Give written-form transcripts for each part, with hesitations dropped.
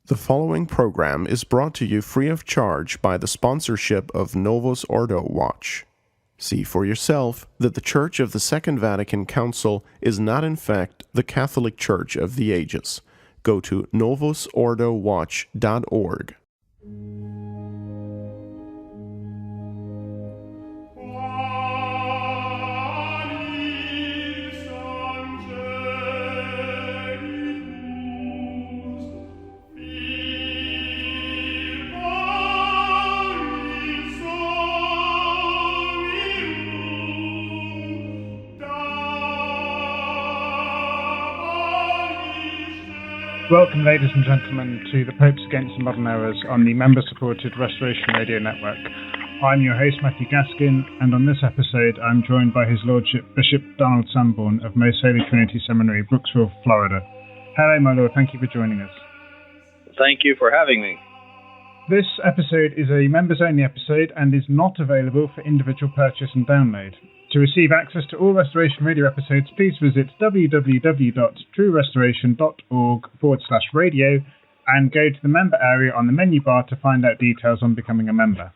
The following program is brought to you free of charge by the sponsorship of Novus Ordo Watch. See for yourself that the Church of the Second Vatican Council is not in fact the Catholic Church of the ages. Go to novusordowatch.org. Welcome, ladies and gentlemen, to the Popes Against the Modern Errors on the member-supported Restoration Radio Network. I'm your host, Matthew Gaskin, and on this episode I'm joined by His Lordship Bishop Donald Sanborn of Most Holy Trinity Seminary, Brooksville, Florida. Hello, my Lord. Thank you for joining us. Thank you for having me. This episode is a members-only episode and is not available for individual purchase and download. To receive access to all Restoration Radio episodes, please visit www.truerestoration.org/radio and go to the member area on the menu bar to find out details on becoming a member.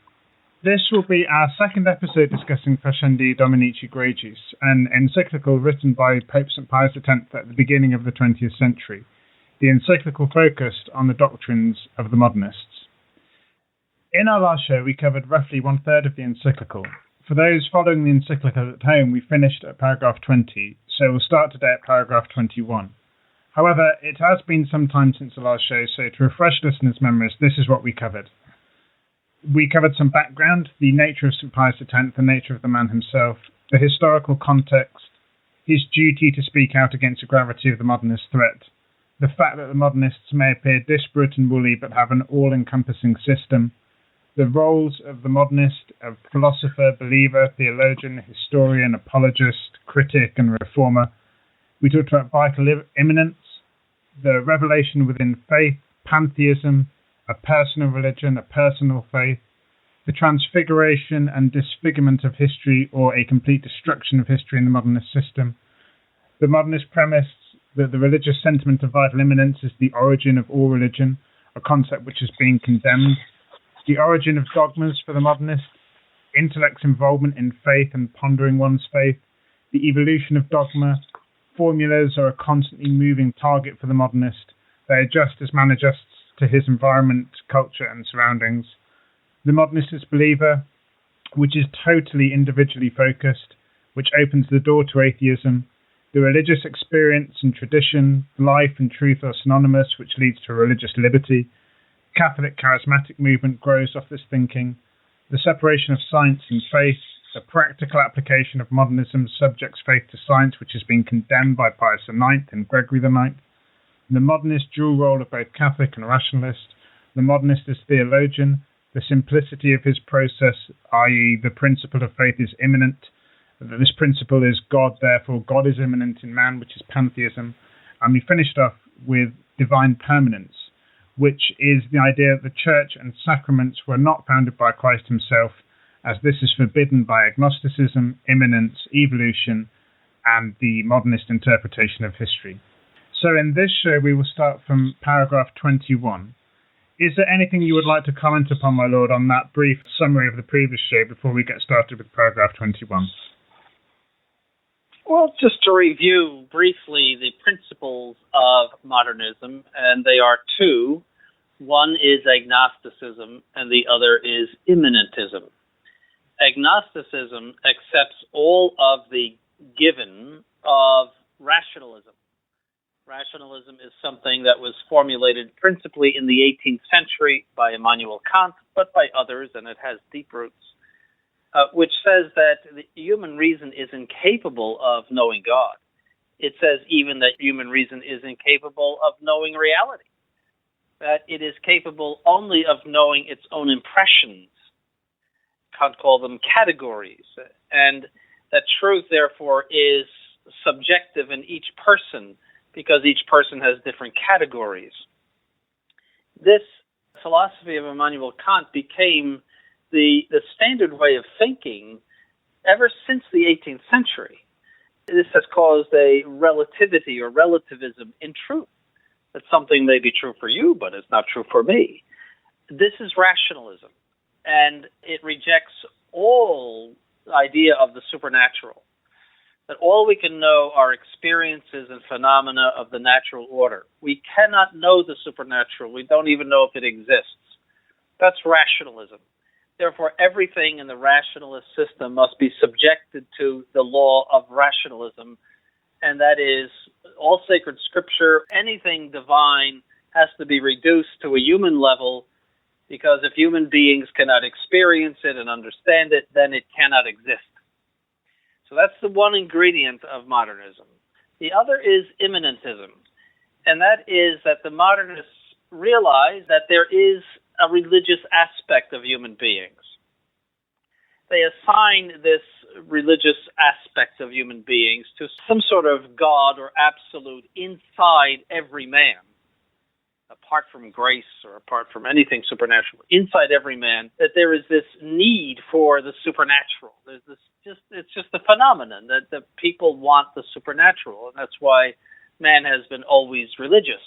This will be our second episode discussing Pascendi Dominici Gregis, an encyclical written by Pope St. Pius X at the beginning of the 20th century. The encyclical focused on the doctrines of the modernists. In our last show, we covered roughly one-third of the encyclical. For those following the encyclical at home, we finished at paragraph 20, so we'll start today at paragraph 21. However, it has been some time since the last show, so to refresh listeners' memories, this is what we covered. We covered some background, the nature of St. Pius X, the nature of the man himself, the historical context, his duty to speak out against the gravity of the modernist threat, the fact that the modernists may appear disparate and woolly but have an all-encompassing system, the roles of the modernist, of philosopher, believer, theologian, historian, apologist, critic, and reformer. We talked about vital immanence, the revelation within faith, pantheism, a personal religion, a personal faith, the transfiguration and disfigurement of history or a complete destruction of history in the modernist system. The modernist premise that the religious sentiment of vital immanence is the origin of all religion, a concept which is being condemned. The origin of dogmas for the modernist, intellect's involvement in faith and pondering one's faith, the evolution of dogma, formulas are a constantly moving target for the modernist. They adjust as man adjusts to his environment, culture, and surroundings. The modernist is believer, which is totally individually focused, which opens the door to atheism. The religious experience and tradition, life and truth are synonymous, which leads to religious liberty. Catholic charismatic movement grows off this thinking. The separation of science and faith, the practical application of modernism subjects faith to science, which has been condemned by Pius IX and Gregory IX. The modernist dual role of both Catholic and rationalist. The modernist is theologian. The simplicity of his process, i.e. the principle of faith is immanent. That this principle is God, therefore God is immanent in man, which is pantheism. And we finished off with divine permanence, which is the idea that the Church and sacraments were not founded by Christ himself, as this is forbidden by agnosticism, immanence, evolution, and the modernist interpretation of history. So in this show, we will start from paragraph 21. Is there anything you would like to comment upon, my Lord, on that brief summary of the previous show before we get started with paragraph 21? Well, just to review briefly the principles of modernism, and they are two. One is agnosticism, and the other is immanentism. Agnosticism accepts all of the given of rationalism. Rationalism is something that was formulated principally in the 18th century by Immanuel Kant, but by others, and it has deep roots. Which says that the human reason is incapable of knowing God. It says even that human reason is incapable of knowing reality, that it is capable only of knowing its own impressions. Kant called them categories, and that truth, therefore, is subjective in each person because each person has different categories. This philosophy of Immanuel Kant became the standard way of thinking ever since the 18th century. This has caused a relativity or relativism in truth. that something may be true for you, but it's not true for me. This is rationalism, and it rejects all idea of the supernatural, that all we can know are experiences and phenomena of the natural order. We cannot know the supernatural. We don't even know if it exists. That's rationalism. Therefore, everything in the rationalist system must be subjected to the law of rationalism, and that is all sacred scripture, anything divine, has to be reduced to a human level, because if human beings cannot experience it and understand it, then it cannot exist. So that's the one ingredient of modernism. The other is immanentism, and that is that the modernists realize that there is a religious aspect of human beings. They assign this religious aspect of human beings to some sort of God or absolute inside every man, apart from grace or apart from anything supernatural, inside every man, that there is this need for the supernatural. There's this it's just a phenomenon that people want the supernatural, and that's why man has been always religious.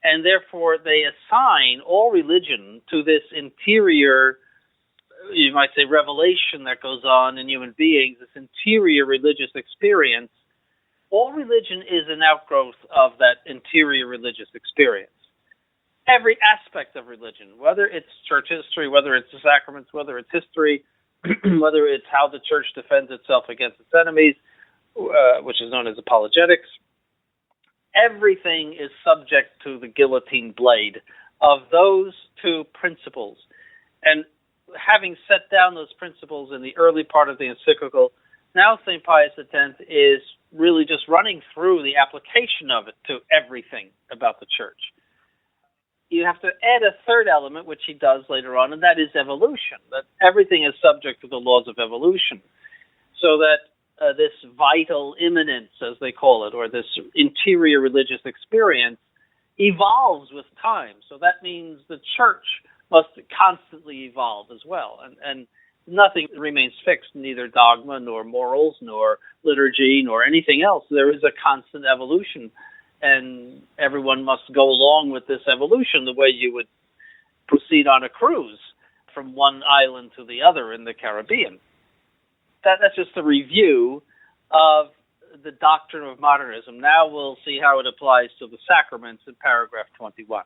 And therefore they assign all religion to this interior, you might say, revelation that goes on in human beings, this interior religious experience. All religion is an outgrowth of that interior religious experience. Every aspect of religion, whether it's church history, whether it's the sacraments, whether it's history, whether it's how the church defends itself against its enemies, which is known as apologetics, everything is subject to the guillotine blade of those two principles. And having set down those principles in the early part of the encyclical, now St. Pius X is really just running through the application of it to everything about the church. You have to add a third element, which he does later on, and that is evolution, that everything is subject to the laws of evolution, so that this vital immanence, as they call it, or this interior religious experience, evolves with time. So that means the church must constantly evolve as well, and nothing remains fixed, neither dogma, nor morals, nor liturgy, nor anything else. There is a constant evolution, and everyone must go along with this evolution the way you would proceed on a cruise from one island to the other in the Caribbean. That's just a review of the doctrine of modernism. Now we'll see how it applies to the sacraments in paragraph 21.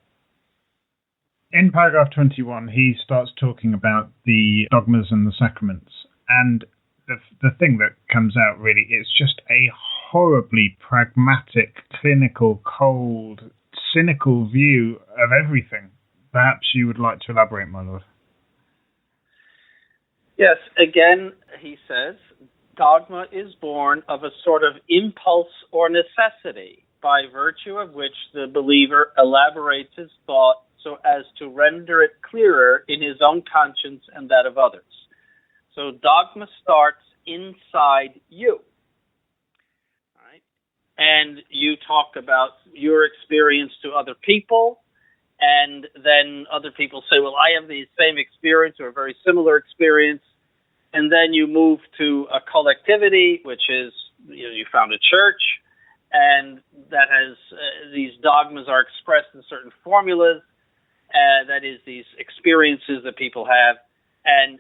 In paragraph 21, he starts talking about the dogmas and the sacraments. And the thing that comes out really is just a horribly pragmatic, clinical, cold, cynical view of everything. Perhaps you would like to elaborate, my lord. Yes, again, he says, dogma is born of a sort of impulse or necessity, by virtue of which the believer elaborates his thought so as to render it clearer in his own conscience and that of others. So dogma starts inside you. Right? And you talk about your experience to other people, and then other people say, well, I have the same experience or a very similar experience. And then you move to a collectivity, which is, you found a church, and that has, these dogmas are expressed in certain formulas, that is, these experiences that people have, and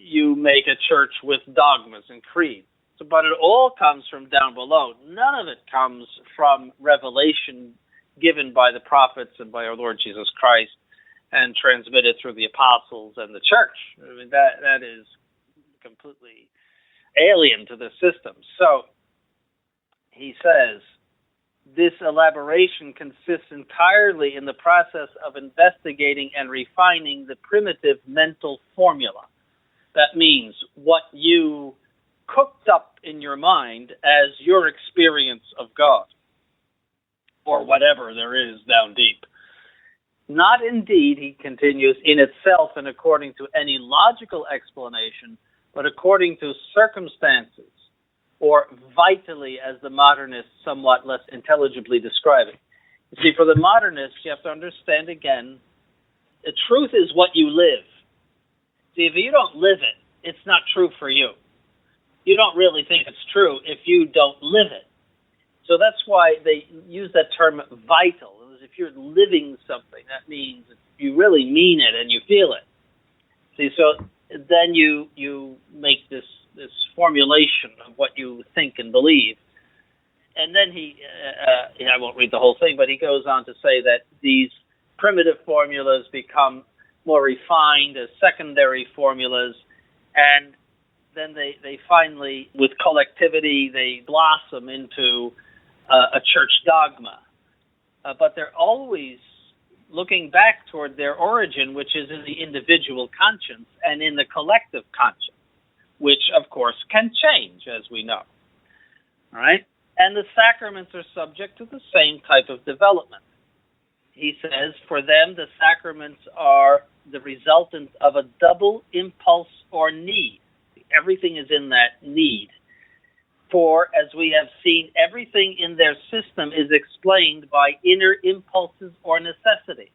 you make a church with dogmas and creeds. So, but it all comes from down below. None of it comes from revelation given by the prophets and by our Lord Jesus Christ and transmitted through the apostles and the church. I mean, that is completely alien to the system. So he says this elaboration consists entirely in the process of investigating and refining the primitive mental formula. That means what you cooked up in your mind as your experience of God, or whatever there is down deep. Not indeed, he continues, in itself and according to any logical explanation, but according to circumstances, or vitally, as the modernists somewhat less intelligibly describe it. You see, for the modernists, you have to understand again, the truth is what you live. See, if you don't live it, it's not true for you. You don't really think it's true if you don't live it. So that's why they use that term vital. is if you're living something, that means you really mean it and you feel it. See, so then you make this formulation of what you think and believe. And then I won't read the whole thing, but he goes on to say that these primitive formulas become more refined as secondary formulas, and then they finally, with collectivity, they blossom into a church dogma. But they're always looking back toward their origin, which is in the individual conscience and in the collective conscience, which, of course, can change, as we know. All right? And the sacraments are subject to the same type of development. He says, for them, the sacraments are the resultant of a double impulse or need. Everything is in that need. For, as we have seen, everything in their system is explained by inner impulses or necessity.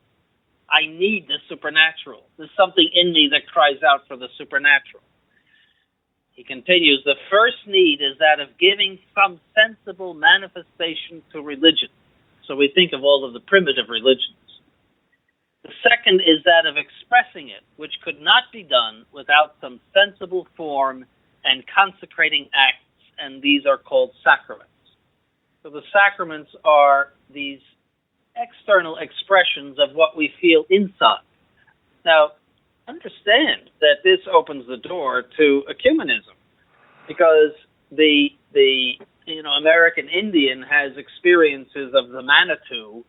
I need the supernatural. There's something in me that cries out for the supernatural. He continues, the first need is that of giving some sensible manifestation to religion. So we think of all of the primitive religions. The second is that of expressing it, which could not be done without some sensible form and consecrating acts, and these are called sacraments. So the sacraments are these external expressions of what we feel inside. Now, understand that this opens the door to ecumenism, because the American Indian has experiences of the Manitou,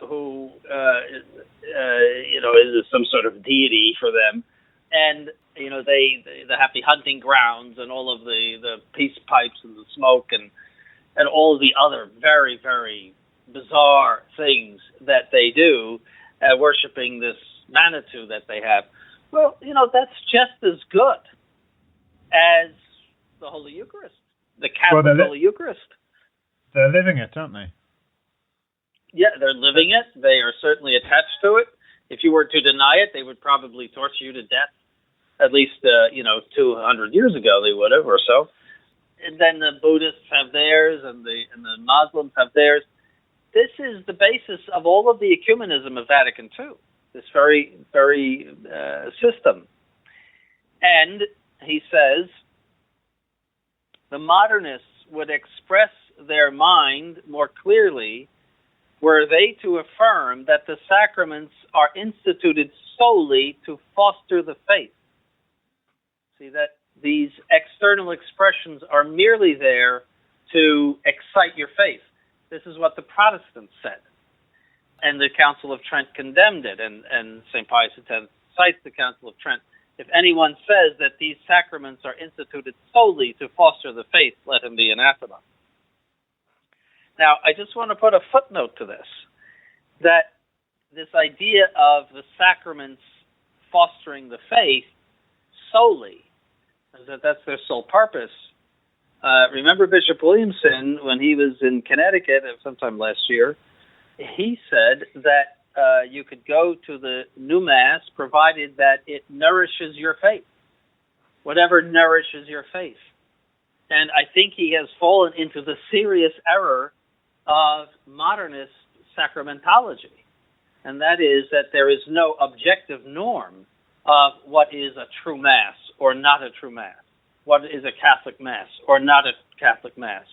who is some sort of deity for them, and the happy hunting grounds and all of the peace pipes and the smoke and all of the other very, very bizarre things that they do, worshiping this Manitou that they have. Well, that's just as good as the Holy Eucharist, the Catholic Holy Eucharist. They're living it, aren't they? Yeah, they're living it. They are certainly attached to it. If you were to deny it, they would probably torture you to death. At least, 200 years ago they would have, or so. And then the Buddhists have theirs, and the Muslims have theirs. This is the basis of all of the ecumenism of Vatican II, this very, very system. And he says, the modernists would express their mind more clearly were they to affirm that the sacraments are instituted solely to foster the faith. See, that these external expressions are merely there to excite your faith. This is what the Protestants said. And the Council of Trent condemned it, and St. Pius X cites the Council of Trent. If anyone says that these sacraments are instituted solely to foster the faith, let him be anathema. Now, I just want to put a footnote to this, that this idea of the sacraments fostering the faith solely, that that's their sole purpose. Remember Bishop Williamson, when he was in Connecticut sometime last year, he said that you could go to the new Mass provided that it nourishes your faith, whatever nourishes your faith. And I think he has fallen into the serious error of modernist sacramentology, and that is that there is no objective norm of what is a true Mass or not a true Mass, what is a Catholic Mass or not a Catholic Mass.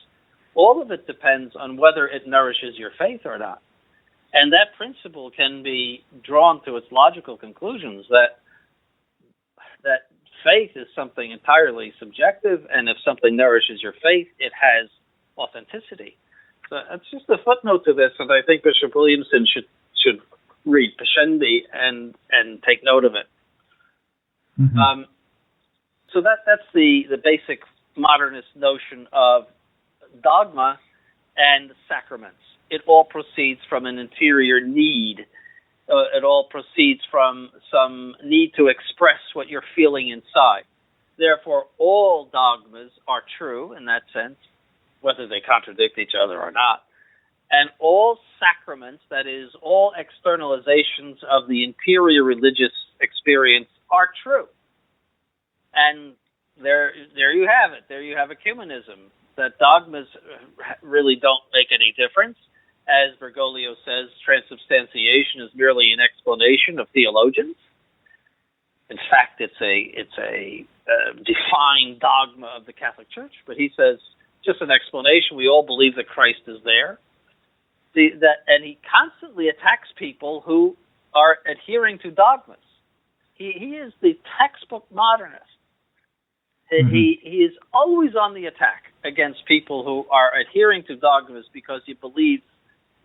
All of it depends on whether it nourishes your faith or not. And that principle can be drawn to its logical conclusions, that faith is something entirely subjective, and if something nourishes your faith, it has authenticity. So that's just a footnote to this, and I think Bishop Williamson should read Pascendi and take note of it. Mm-hmm. So that's the basic modernist notion of dogma and sacraments. It all proceeds from an interior need. It all proceeds from some need to express what you're feeling inside. Therefore, all dogmas are true in that sense, whether they contradict each other or not. And all sacraments, that is, all externalizations of the interior religious experience, are true. And there you have it. There you have ecumenism, that dogmas really don't make any difference, as Bergoglio says, transubstantiation is merely an explanation of theologians. In fact, it's a defined dogma of the Catholic Church. But he says, just an explanation. We all believe that Christ is there. And he constantly attacks people who are adhering to dogmas. He is the textbook modernist. He is always on the attack against people who are adhering to dogmas because he believes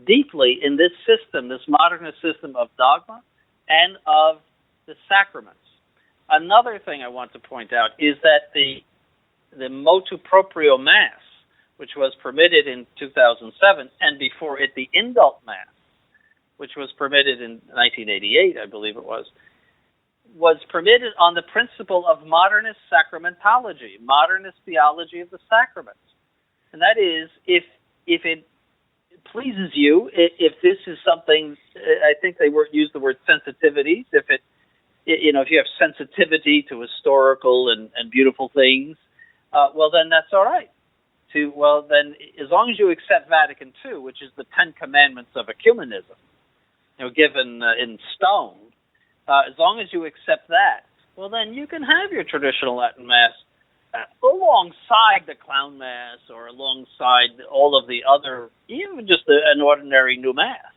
deeply in this system, this modernist system of dogma and of the sacraments. Another thing I want to point out is that the motu proprio Mass, which was permitted in 2007, and before it the indult Mass, which was permitted in 1988, I believe it was permitted on the principle of modernist sacramentology, modernist theology of the sacraments. And that is, if it pleases you, if this is something, I think they use the word sensitivities, if you have sensitivity to historical and beautiful things, well, then that's all right. Then as long as you accept Vatican II, which is the 10 Commandments of ecumenism, given in stone, as long as you accept that, well, then you can have your traditional Latin Mass alongside the clown Mass or alongside all of the other, even just an ordinary new Mass.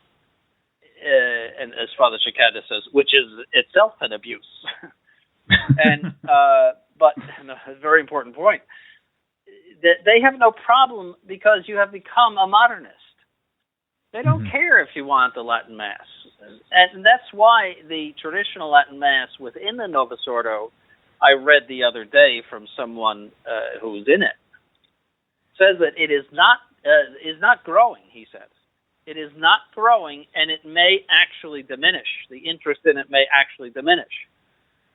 And as Father Cicada says, which is itself an abuse. But a very important point, that they have no problem because you have become a modernist. They don't care if you want the Latin Mass. And that's why the traditional Latin Mass within the Novus Ordo, I read the other day from someone who's in it, says that it is not growing, he says. It is not growing, and it may actually diminish. The interest in it may actually diminish.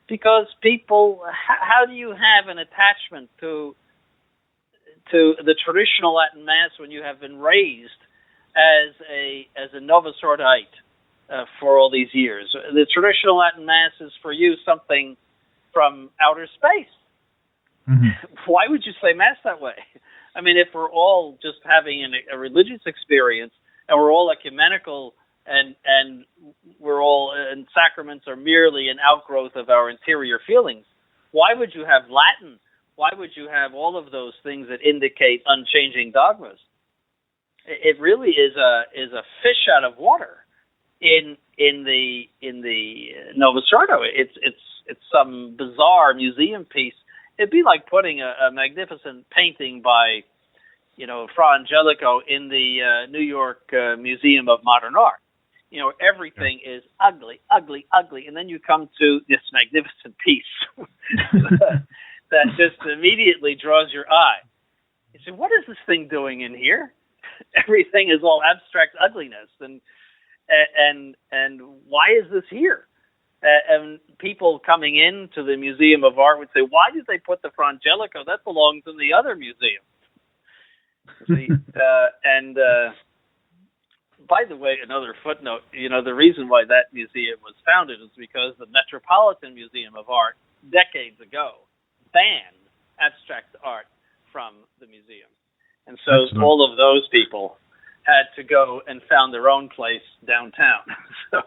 Because people, how do you have an attachment to the traditional Latin Mass when you have been raised as a Novus Ordoite for all these years? The traditional Latin Mass is for you something from outer space. Why would you say Mass that way? I mean, if we're all just having a religious experience and we're all ecumenical and we're all, and sacraments are merely an outgrowth of our interior feelings, why would you have Latin? Why would you have all of those things that indicate unchanging dogmas? It really is a fish out of water in the Novus Ordo. It's some bizarre museum piece. It'd be like putting a magnificent painting by, Fra Angelico in the New York Museum of Modern Art. Everything is ugly, ugly, ugly, and then you come to this magnificent piece that just immediately draws your eye. You say, what is this thing doing in here? Everything is all abstract ugliness, and why is this here? And people coming into the Museum of Art would say, why did they put the Fra Angelico? That belongs in the other museum. See, by the way, another footnote, the reason why that museum was founded is because the Metropolitan Museum of Art, decades ago, banned abstract art from the museum. And so all of those people had to go and found their own place downtown. That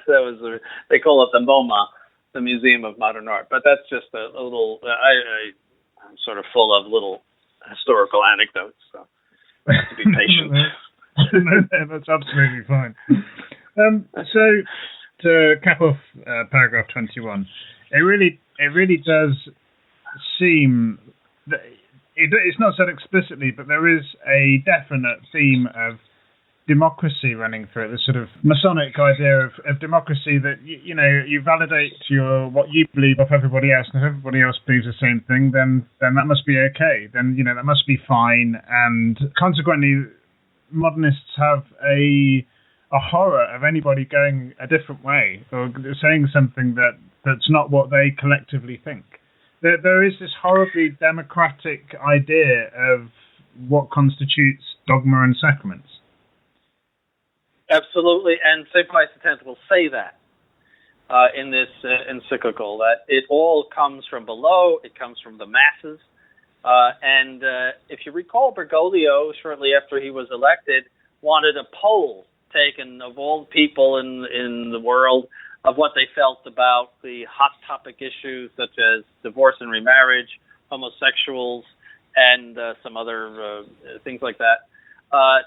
was they call it the MoMA, the Museum of Modern Art. But that's just a little. I'm sort of full of little historical anecdotes, so I have to be patient. No, that's absolutely fine. So to cap off paragraph 21, it really does seem that it's not said explicitly, but there is a definite theme of democracy running through it, the sort of Masonic idea of democracy, that you validate what you believe of everybody else, and if everybody else believes the same thing, then that must be okay, then that must be fine. And consequently, modernists have a horror of anybody going a different way or saying something that's not what they collectively think. There is this horribly democratic idea of what constitutes dogma and sacraments. Absolutely, and St. Pius X will say that in this encyclical, that it all comes from below, it comes from the masses, And if you recall, Bergoglio, shortly after he was elected, wanted a poll taken of all people in the world of what they felt about the hot topic issues such as divorce and remarriage, homosexuals, and some other things like that,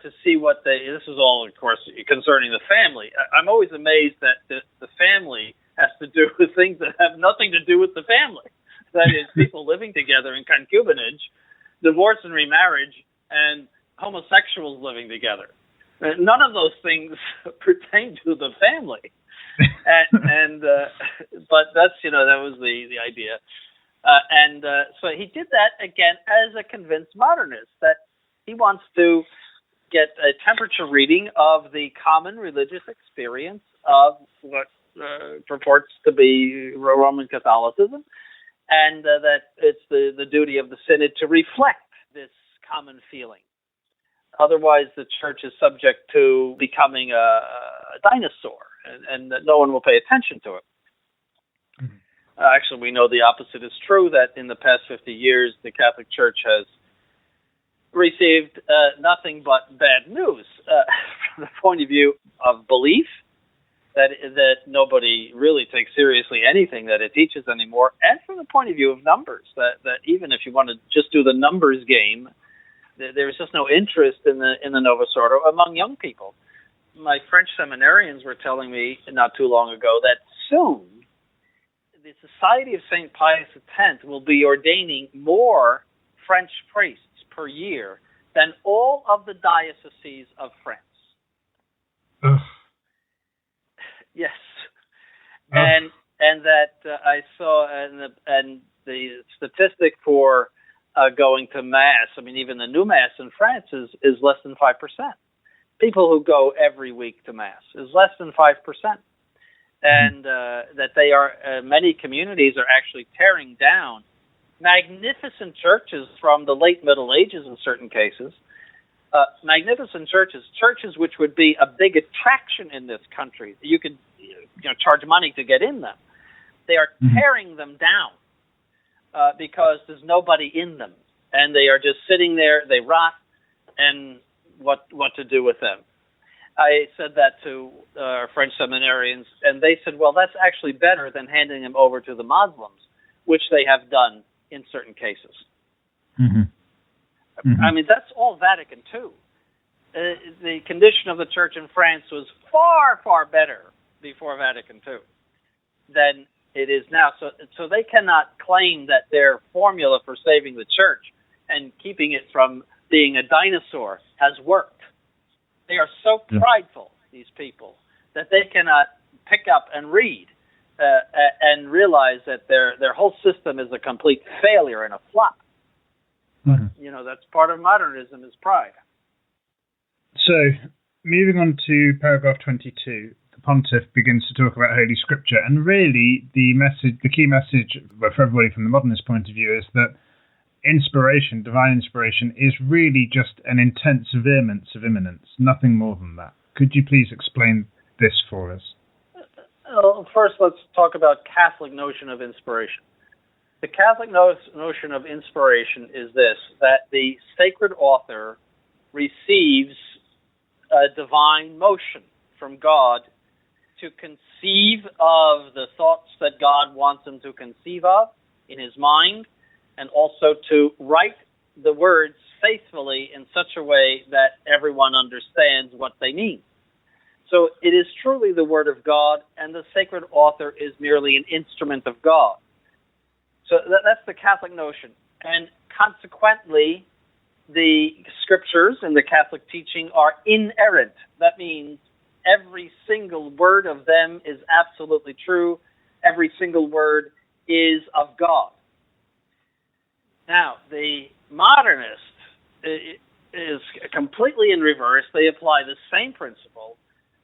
to see what this is all, of course, concerning the family. I'm always amazed that the family has to do with things that have nothing to do with the family. That is, people living together in concubinage, divorce and remarriage, and homosexuals living together. None of those things pertain to the family. But that's, that was the idea. So he did that, again, as a convinced modernist, that he wants to get a temperature reading of the common religious experience of what purports to be Roman Catholicism, and that it's the duty of the Synod to reflect this common feeling. Otherwise, the Church is subject to becoming a dinosaur, and that no one will pay attention to it. Mm-hmm. Actually, we know the opposite is true, that in the past 50 years, the Catholic Church has received nothing but bad news from the point of view of belief, that nobody really takes seriously anything that it teaches anymore, and from the point of view of numbers, that even if you want to just do the numbers game, there's just no interest in the Novus Ordo among young people. My French seminarians were telling me not too long ago that soon the Society of St. Pius X will be ordaining more French priests per year than all of the dioceses of France. Ugh. Yes, and that I saw, and the statistic for going to Mass, I mean, even the new Mass in France is less than 5%. People who go every week to Mass is less than 5%. And that they are, many communities are actually tearing down magnificent churches from the late Middle Ages in certain cases. Magnificent churches which would be a big attraction in this country. You could charge money to get in them. They are tearing them down because there's nobody in them, and they are just sitting there. They rot, and what to do with them? I said that to French seminarians, and they said, well, that's actually better than handing them over to the Muslims, which they have done in certain cases. Mm-hmm. Mm-hmm. I mean, that's all Vatican II. The condition of the church in France was far, far better before Vatican II than it is now. So they cannot claim that their formula for saving the church and keeping it from being a dinosaur has worked. They are so prideful, these people, that they cannot pick up and read and realize that their whole system is a complete failure and a flop. But, that's part of modernism, is pride. So, moving on to paragraph 22, the pontiff begins to talk about Holy Scripture, and really the key message for everybody from the modernist point of view is that inspiration, divine inspiration, is really just an intense vehemence of immanence, nothing more than that. Could you please explain this for us? Well, first, let's talk about Catholic notion of inspiration. The Catholic notion of inspiration is this, that the sacred author receives a divine motion from God to conceive of the thoughts that God wants him to conceive of in his mind, and also to write the words faithfully in such a way that everyone understands what they mean. So it is truly the Word of God, and the sacred author is merely an instrument of God. So that's the Catholic notion. And consequently, the scriptures in the Catholic teaching are inerrant. That means every single word of them is absolutely true. Every single word is of God. Now, the modernist is completely in reverse. They apply the same principle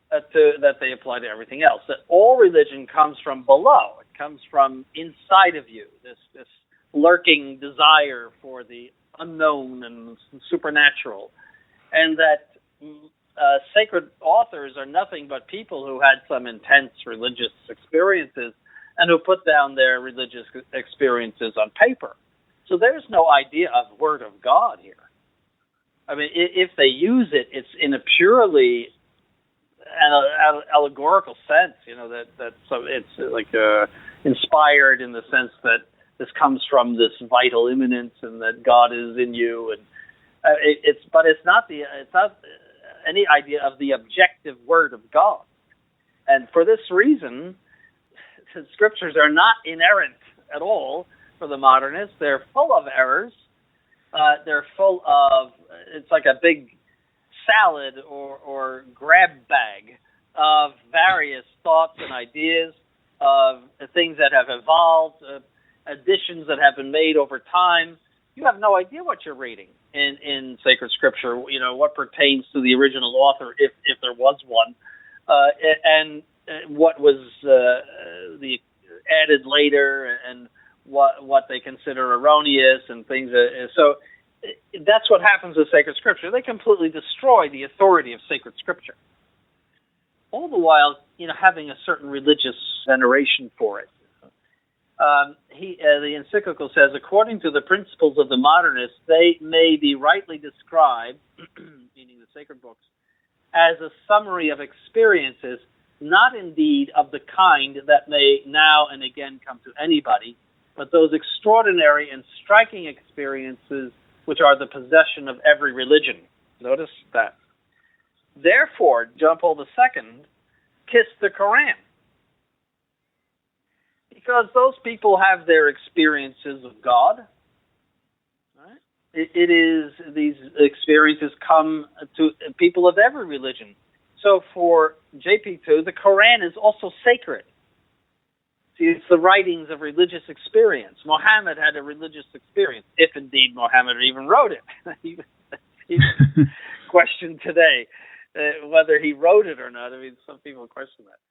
that they apply to everything else, that all religion comes from below. It comes from inside of you, this lurking desire for the unknown and supernatural, and that sacred authors are nothing but people who had some intense religious experiences and who put down their religious experiences on paper. So there's no idea of Word of God here. I mean, if they use it, it's in a purely allegorical sense, so it's like inspired in the sense that this comes from this vital immanence and that God is in you, and it's not any idea of the objective Word of God. And for this reason, the scriptures are not inerrant at all for the modernists. They're full of errors. They're full of, it's like a big salad or grab bag of various thoughts and ideas, of things that have evolved, additions that have been made over time. You have no idea what you're reading in sacred scripture, what pertains to the original author, if there was one, and what was added later, and what they consider erroneous and things. So that's what happens with sacred scripture. They completely destroy the authority of sacred scripture, all the while, having a certain religious veneration for it. The encyclical says, according to the principles of the modernists, they may be rightly described, meaning the sacred books, as a summary of experiences, not indeed of the kind that may now and again come to anybody, but those extraordinary and striking experiences which are the possession of every religion. Notice that. Therefore, John Paul II kissed the Quran, because those people have their experiences of God. Right? It is, these experiences come to people of every religion. So for JP2, the Quran is also sacred. See, it's the writings of religious experience. Muhammad had a religious experience, if indeed Muhammad even wrote it. He's questioned today whether he wrote it or not. I mean, some people question that.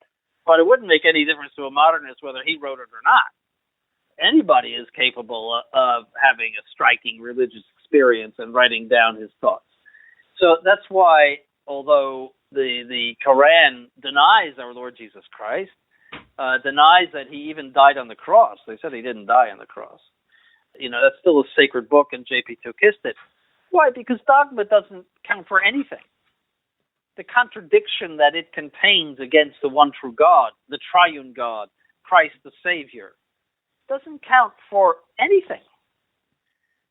But it wouldn't make any difference to a modernist whether he wrote it or not. Anybody is capable of having a striking religious experience and writing down his thoughts. So that's why, although the Quran denies our Lord Jesus Christ, denies that he even died on the cross. They said he didn't die on the cross. That's still a sacred book, and JP2 kissed it. Why? Because dogma doesn't count for anything. The contradiction that it contains against the one true God, the triune God, Christ the Savior, doesn't count for anything.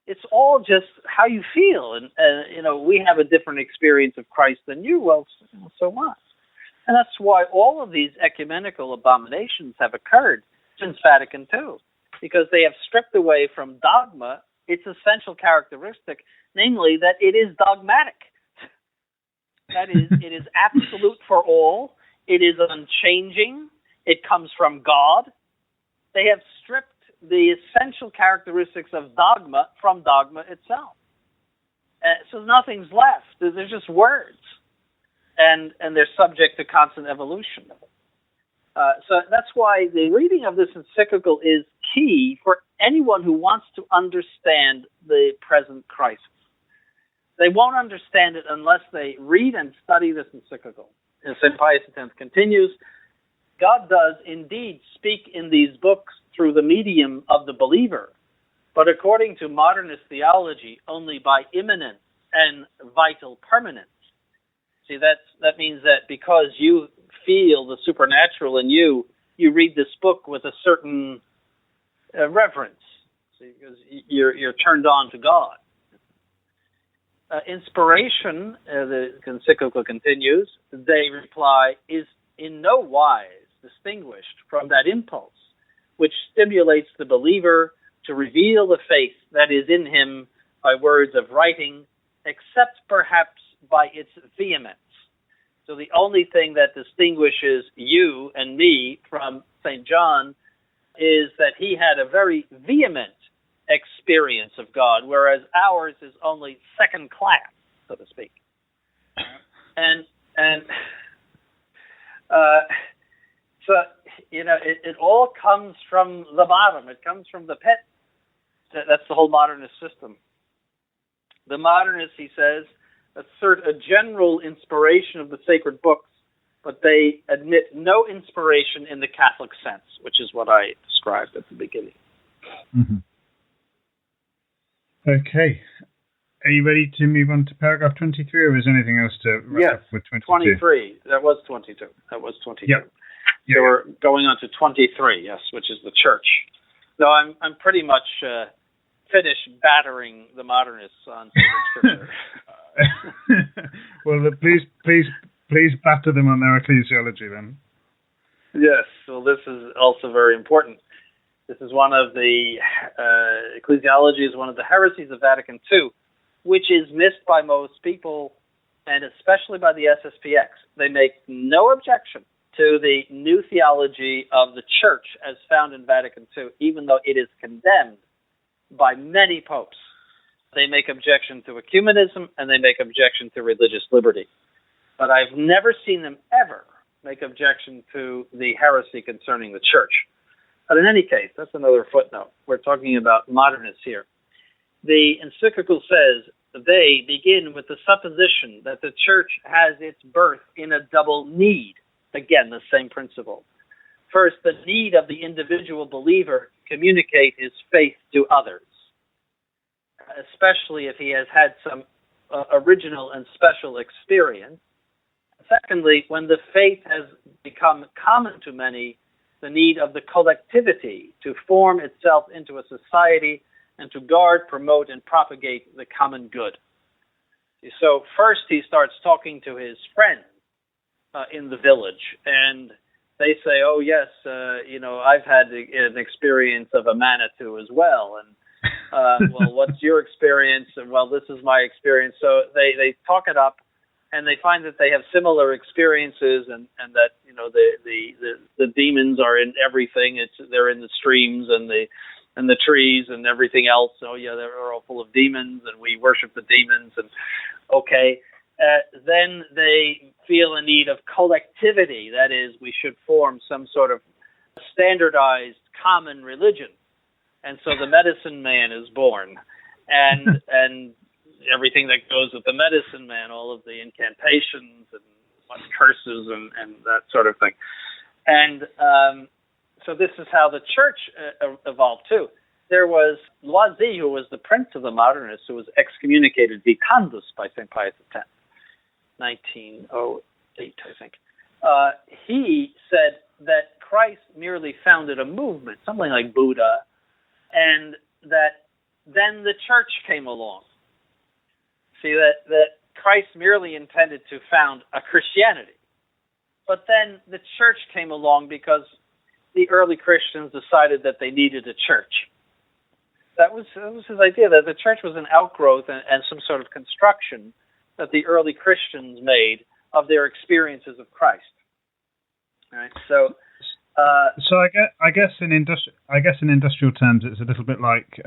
It's all just how you feel. And we have a different experience of Christ than you. Well, so what? And that's why all of these ecumenical abominations have occurred since Vatican II, because they have stripped away from dogma its essential characteristic, namely that it is dogmatic. That is, it is absolute for all. It is unchanging. It comes from God. They have stripped the essential characteristics of dogma from dogma itself. So nothing's left. There's just words. And they're subject to constant evolution. So that's why the reading of this encyclical is key for anyone who wants to understand the present crisis. They won't understand it unless they read and study this encyclical. And St. Pius X continues, God does indeed speak in these books through the medium of the believer, but according to modernist theology, only by immanent and vital permanence. See, that means that because you feel the supernatural in you, you read this book with a certain reverence, because you're turned on to God. Inspiration, the encyclical continues, they reply, is in no wise distinguished from that impulse which stimulates the believer to reveal the faith that is in him by words of writing, except perhaps by its vehemence. So the only thing that distinguishes you and me from St. John is that he had a very vehement experience of God, whereas ours is only second class, so to speak. So, it all comes from the bottom. It comes from the pit. That's the whole modernist system. The modernists, he says, assert a general inspiration of the sacred books, but they admit no inspiration in the Catholic sense, which is what I described at the beginning. Mm-hmm. Okay. Are you ready to move on to paragraph 23, or is there anything else to wrap up with 22? 23. That was 22. Yep. So we're going on to 23, yes, which is the church. No, I'm pretty much finished battering the modernists on sacred scripture. Well, please batter them on their ecclesiology then. Yes, well, this is also very important. This is one of the ecclesiology is one of the heresies of Vatican II, which is missed by most people, and especially by the SSPX. They make no objection to the new theology of the Church as found in Vatican II, even though it is condemned by many popes. They make objection to ecumenism, and they make objection to religious liberty. But I've never seen them ever make objection to the heresy concerning the Church. But in any case, that's another footnote. We're talking about modernists here. The encyclical says they begin with the supposition that the Church has its birth in a double need. Again, the same principle. First, the need of the individual believer to communicate his faith to others, especially if he has had some original and special experience. Secondly, when the faith has become common to many, the need of the collectivity to form itself into a society and to guard, promote, and propagate the common good. So first he starts talking to his friends in the village, and they say, oh yes, I've had an experience of a Manitou as well, and well, what's your experience? And well, this is my experience. So they talk it up, and they find that they have similar experiences, and that the demons are in everything. They're in the streams and the trees and everything else. So yeah, they're all full of demons, and we worship the demons. And okay, then they feel a need of collectivity. That is, we should form some sort of standardized common religion. And so the medicine man is born, and everything that goes with the medicine man, all of the incantations and curses and that sort of thing. And so this is how the church evolved too. There was Loisy, who was the prince of the modernists, who was excommunicated vicandus by St. Pius X, 1908, I think. He said that Christ merely founded a movement, something like Buddha, and that then the church came along. See, that Christ merely intended to found a Christianity. But then the church came along because the early Christians decided that they needed a church. That was his idea, that the church was an outgrowth and some sort of construction that the early Christians made of their experiences of Christ. All right, so I guess in industrial terms, it's a little bit like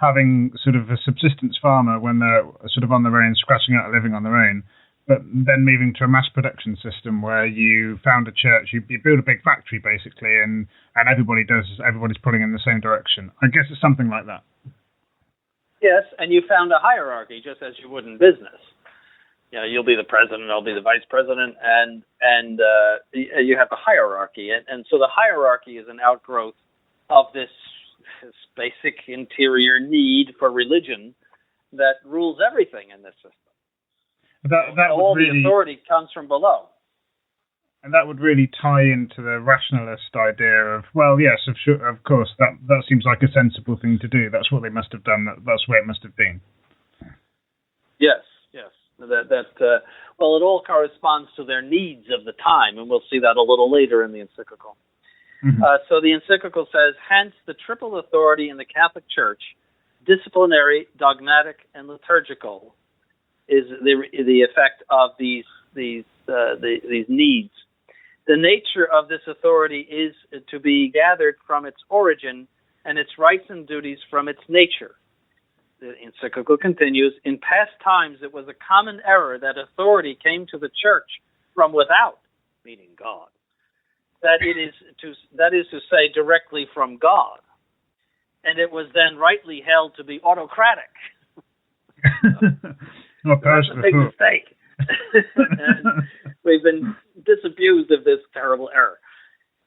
having sort of a subsistence farmer when they're sort of on their own, scratching out a living on their own, but then moving to a mass production system where you found a church, you build a big factory basically, and everybody's pulling in the same direction. I guess it's something like that. Yes, and you found a hierarchy just as you would in business. You'll be the president, I'll be the vice president, and you have a hierarchy, and so the hierarchy is an outgrowth of this basic interior need for religion that rules everything in this system. All the authority comes from below. And that would really tie into the rationalist idea of, well, yes, of course, that seems like a sensible thing to do. That's what they must have done. That's where it must have been. Yes. Well, it all corresponds to their needs of the time, and we'll see that a little later in the encyclical. Mm-hmm. So the encyclical says, hence the triple authority in the Catholic Church, disciplinary, dogmatic, and liturgical, is the effect of these needs. The nature of this authority is to be gathered from its origin, and its rights and duties from its nature. The encyclical continues, in past times it was a common error that authority came to the church from without, meaning God. That is to say, directly from God. And it was then rightly held to be autocratic. That's a big mistake. And we've been disabused of this terrible error.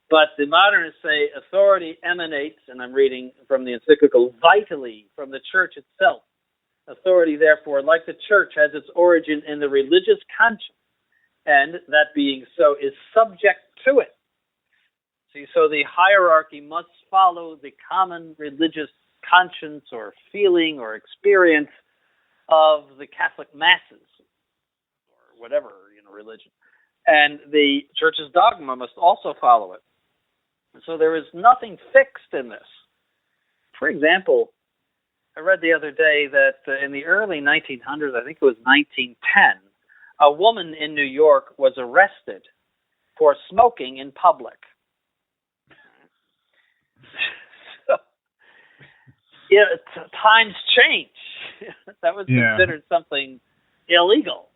But the modernists say authority emanates, and I'm reading from the encyclical, vitally from the church itself, Authority, therefore, like the church, has its origin in the religious conscience, and that being so, is subject to it. See, so the hierarchy must follow the common religious conscience or feeling or experience of the Catholic masses, or whatever, religion. And the church's dogma must also follow it. So there is nothing fixed in this. For example, I read the other day that in the early 1900s, I think it was 1910, a woman in New York was arrested for smoking in public. So, times change. That was considered something illegal.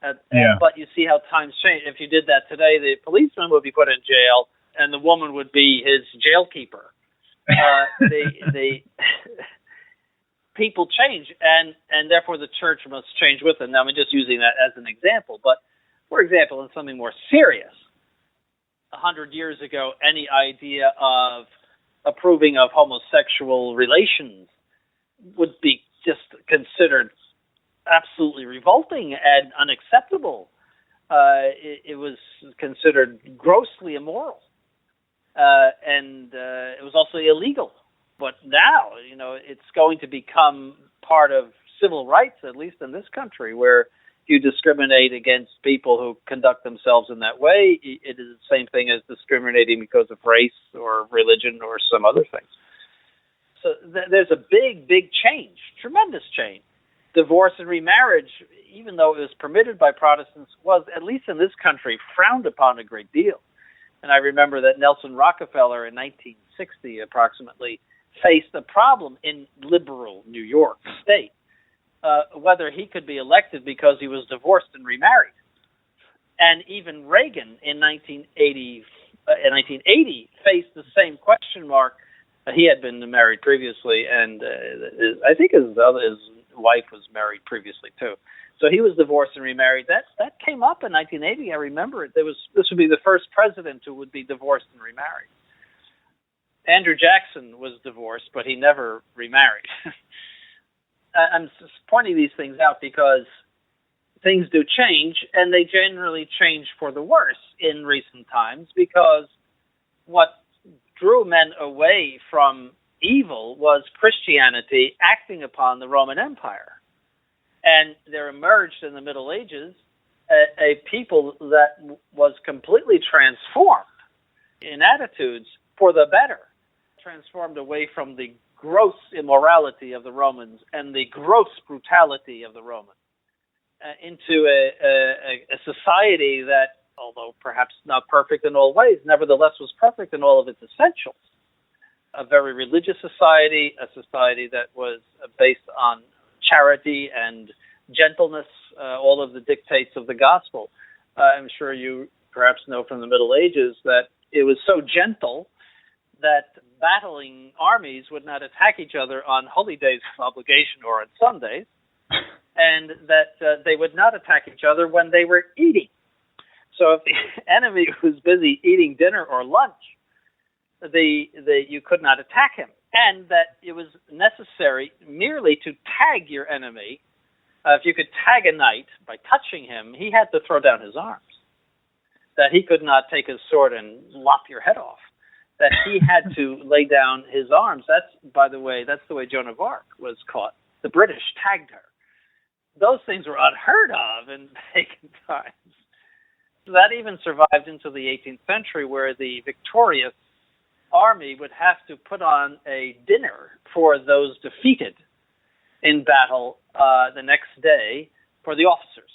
But you see how times change. If you did that today, the policeman would be put in jail, and the woman would be his jailkeeper. The people change, and therefore the church must change with them. Now, I'm just using that as an example. But, for example, in something more serious, 100 years ago, any idea of approving of homosexual relations would be just considered absolutely revolting and unacceptable. It was considered grossly immoral, and it was also illegal. But now, it's going to become part of civil rights, at least in this country, where you discriminate against people who conduct themselves in that way. It is the same thing as discriminating because of race or religion or some other thing. So there's a big, big change, tremendous change. Divorce and remarriage, even though it was permitted by Protestants, was, at least in this country, frowned upon a great deal. And I remember that Nelson Rockefeller in 1960 approximately faced a problem in liberal New York State, whether he could be elected because he was divorced and remarried. And even Reagan in 1980 faced the same question mark. He had been married previously, and I think his wife was married previously too. So he was divorced and remarried. That came up in 1980. I remember it. This would be the first president who would be divorced and remarried. Andrew Jackson was divorced, but he never remarried. I'm just pointing these things out because things do change, and they generally change for the worse in recent times, because what drew men away from evil was Christianity acting upon the Roman Empire. And there emerged in the Middle Ages a people that was completely transformed in attitudes for the better, transformed away from the gross immorality of the Romans and the gross brutality of the Romans into a society that, although perhaps not perfect in all ways, nevertheless was perfect in all of its essentials. A very religious society, a society that was based on charity and gentleness, all of the dictates of the gospel. I'm sure you perhaps know from the Middle Ages that it was so gentle that battling armies would not attack each other on holy days of obligation or on Sundays, and that they would not attack each other when they were eating. So if the enemy was busy eating dinner or lunch, you could not attack him, and that it was necessary merely to tag your enemy. If you could tag a knight by touching him, he had to throw down his arms. That he could not take his sword and lop your head off. That he had to lay down his arms. By the way, that's the way Joan of Arc was caught. The British tagged her. Those things were unheard of in pagan times. That even survived into the 18th century, where the victorious army would have to put on a dinner for those defeated in battle the next day for the officers.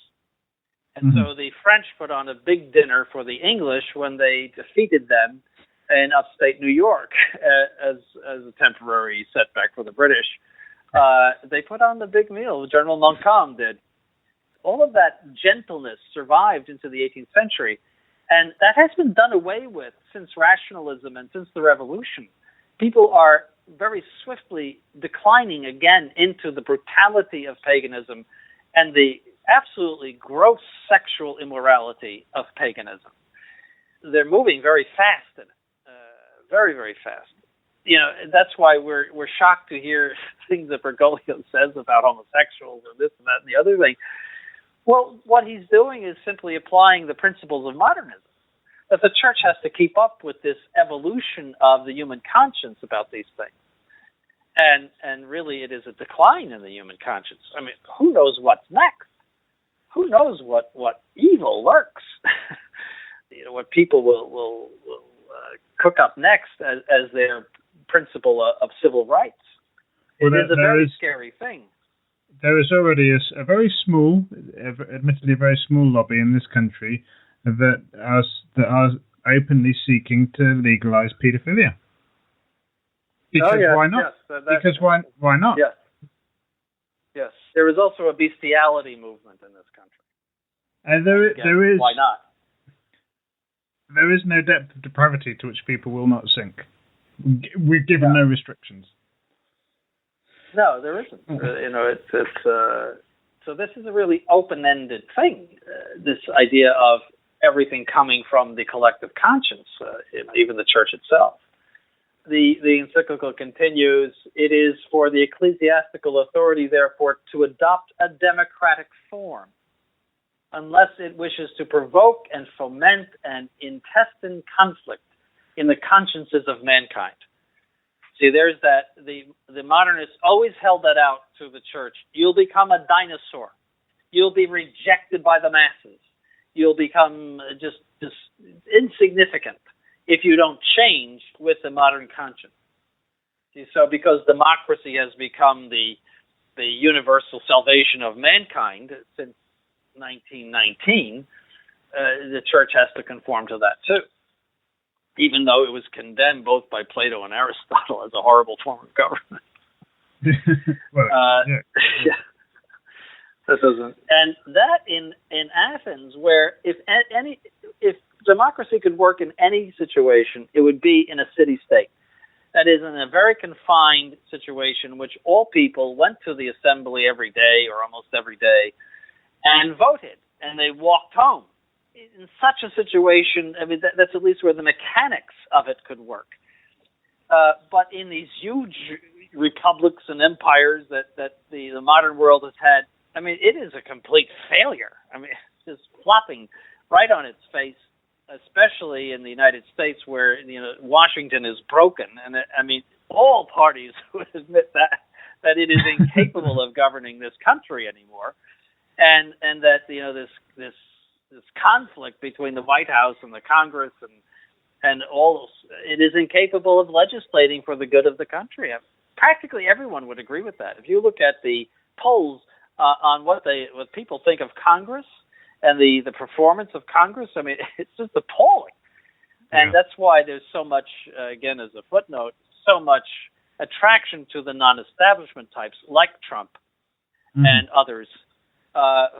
And so the French put on a big dinner for the English when they defeated them in upstate New York as a temporary setback for the British. They put on the big meal. General Montcalm did. All of that gentleness survived into the 18th century, and that has been done away with since rationalism and since the Revolution. People are very swiftly declining again into the brutality of paganism and the absolutely gross sexual immorality of paganism. They're moving very fast in it, very, very fast. that's why we're shocked to hear things that Bergoglio says about homosexuals and this and that and the other thing. Well, what he's doing is simply applying the principles of modernism. That the church has to keep up with this evolution of the human conscience about these things. And really it is a decline in the human conscience. I mean, who knows what's next? Who knows what evil lurks? What people will cook up next as their principle of civil rights. It is a very scary thing. There is already a very small, admittedly very small lobby in this country that are openly seeking to legalize pedophilia. Because why not? Yes, because why not? Yes. Yes. There is also a bestiality movement in this country. And there is. Why not? There is no depth of depravity to which people will not sink. We're given no restrictions. No, there isn't. So this is a really open-ended thing. This idea of everything coming from the collective conscience, even the church itself. The encyclical continues, it is for the ecclesiastical authority, therefore, to adopt a democratic form, unless it wishes to provoke and foment an intestine conflict in the consciences of mankind. See, there's that, the modernists always held that out to the church. You'll become a dinosaur. You'll be rejected by the masses. You'll become just insignificant if you don't change with the modern conscience. See, so because democracy has become the universal salvation of mankind since 1919, the church has to conform to that too. Even though it was condemned both by Plato and Aristotle as a horrible form of government. Yeah. That doesn't. And that in Athens, where if democracy could work in any situation, it would be in a city-state. That is, in a very confined situation, in which all people went to the assembly every day or almost every day and voted, and they walked home. In such a situation, I mean, that's at least where the mechanics of it could work. But in these huge republics and empires that the modern world has had, I mean, it is a complete failure. I mean, it's just flopping right on its face, especially in the United States, where Washington is broken, and I mean, all parties would admit that it is incapable of governing this country anymore, and that this conflict between the White House and the Congress and all, it is incapable of legislating for the good of the country. Practically everyone would agree with that. If you look at the polls on what people think of Congress and the performance of Congress, I mean, it's just appalling. And that's why there's so much, again, as a footnote, so much attraction to the non-establishment types like Trump and others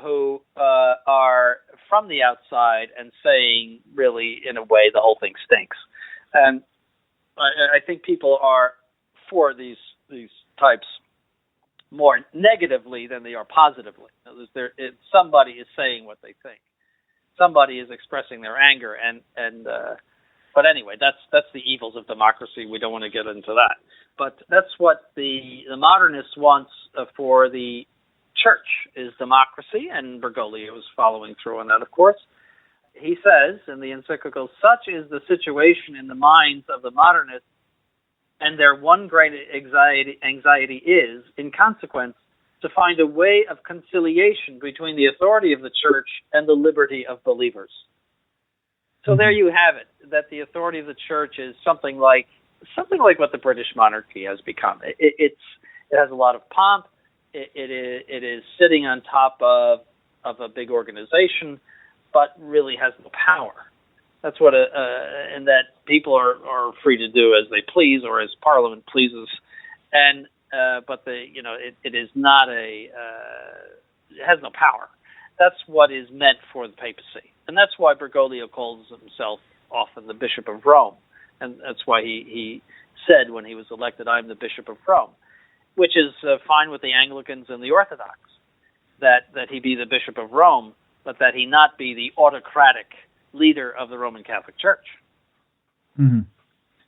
who are from the outside and saying, really, in a way, the whole thing stinks. And I think people are for these types more negatively than they are positively. Somebody is saying what they think. Somebody is expressing their anger, but anyway, that's the evils of democracy. We don't want to get into that. But that's what the modernist wants for the church is democracy, and Bergoglio is following through on that, of course. He says in the encyclical, such is the situation in the minds of the modernists, and their one great anxiety is, in consequence, to find a way of conciliation between the authority of the church and the liberty of believers. So there you have it, that the authority of the church is something like what the British monarchy has become. It has a lot of pomp. It is sitting on top of a big organization, but really has no power. That's what and that people are free to do as they please or as Parliament pleases, and but it is not it has no power. That's what is meant for the papacy, and that's why Bergoglio calls himself often the Bishop of Rome, and that's why he said when he was elected, "I'm the Bishop of Rome," which is fine with the Anglicans and the Orthodox, that he be the Bishop of Rome, but that he not be the autocratic leader of the Roman Catholic Church. Mm-hmm.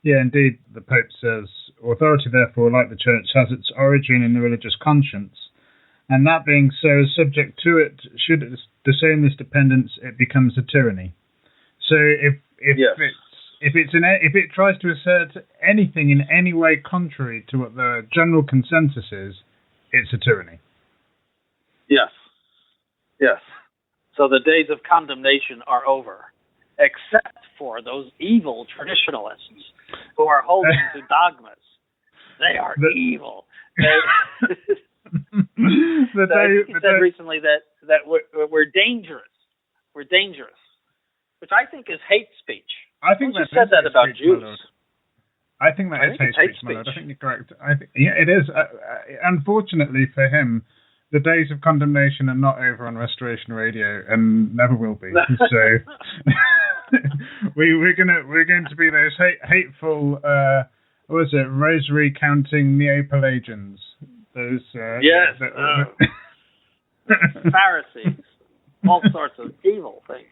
Yeah, indeed. The Pope says authority, therefore, like the Church, has its origin in the religious conscience. And that being so, subject to it, should it disown this dependence, it becomes a tyranny. So if it tries to assert anything in any way contrary to what the general consensus is, it's a tyranny. Yes. Yes. So the days of condemnation are over, except for those evil traditionalists who are holding to dogmas. They are evil. He said recently that we're dangerous. We're dangerous, which I think is hate speech. I think you said that about Jews. I think that is hate speech, my lord. I think you're correct. It is. Unfortunately for him, the days of condemnation are not over on Restoration Radio, and never will be. So we're going to be those hateful. What was it? Rosary counting Neo-Pelagians. Those. Yes. Pharisees. All sorts of evil things.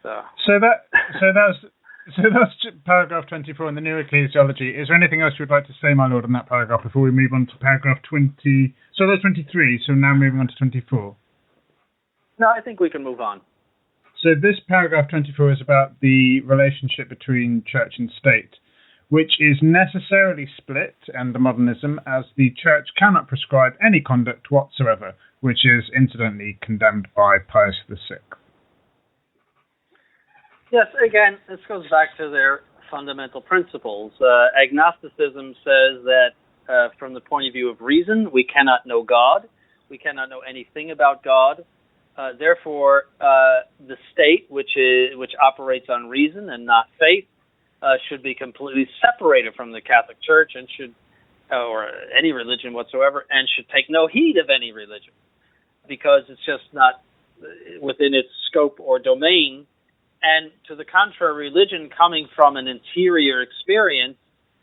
So that's paragraph 24 in the New Ecclesiology. Is there anything else you would like to say, my lord, on that paragraph before we move on to paragraph 20? So that's 23, so now moving on to 24. No, I think we can move on. So this paragraph 24 is about the relationship between church and state, which is necessarily split under modernism, as the church cannot prescribe any conduct whatsoever, which is incidentally condemned by Pius VI. Yes, again, this goes back to their fundamental principles. Agnosticism says that from the point of view of reason, we cannot know God. We cannot know anything about God. Therefore, the state, which operates on reason and not faith, should be completely separated from the Catholic Church and or any religion whatsoever, and should take no heed of any religion, because it's just not within its scope or domain. And to the contrary, religion coming from an interior experience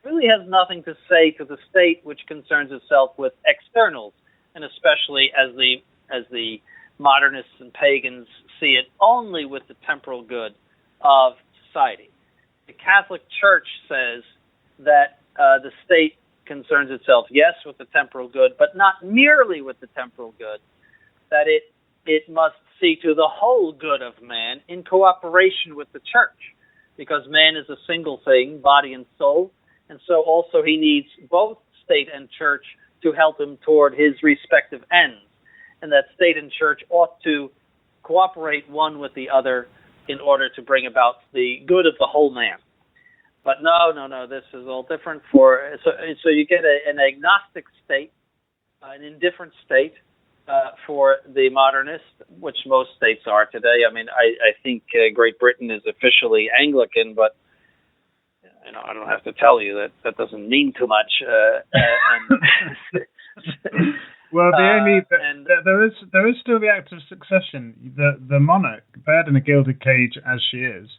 really has nothing to say to the state, which concerns itself with externals, and especially as the modernists and pagans see it, only with the temporal good of society. The Catholic Church says that the state concerns itself, yes, with the temporal good, but not merely with the temporal good, that it must see to the whole good of man in cooperation with the church, because man is a single thing, body and soul, and so also he needs both state and church to help him toward his respective ends, and that state and church ought to cooperate one with the other in order to bring about the good of the whole man. But no, this is all different. So you get an agnostic state, an indifferent state, for the modernist, which most states are today. I mean, I think Great Britain is officially Anglican, but I don't have to tell you that doesn't mean too much. Well, there is still the act of succession. The monarch, bared in a gilded cage as she is,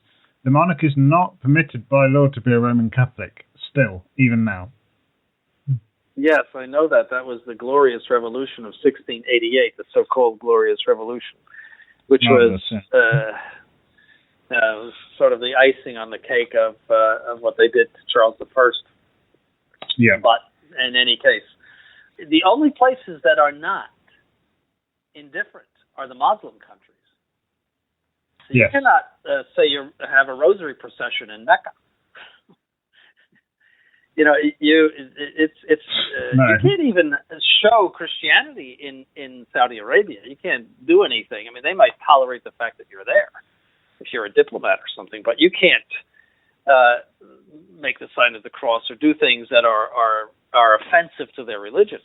the monarch is not permitted by law to be a Roman Catholic. Still, even now. Yes, I know that. That was the Glorious Revolution of 1688, the so-called Glorious Revolution, which was sort of the icing on the cake of what they did to Charles I. Yeah. But in any case, the only places that are not indifferent are the Muslim countries. So you cannot say you have a rosary procession in Mecca. You can't even show Christianity in Saudi Arabia. You can't do anything. I mean, they might tolerate the fact that you're there if you're a diplomat or something, but you can't make the sign of the cross or do things that are offensive to their religion.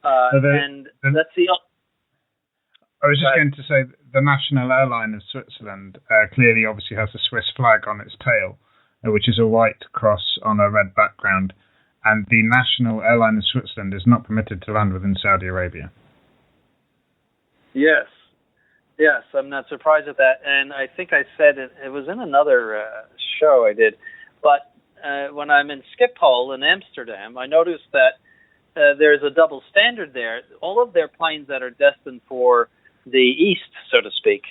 And that's the. I was just going to say the national airline of Switzerland clearly, obviously, has a Swiss flag on its tail, which is a white cross on a red background, and the national airline of Switzerland is not permitted to land within Saudi Arabia. Yes, I'm not surprised at that, and I think I said it was in another show I did, but when I'm in Schiphol in Amsterdam, I noticed that there's a double standard there. All of their planes that are destined for the east, so to speak,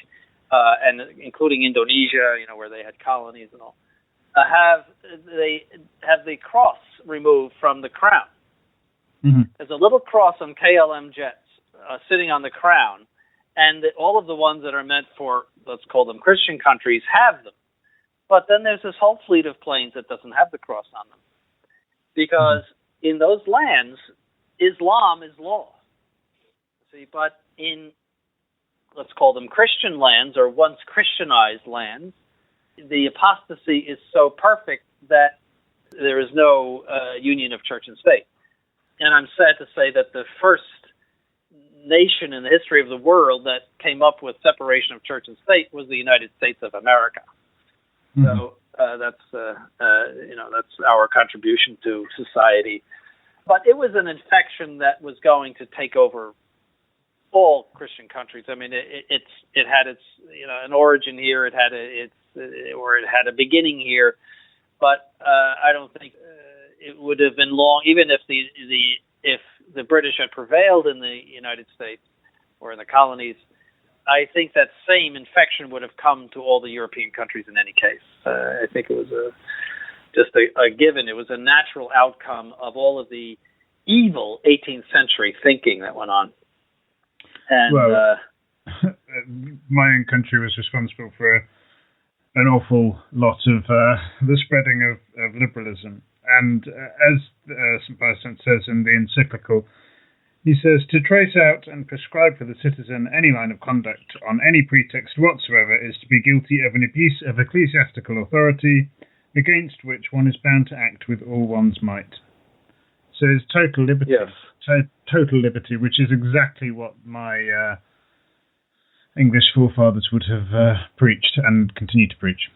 and including Indonesia, where they had colonies and all, have the cross removed from the crown. Mm-hmm. There's a little cross on KLM jets sitting on the crown, and all of the ones that are meant for, let's call them Christian countries, have them. But then there's this whole fleet of planes that doesn't have the cross on them. Because in those lands, Islam is law. See, but in, let's call them Christian lands, or once Christianized lands, the apostasy is so perfect that there is no union of church and state. And I'm sad to say that the first nation in the history of the world that came up with separation of church and state was the United States of America. Mm-hmm. So that's our contribution to society. But it was an infection that was going to take over all Christian countries. I mean, it had its an origin here. It had a beginning here. But I don't think it would have been long, even if the British had prevailed in the United States or in the colonies. I think that same infection would have come to all the European countries in any case. I think it was just a given. It was a natural outcome of all of the evil 18th century thinking that went on. And my own country was responsible for an awful lot of the spreading of liberalism. And as St. Pius says in the encyclical, he says, to trace out and prescribe for the citizen any line of conduct on any pretext whatsoever is to be guilty of an abuse of ecclesiastical authority, against which one is bound to act with all one's might. So it's total liberty. Yes. Total liberty, which is exactly what my English forefathers would have preached and continue to preach.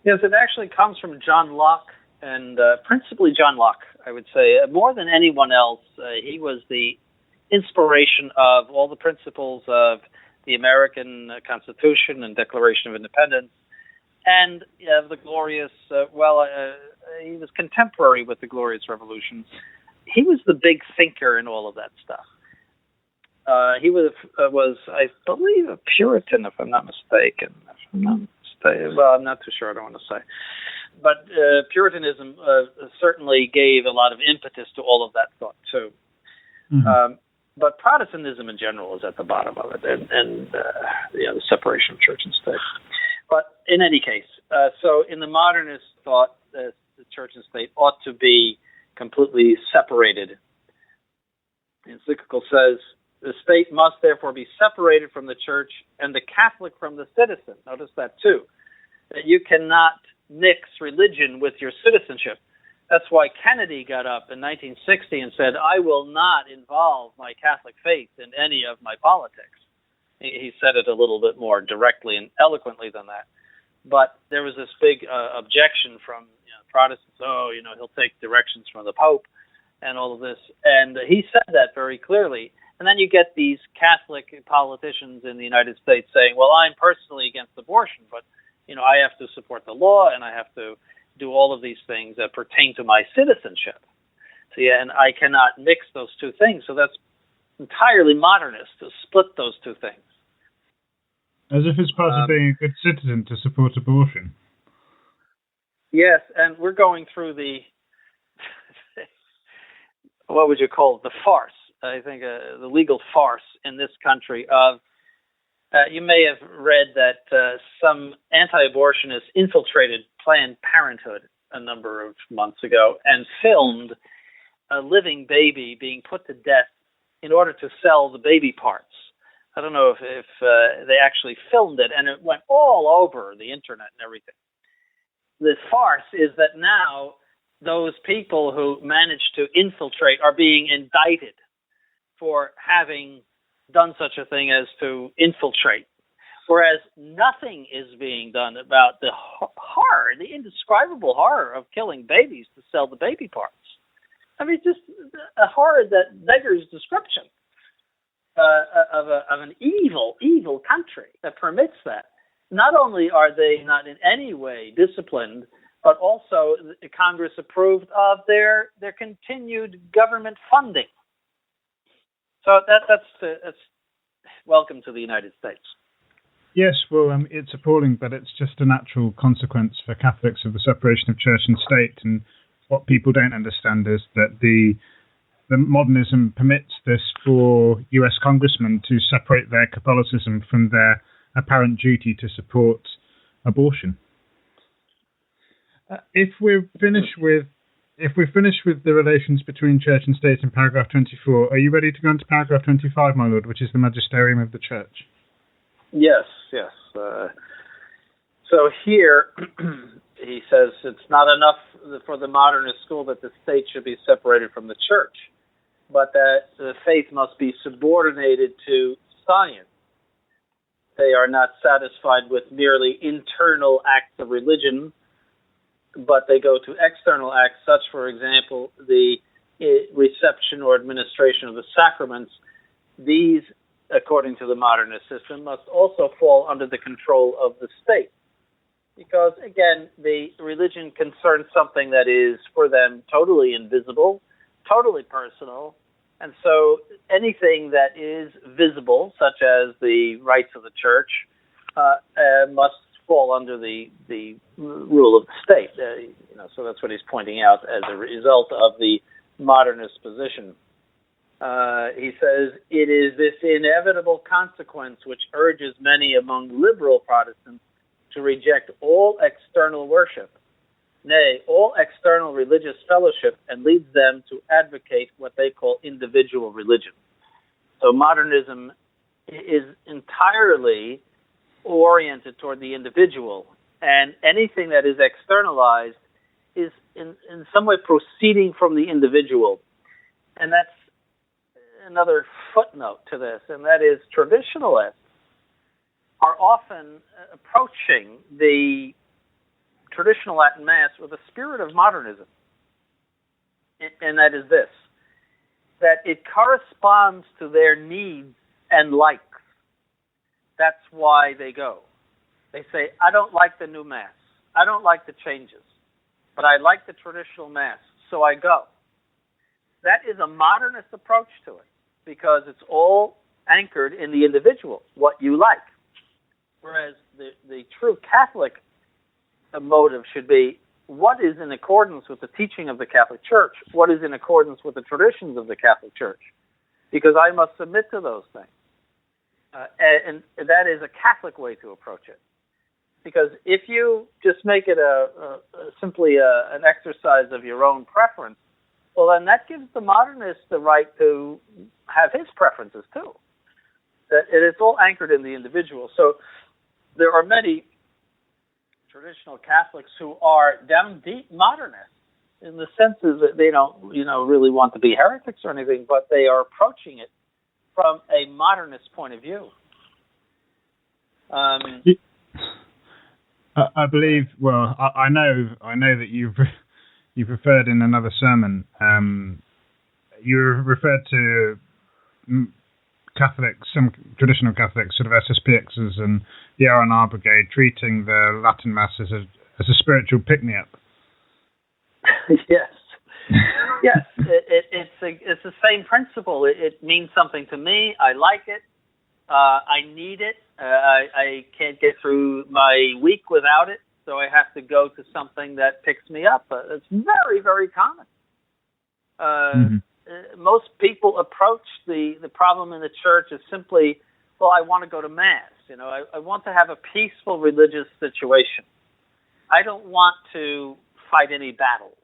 Yes, it actually comes from John Locke, and principally John Locke, I would say. More than anyone else, he was the inspiration of all the principles of the American Constitution and Declaration of Independence, and the glorious, he was contemporary with the Glorious Revolution. He was the big thinker in all of that stuff. He was, I believe, a Puritan, if I'm not mistaken. Well, I'm not too sure. I don't want to say. But Puritanism certainly gave a lot of impetus to all of that thought, too. Mm-hmm. But Protestantism in general is at the bottom of it, and the separation of church and state. But in any case, so in the modernist thought, the church and state ought to be completely separated. The encyclical says, the state must therefore be separated from the church and the Catholic from the citizen. Notice that too, that you cannot mix religion with your citizenship. That's why Kennedy got up in 1960 and said, I will not involve my Catholic faith in any of my politics. He said it a little bit more directly and eloquently than that. But there was this big objection from Protestants, he'll take directions from the Pope and all of this. And he said that very clearly. And then you get these Catholic politicians in the United States saying, well, I'm personally against abortion, but, I have to support the law and I have to do all of these things that pertain to my citizenship. See, and I cannot mix those two things. So that's entirely modernist to split those two things. As if it's part of being a good citizen to support abortion. Yes, and we're going through the, what would you call it, the farce, I think, the legal farce in this country of, you may have read that some anti-abortionists infiltrated Planned Parenthood a number of months ago and filmed a living baby being put to death in order to sell the baby parts. I don't know if they actually filmed it, and it went all over the internet and everything. The farce is that now those people who managed to infiltrate are being indicted for having done such a thing as to infiltrate, whereas nothing is being done about the horror, the indescribable horror of killing babies to sell the baby parts. I mean, just a horror that beggars description of an evil country that permits that. Not only are they not in any way disciplined, but also Congress approved of their continued government funding. So that's welcome to the United States. Yes, well, it's appalling, but it's just a natural consequence for Catholics of the separation of church and state. And what people don't understand is that the modernism permits this for US congressmen to separate their Catholicism from their apparent duty to support abortion. If we're finished with the relations between church and state in paragraph 24, are you ready to go into paragraph 25, my lord, which is the magisterium of the church? Yes. So here he says it's not enough for the modernist school that the state should be separated from the church, but that the faith must be subordinated to science. They are not satisfied with merely internal acts of religion, but they go to external acts, such, for example, the reception or administration of the sacraments. These, according to the modernist system, must also fall under the control of the state. Because, again, the religion concerns something that is, for them, totally invisible, totally personal, and so anything that is visible, such as the rights of the church, must fall under the rule of the state. So that's what he's pointing out as a result of the modernist position. He says, it is this inevitable consequence which urges many among liberal Protestants to reject all external worship, nay, all external religious fellowship, and leads them to advocate what they call individual religion. So modernism is entirely oriented toward the individual, and anything that is externalized is in some way proceeding from the individual. And that's another footnote to this, and that is traditionalists are often approaching the traditional Latin Mass with a spirit of modernism, and that is this, that it corresponds to their needs and likes. That's why they go. They say, I don't like the new Mass. I don't like the changes, but I like the traditional Mass, so I go. That is a modernist approach to it, because it's all anchored in the individual, what you like. Whereas the true Catholic motive should be, what is in accordance with the teaching of the Catholic Church? What is in accordance with the traditions of the Catholic Church? Because I must submit to those things. And that is a Catholic way to approach it. Because if you just make it simply an exercise of your own preference, well, then that gives the modernist the right to have his preferences too. It's all anchored in the individual. So there are many traditional Catholics who are down deep modernists, in the sense that they don't, really want to be heretics or anything, but they are approaching it from a modernist point of view. I believe. Well, I know that you've referred in another sermon. You referred to Catholics, some traditional Catholics, sort of SSPXs and the R&R Brigade, treating the Latin Mass as a spiritual pick-me-up. Yes. Yes, it's the same principle. It means something to me. I like it. I need it. I can't get through my week without it, so I have to go to something that picks me up. It's very, very common. Most people approach the problem in the church as simply, well, I want to go to Mass. I want to have a peaceful religious situation. I don't want to fight any battles.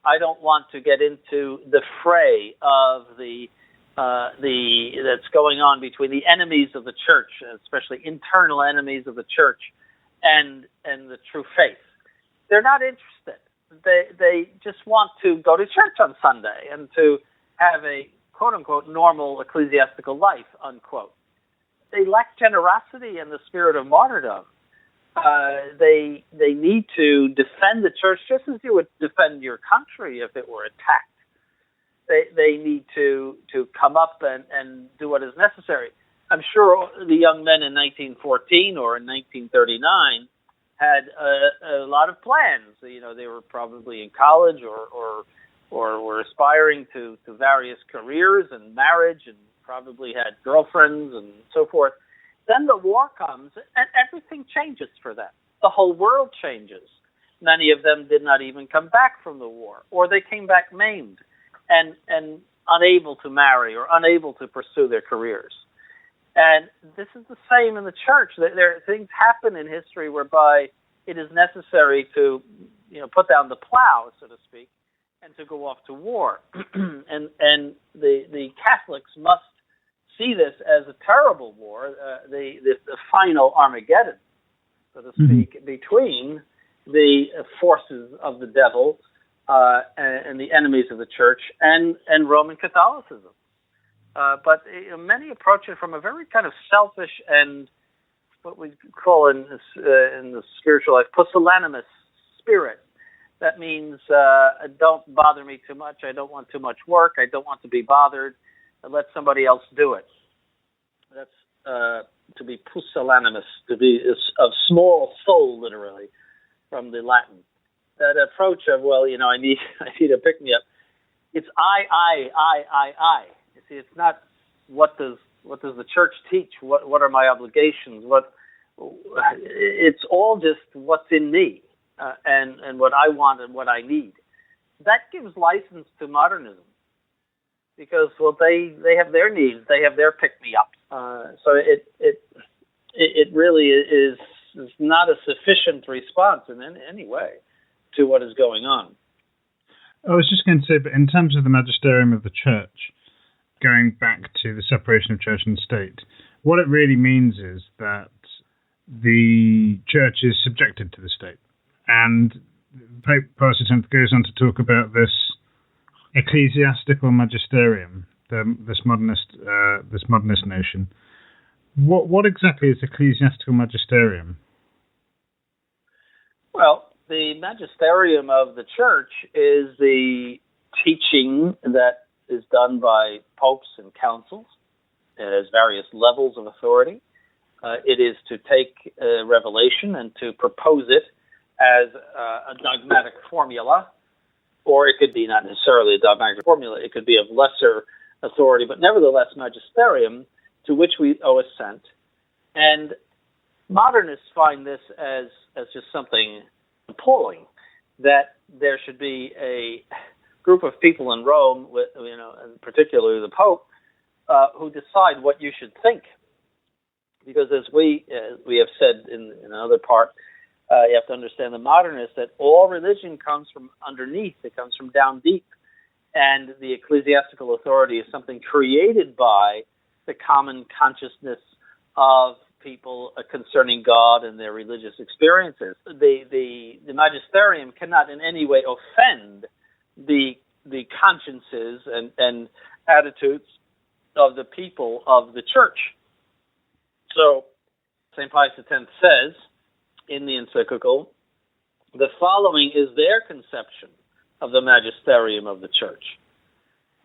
I don't want to get into the fray of that's going on between the enemies of the church, especially internal enemies of the church, and the true faith. They're not interested. They just want to go to church on Sunday and to have a quote-unquote normal ecclesiastical life, unquote. They lack generosity and the spirit of martyrdom. They need to defend the church just as you would defend your country if it were attacked. They need to come up and do what is necessary. I'm sure the young men in 1914 or in 1939 had a lot of plans. They were probably in college or were aspiring to various careers and marriage, and probably had girlfriends and so forth. Then the war comes, and everything changes for them. The whole world changes. Many of them did not even come back from the war, or they came back maimed and unable to marry or unable to pursue their careers. And this is the same in the church. Things happen in history whereby it is necessary to, put down the plow, so to speak, and to go off to war. and the Catholics must see this as a terrible war, the final Armageddon, so to speak, between the forces of the devil and the enemies of the church and Roman Catholicism. But many approach it from a very kind of selfish and what we call in the spiritual life pusillanimous spirit. That means don't bother me too much. I don't want too much work. I don't want to be bothered. Let somebody else do it. That's to be pusillanimous, to be of small soul, literally, from the Latin. That approach of, I need a pick me up. It's I. You see, it's not what does the church teach? What are my obligations? It's all just what's in me and what I want and what I need. That gives license to modernism because they have their needs, they have their pick me up. So it really is not a sufficient response in any way to what is going on. I was just going to say, but in terms of the magisterium of the church, going back to the separation of church and state, what it really means is that the church is subjected to the state. And Pope Pius X goes on to talk about this ecclesiastical magisterium, this modernist notion. What exactly is ecclesiastical magisterium? Well, the magisterium of the church is the teaching that is done by popes and councils. It has various levels of authority. It is to take revelation and to propose it as a dogmatic formula, or it could be not necessarily a dogmatic formula. It could be of lesser authority, but nevertheless magisterium to which we owe assent. And modernists find this as just something appalling, that there should be a group of people in Rome, and particularly the Pope, who decide what you should think. Because as we have said in another part, you have to understand the modernists that all religion comes from underneath. It comes from down deep. And the ecclesiastical authority is something created by the common consciousness of people concerning God and their religious experiences. The magisterium cannot in any way offend the consciences and attitudes of the people of the church. So St. Pius X says in the encyclical, the following is their conception of the magisterium of the church.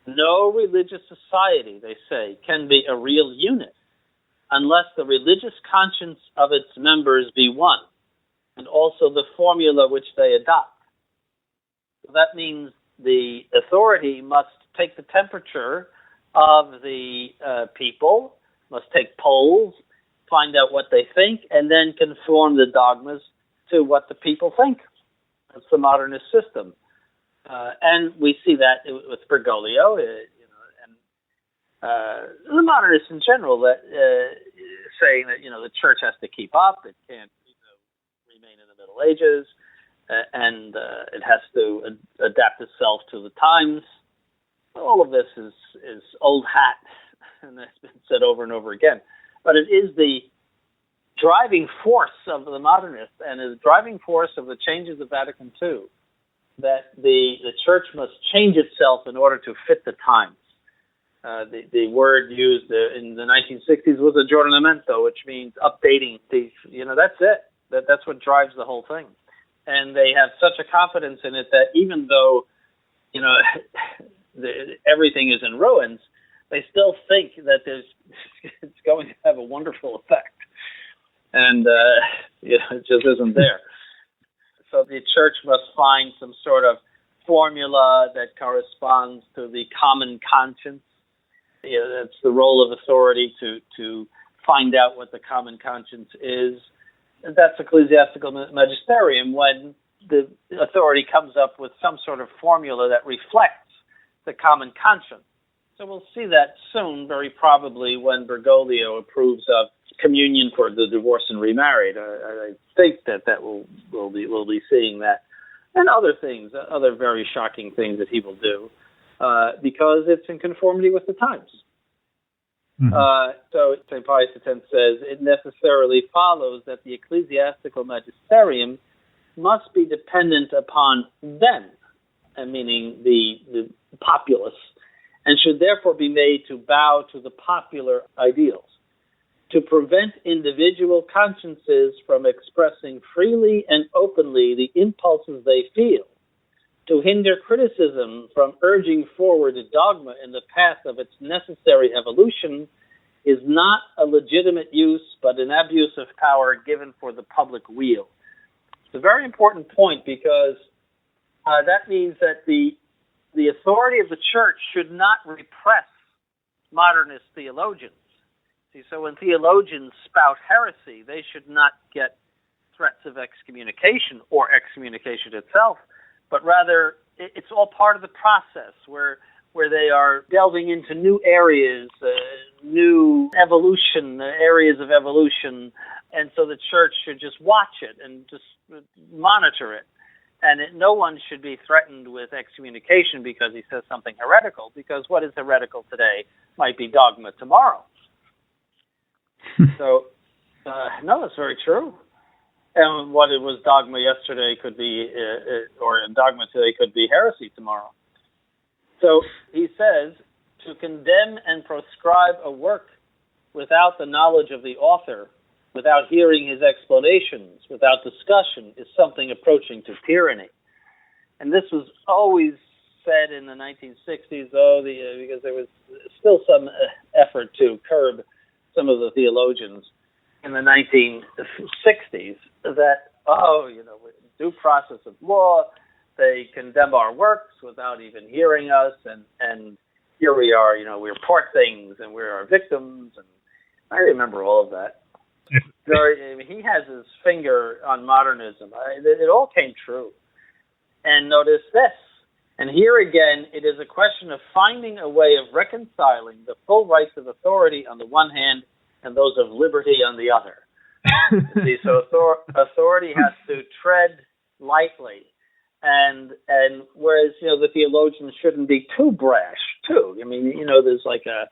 No religious society, they say, can be a real unit unless the religious conscience of its members be one, and also the formula which they adopt. So that means the authority must take the temperature of the people, must take polls, find out what they think, and then conform the dogmas to what the people think. That's the modernist system. And we see that with Bergoglio, and the modernists in general, that saying that the church has to keep up, it can't remain in the Middle Ages, and it has to adapt itself to the times. All of this is old hat, and that's been said over and over again. But it is the driving force of the modernists and is the driving force of the changes of Vatican II, that the church must change itself in order to fit the times. The word used in the 1960s was aggiornamento, which means updating. That's it. That's what drives the whole thing. And they have such a confidence in it that even though, everything is in ruins, they still think that it's going to have a wonderful effect. And, it just isn't there. So the church must find some sort of formula that corresponds to the common conscience. That's the role of authority to find out what the common conscience is. That's ecclesiastical magisterium, when the authority comes up with some sort of formula that reflects the common conscience. So we'll see that soon, very probably, when Bergoglio approves of communion for the divorced and remarried. I think that we'll be seeing that, and other things, other very shocking things that he will do, because it's in conformity with the times. Mm-hmm. So St. Pius X says, it necessarily follows that the ecclesiastical magisterium must be dependent upon them, meaning the populace, and should therefore be made to bow to the popular ideals, to prevent individual consciences from expressing freely and openly the impulses they feel, to hinder criticism from urging forward a dogma in the path of its necessary evolution, is not a legitimate use, but an abuse of power given for the public weal. It's a very important point, because that means that the authority of the church should not repress modernist theologians. See, so when theologians spout heresy, they should not get threats of excommunication or excommunication itself, but rather it's all part of the process where they are delving into new areas, new evolution, areas of evolution, and so the church should just watch it and just monitor it. And no one should be threatened with excommunication because he says something heretical, because what is heretical today might be dogma tomorrow. So, no, that's very true. And what it was dogma yesterday could be, or dogma today could be heresy tomorrow. So he says, to condemn and proscribe a work without the knowledge of the author, without hearing his explanations, without discussion, is something approaching to tyranny. And this was always said in the 1960s, because there was still some effort to curb some of the theologians in the 1960s that, due process of law, they condemn our works without even hearing us, and here we are, we report things, and we're our victims, and I remember all of that. He has his finger on modernism. It all came true. And notice this, and here again, it is a question of finding a way of reconciling the full rights of authority on the one hand and those of liberty on the other. See, so authority has to tread lightly, and whereas the theologians shouldn't be too brash too. I mean, there's like a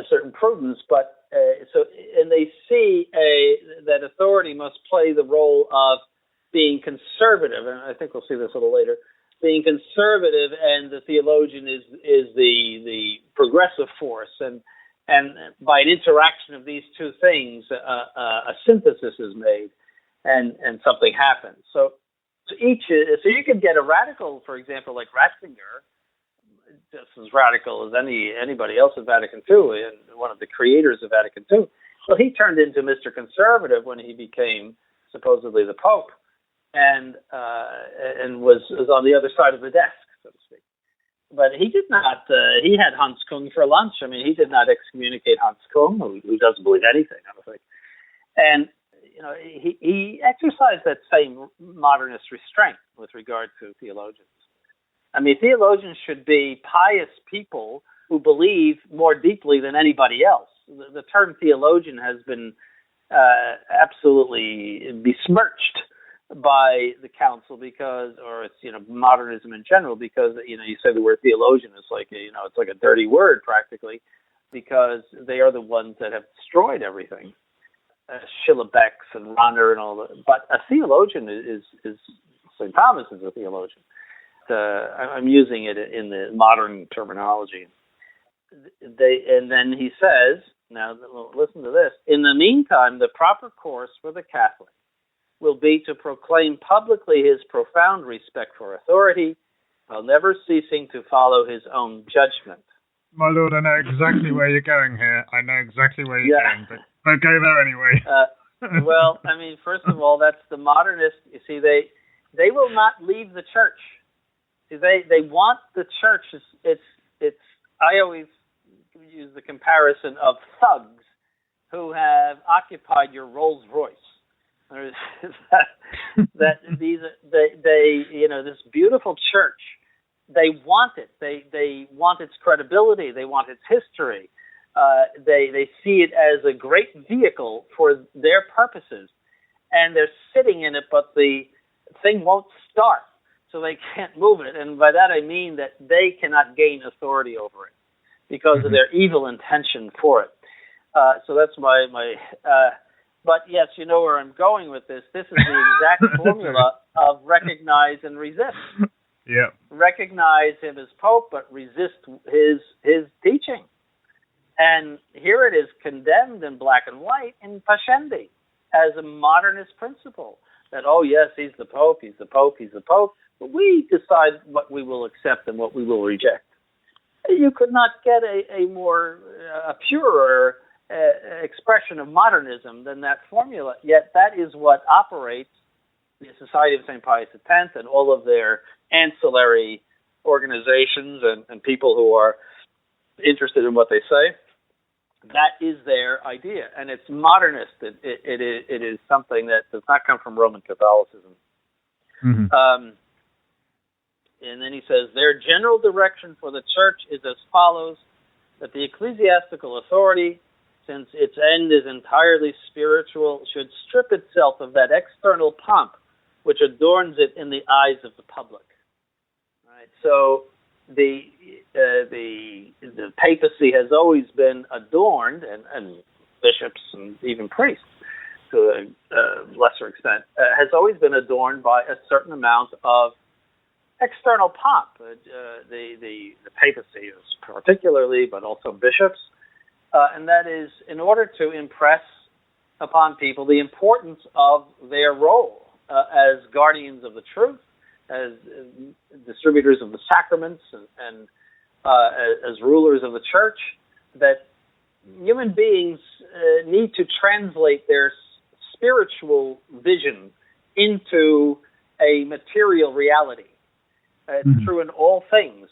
certain prudence, but and they see that authority must play the role of being conservative, and I think we'll see this a little later. Being conservative, and the theologian is the progressive force, and by an interaction of these two things, a synthesis is made, and something happens. So you could get a radical, for example, like Ratzinger, just as radical as anybody else at Vatican II, and one of the creators of Vatican II. Well, he turned into Mr. Conservative when he became supposedly the Pope, and was on the other side of the desk, so to speak. But he did not. He had Hans Kung for lunch. I mean, he did not excommunicate Hans Kung, who doesn't believe anything, I don't think. And he exercised that same modernist restraint with regard to theologians. I mean, theologians should be pious people who believe more deeply than anybody else. The term theologian has been absolutely besmirched by the council or it's modernism in general, because you say the word theologian is like it's like a dirty word practically, because they are the ones that have destroyed everything. Schillebeck's and Ronner and all that. But a theologian is St. Thomas is a theologian. I'm using it in the modern terminology. And then he says, now listen to this, in the meantime, the proper course for the Catholic will be to proclaim publicly his profound respect for authority, while never ceasing to follow his own judgment. My lord, I know exactly where you're going here. I know exactly where you're going, but go there anyway. Well, I mean, first of all, that's the modernist. You see, they will not leave the church. See, they want the church. It's. I always use the comparison of thugs who have occupied your Rolls Royce. that these this beautiful church, they want it. They want its credibility. They want its history. They see it as a great vehicle for their purposes, and they're sitting in it, but the thing won't start, so they can't move it. And by that I mean that they cannot gain authority over it because of their evil intention for it. So that's my. But yes, you know where I'm going with this. This is the exact formula of recognize and resist. Yeah. Recognize him as Pope, but resist his teaching. And here it is condemned in black and white in Pascendi as a modernist principle. That, oh yes, he's the Pope, he's the Pope, he's the Pope. But we decide what we will accept and what we will reject. You could not get a more purer expression of modernism than that formula. Yet that is what operates the Society of St. Pius X and all of their ancillary organizations and people who are interested in what they say. That is their idea, and it's modernist. It is something that does not come from Roman Catholicism. Mm-hmm. And then he says, their general direction for the church is as follows, that the ecclesiastical authority, since its end is entirely spiritual, should strip itself of that external pomp which adorns it in the eyes of the public. Right? So the papacy has always been adorned, and bishops and even priests, to a lesser extent, has always been adorned by a certain amount of external pomp. The papacy is particularly, but also bishops, and that is in order to impress upon people the importance of their role as guardians of the truth, as distributors of the sacraments, and as rulers of the church, that human beings need to translate their spiritual vision into a material reality. It's true in all things.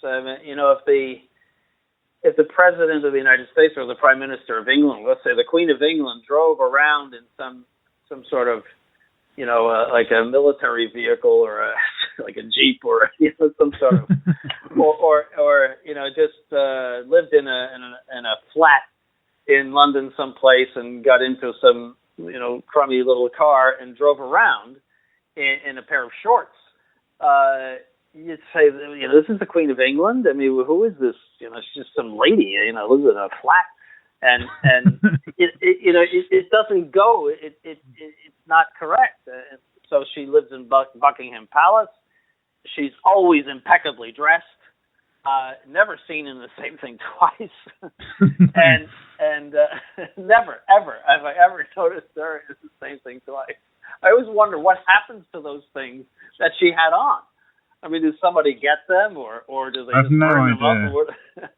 If the President of the United States or the Prime Minister of England, let's say the Queen of England, drove around in some sort of, like a military vehicle or like a Jeep or some sort of, or just lived in a flat in London someplace and got into some crummy little car and drove around in a pair of shorts. You'd say, this is the Queen of England. I mean, who is this? She's just some lady, lives in a flat, and it doesn't go. It's not correct. So she lives in Buckingham Palace. She's always impeccably dressed. Never seen in the same thing twice, and never ever have I ever noticed her in the same thing twice. I always wonder what happens to those things that she had on. I mean, does somebody get them, or do they just burn them up?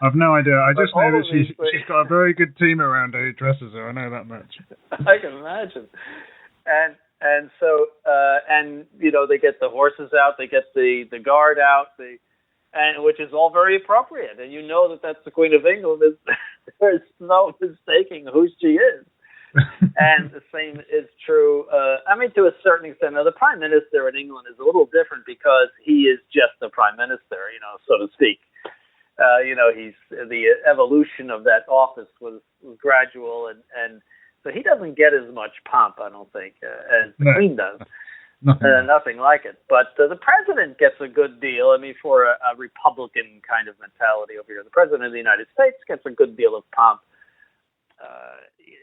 I've no idea. I just know that she's got a very good team around her who dresses her. I know that much. I can imagine. And so they get the horses out, they get the guard out, and which is all very appropriate. And that that's the Queen of England. There's no mistaking who she is. And the same is true, to a certain extent. Now, the Prime Minister in England is a little different because he is just the Prime Minister, so to speak. He's the evolution of that office was gradual, and so he doesn't get as much pomp, I don't think, as the Queen does. Nothing like it. But the President gets a good deal. I mean, for a Republican kind of mentality over here, the President of the United States gets a good deal of pomp.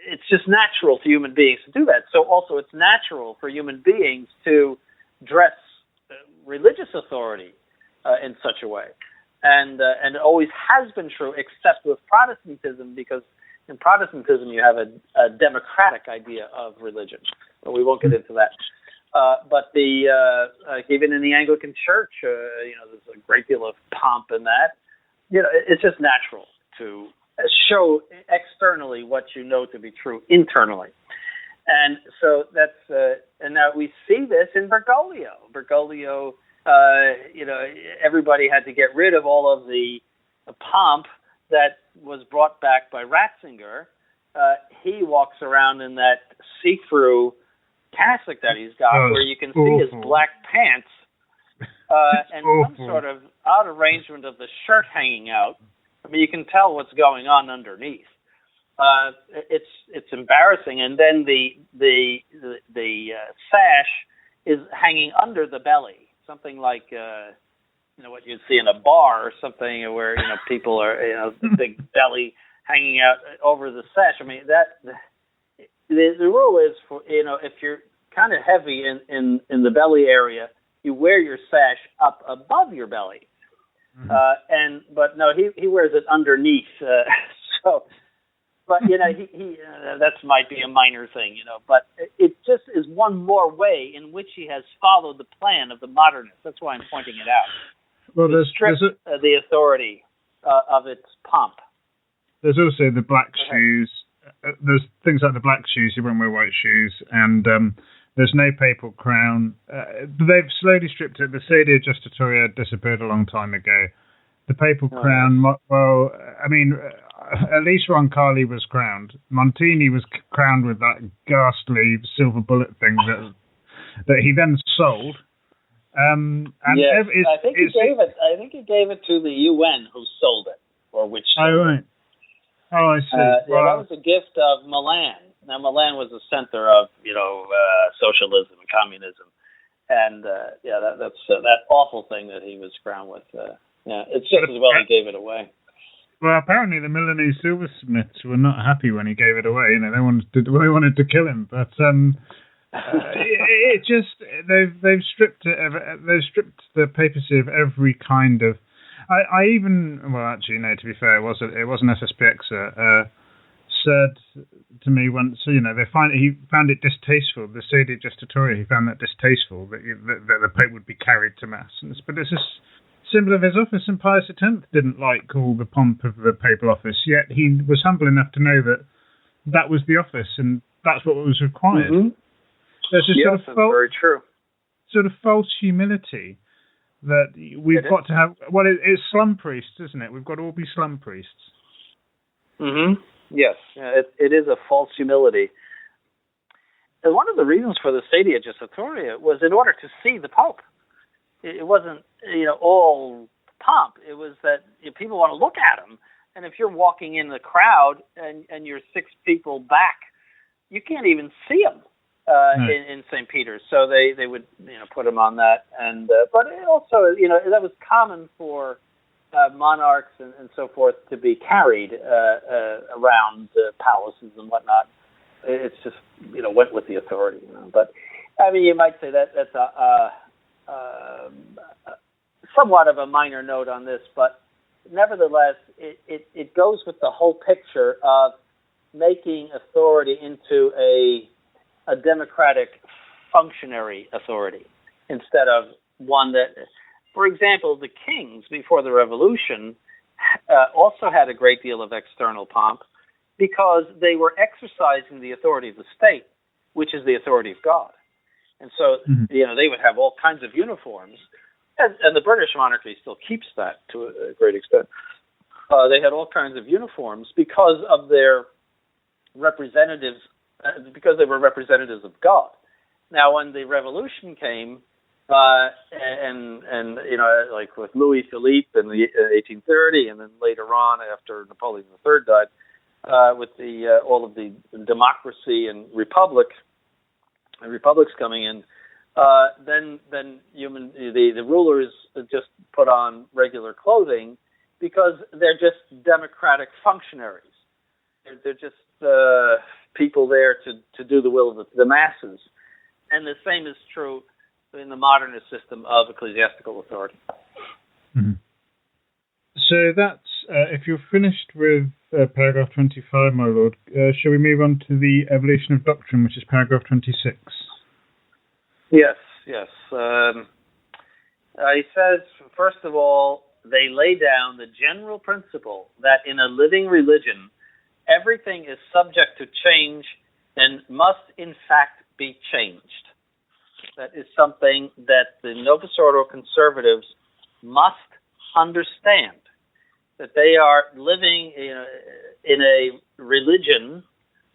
It's just natural to human beings to do that. So also it's natural for human beings to dress religious authority in such a way. And it always has been true, except with Protestantism, because in Protestantism you have a democratic idea of religion. But we won't get into that. But even in the Anglican Church, there's a great deal of pomp in that. It's just natural to show externally what you know to be true internally. And so that's, and now we see this in Bergoglio. Bergoglio, everybody had to get rid of all of the pomp that was brought back by Ratzinger, he walks around in that see-through cassock that he's got, where you can see his black pants and some sort of out arrangement of the shirt hanging out. I mean, you can tell what's going on underneath. It's embarrassing, and then the sash is hanging under the belly, something like what you'd see in a bar or something, where people are the big belly hanging out over the sash. I mean the rule is for if you're kind of heavy in the belly area, you wear your sash up above your belly. But no, he wears it underneath. But he that might be a minor thing, But it just is one more way in which he has followed the plan of the modernists. That's why I'm pointing it out. Well, to strip the authority of its pomp. There's also the black shoes. There's things like the black shoes. You won't wear white shoes, and there's no papal crown. They've slowly stripped it. The Sedia Justatoria disappeared a long time ago. The papal crown, well, I mean, at least Roncalli was crowned. Montini was crowned with that ghastly silver bullet thing that he then sold. Yes, I think he gave it to the UN, who sold it, or which. Right. Oh, I see. That was a gift of Milan. Now, Milan was the center of socialism and communism, and that's that awful thing that he was crowned with. It's just as well he gave it away. Well, apparently the Milanese silversmiths were not happy when he gave it away. They wanted to kill him, but it just they've stripped it. They've stripped the papacy of every kind of. I even actually no. To be fair, it wasn't SSPX said to me once. He found it distasteful. The Sedia Justatoria, he found that distasteful that the Pope would be carried to mass. But it's a symbol of his office, and Pius X didn't like all the pomp of the papal office. Yet he was humble enough to know that was the office, and that's what was required. Mm-hmm. There's a that's very true. Sort of false humility that we've got to have. Well, it's slum priests, isn't it? We've got to all be slum priests. Mm-hmm. Yes, it is a false humility. And one of the reasons for the Sedia Justatoria was in order to see the Pope. It wasn't, all pomp. It was that people want to look at him. And if you're walking in the crowd and you're 6 people back, you can't even see him in St. Peter's. So they would, put him on that. And but it also, that was common for monarchs and so forth to be carried around palaces and whatnot. It's just, went with the authority. But I mean, you might say that's somewhat of a minor note on this, but nevertheless, it goes with the whole picture of making authority into a democratic functionary authority instead of one that, for example, the kings before the revolution also had a great deal of external pomp because they were exercising the authority of the state, which is the authority of God. And so, they would have all kinds of uniforms. And the British monarchy still keeps that to a great extent. They had all kinds of uniforms because of their representatives, because they were representatives of God. Now, when the revolution came, like with Louis Philippe in the 1830, and then later on after Napoleon III died, with all of the democracy and republics coming in, then the rulers just put on regular clothing because they're just democratic functionaries. They're just people there to do the will of the masses. And the same is true in the modernist system of ecclesiastical authority. Mm-hmm. So that's, if you're finished with paragraph 25, my lord, shall we move on to the evolution of doctrine, which is paragraph 26? Yes. He says, first of all, they lay down the general principle that in a living religion, everything is subject to change and must, in fact, be changed. That is something that the Novus Ordo conservatives must understand, that they are living in a religion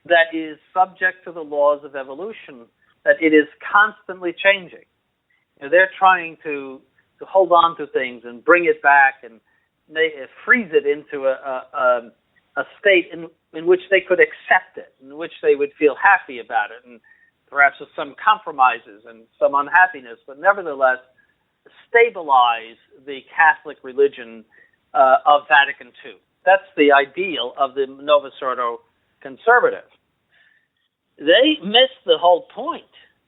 that is subject to the laws of evolution, that it is constantly changing. They're trying to hold on to things and bring it back and freeze it into a state in which they could accept it, in which they would feel happy about it, and perhaps with some compromises and some unhappiness, but nevertheless stabilize the Catholic religion of Vatican II. That's the ideal of the Novus Ordo conservative. They missed the whole point.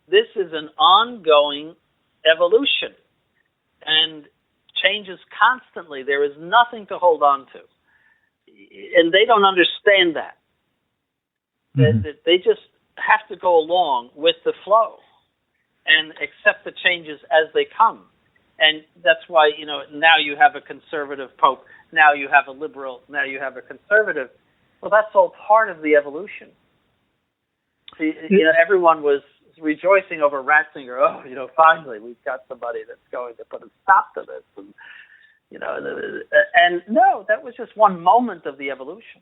This is an ongoing evolution and changes constantly. There is nothing to hold on to. And they don't understand that. Mm-hmm. They just have to go along with the flow and accept the changes as they come. And that's why, now you have a conservative pope, now you have a liberal, now you have a conservative. Well, that's all part of the evolution. See, everyone was rejoicing over Ratzinger. Oh, finally we've got somebody that's going to put a stop to this. And no, that was just one moment of the evolution.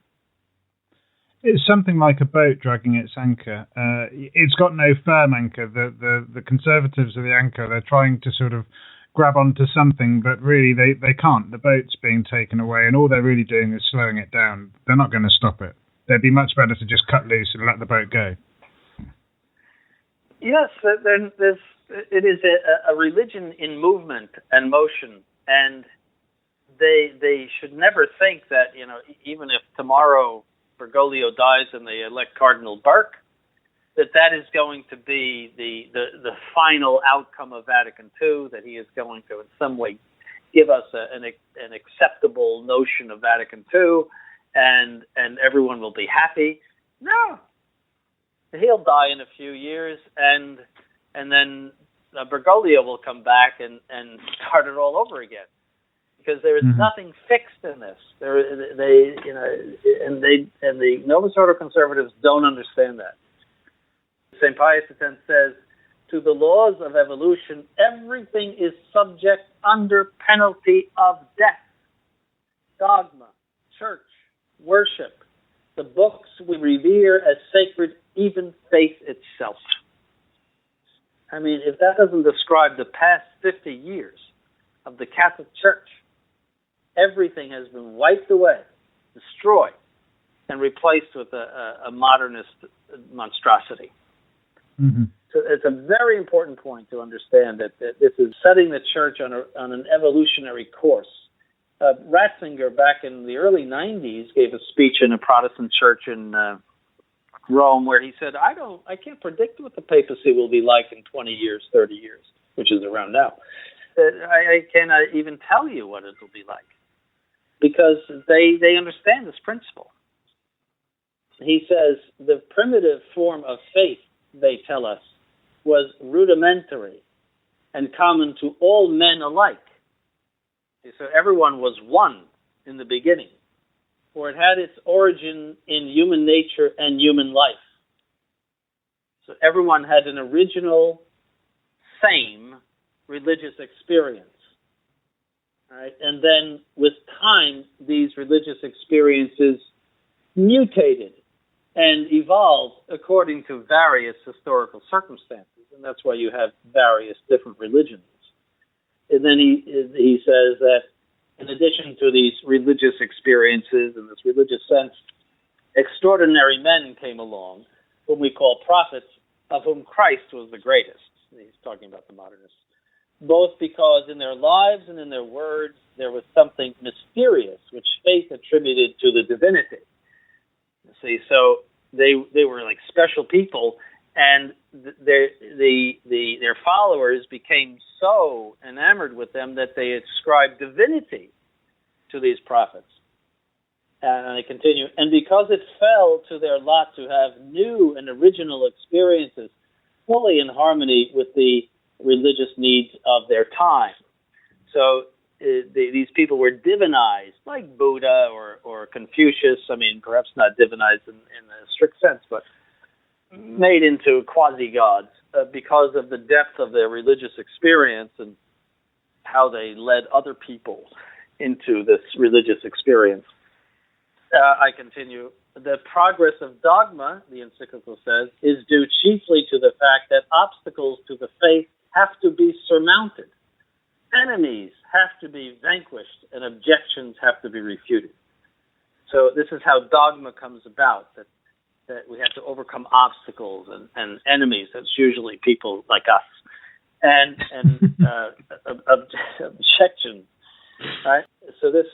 It's something like a boat dragging its anchor. It's got no firm anchor. The conservatives are the anchor. They're trying to sort of grab onto something, but really they can't. The boat's being taken away, and all they're really doing is slowing it down. They're not going to stop it. They'd be much better to just cut loose and let the boat go. Yes, it is a religion in movement and motion, and they should never think that, even if tomorrow Bergoglio dies and they elect Cardinal Burke, that is going to be the final outcome of Vatican II, that he is going to in some way give us an acceptable notion of Vatican II, and everyone will be happy. No. He'll die in a few years, and then Bergoglio will come back and start it all over again, because there is nothing fixed in this. The Novus Ordo conservatives don't understand that. St. Pius X says, to the laws of evolution, everything is subject under penalty of death. Dogma, church, worship, the books we revere as sacred, even faith itself. I mean, if that doesn't describe the past 50 years of the Catholic Church, everything has been wiped away, destroyed, and replaced with a modernist monstrosity. Mm-hmm. So it's a very important point to understand that this is setting the church on an evolutionary course. Ratzinger, back in the early 90s, gave a speech in a Protestant church in Rome where he said, I can't predict what the papacy will be like in 20 years, 30 years, which is around now. I cannot even tell you what it will be like, because they understand this principle. He says, the primitive form of faith, they tell us, was rudimentary and common to all men alike. So everyone was one in the beginning, for it had its origin in human nature and human life. So everyone had an original, same religious experience. All right? And then with time, these religious experiences mutated and evolved according to various historical circumstances. And that's why you have various different religions. And then he says that in addition to these religious experiences and this religious sense, extraordinary men came along, whom we call prophets, of whom Christ was the greatest. He's talking about the modernists. Both because in their lives and in their words, there was something mysterious which faith attributed to the divinity. You see, so they were like special people, and their followers became so enamored with them that they ascribed divinity to these prophets. And they continue, and because it fell to their lot to have new and original experiences fully in harmony with the religious needs of their time. So these people were divinized, like Buddha or Confucius. I mean, perhaps not divinized in a strict sense, but made into quasi-gods because of the depth of their religious experience and how they led other people into this religious experience. I continue. the progress of dogma, the encyclical says, is due chiefly to the fact that obstacles to the faith have to be surmounted. Enemies have to be vanquished and objections have to be refuted. So this is how dogma comes about, that we have to overcome obstacles and enemies. That's usually people like us. And objections, right? So this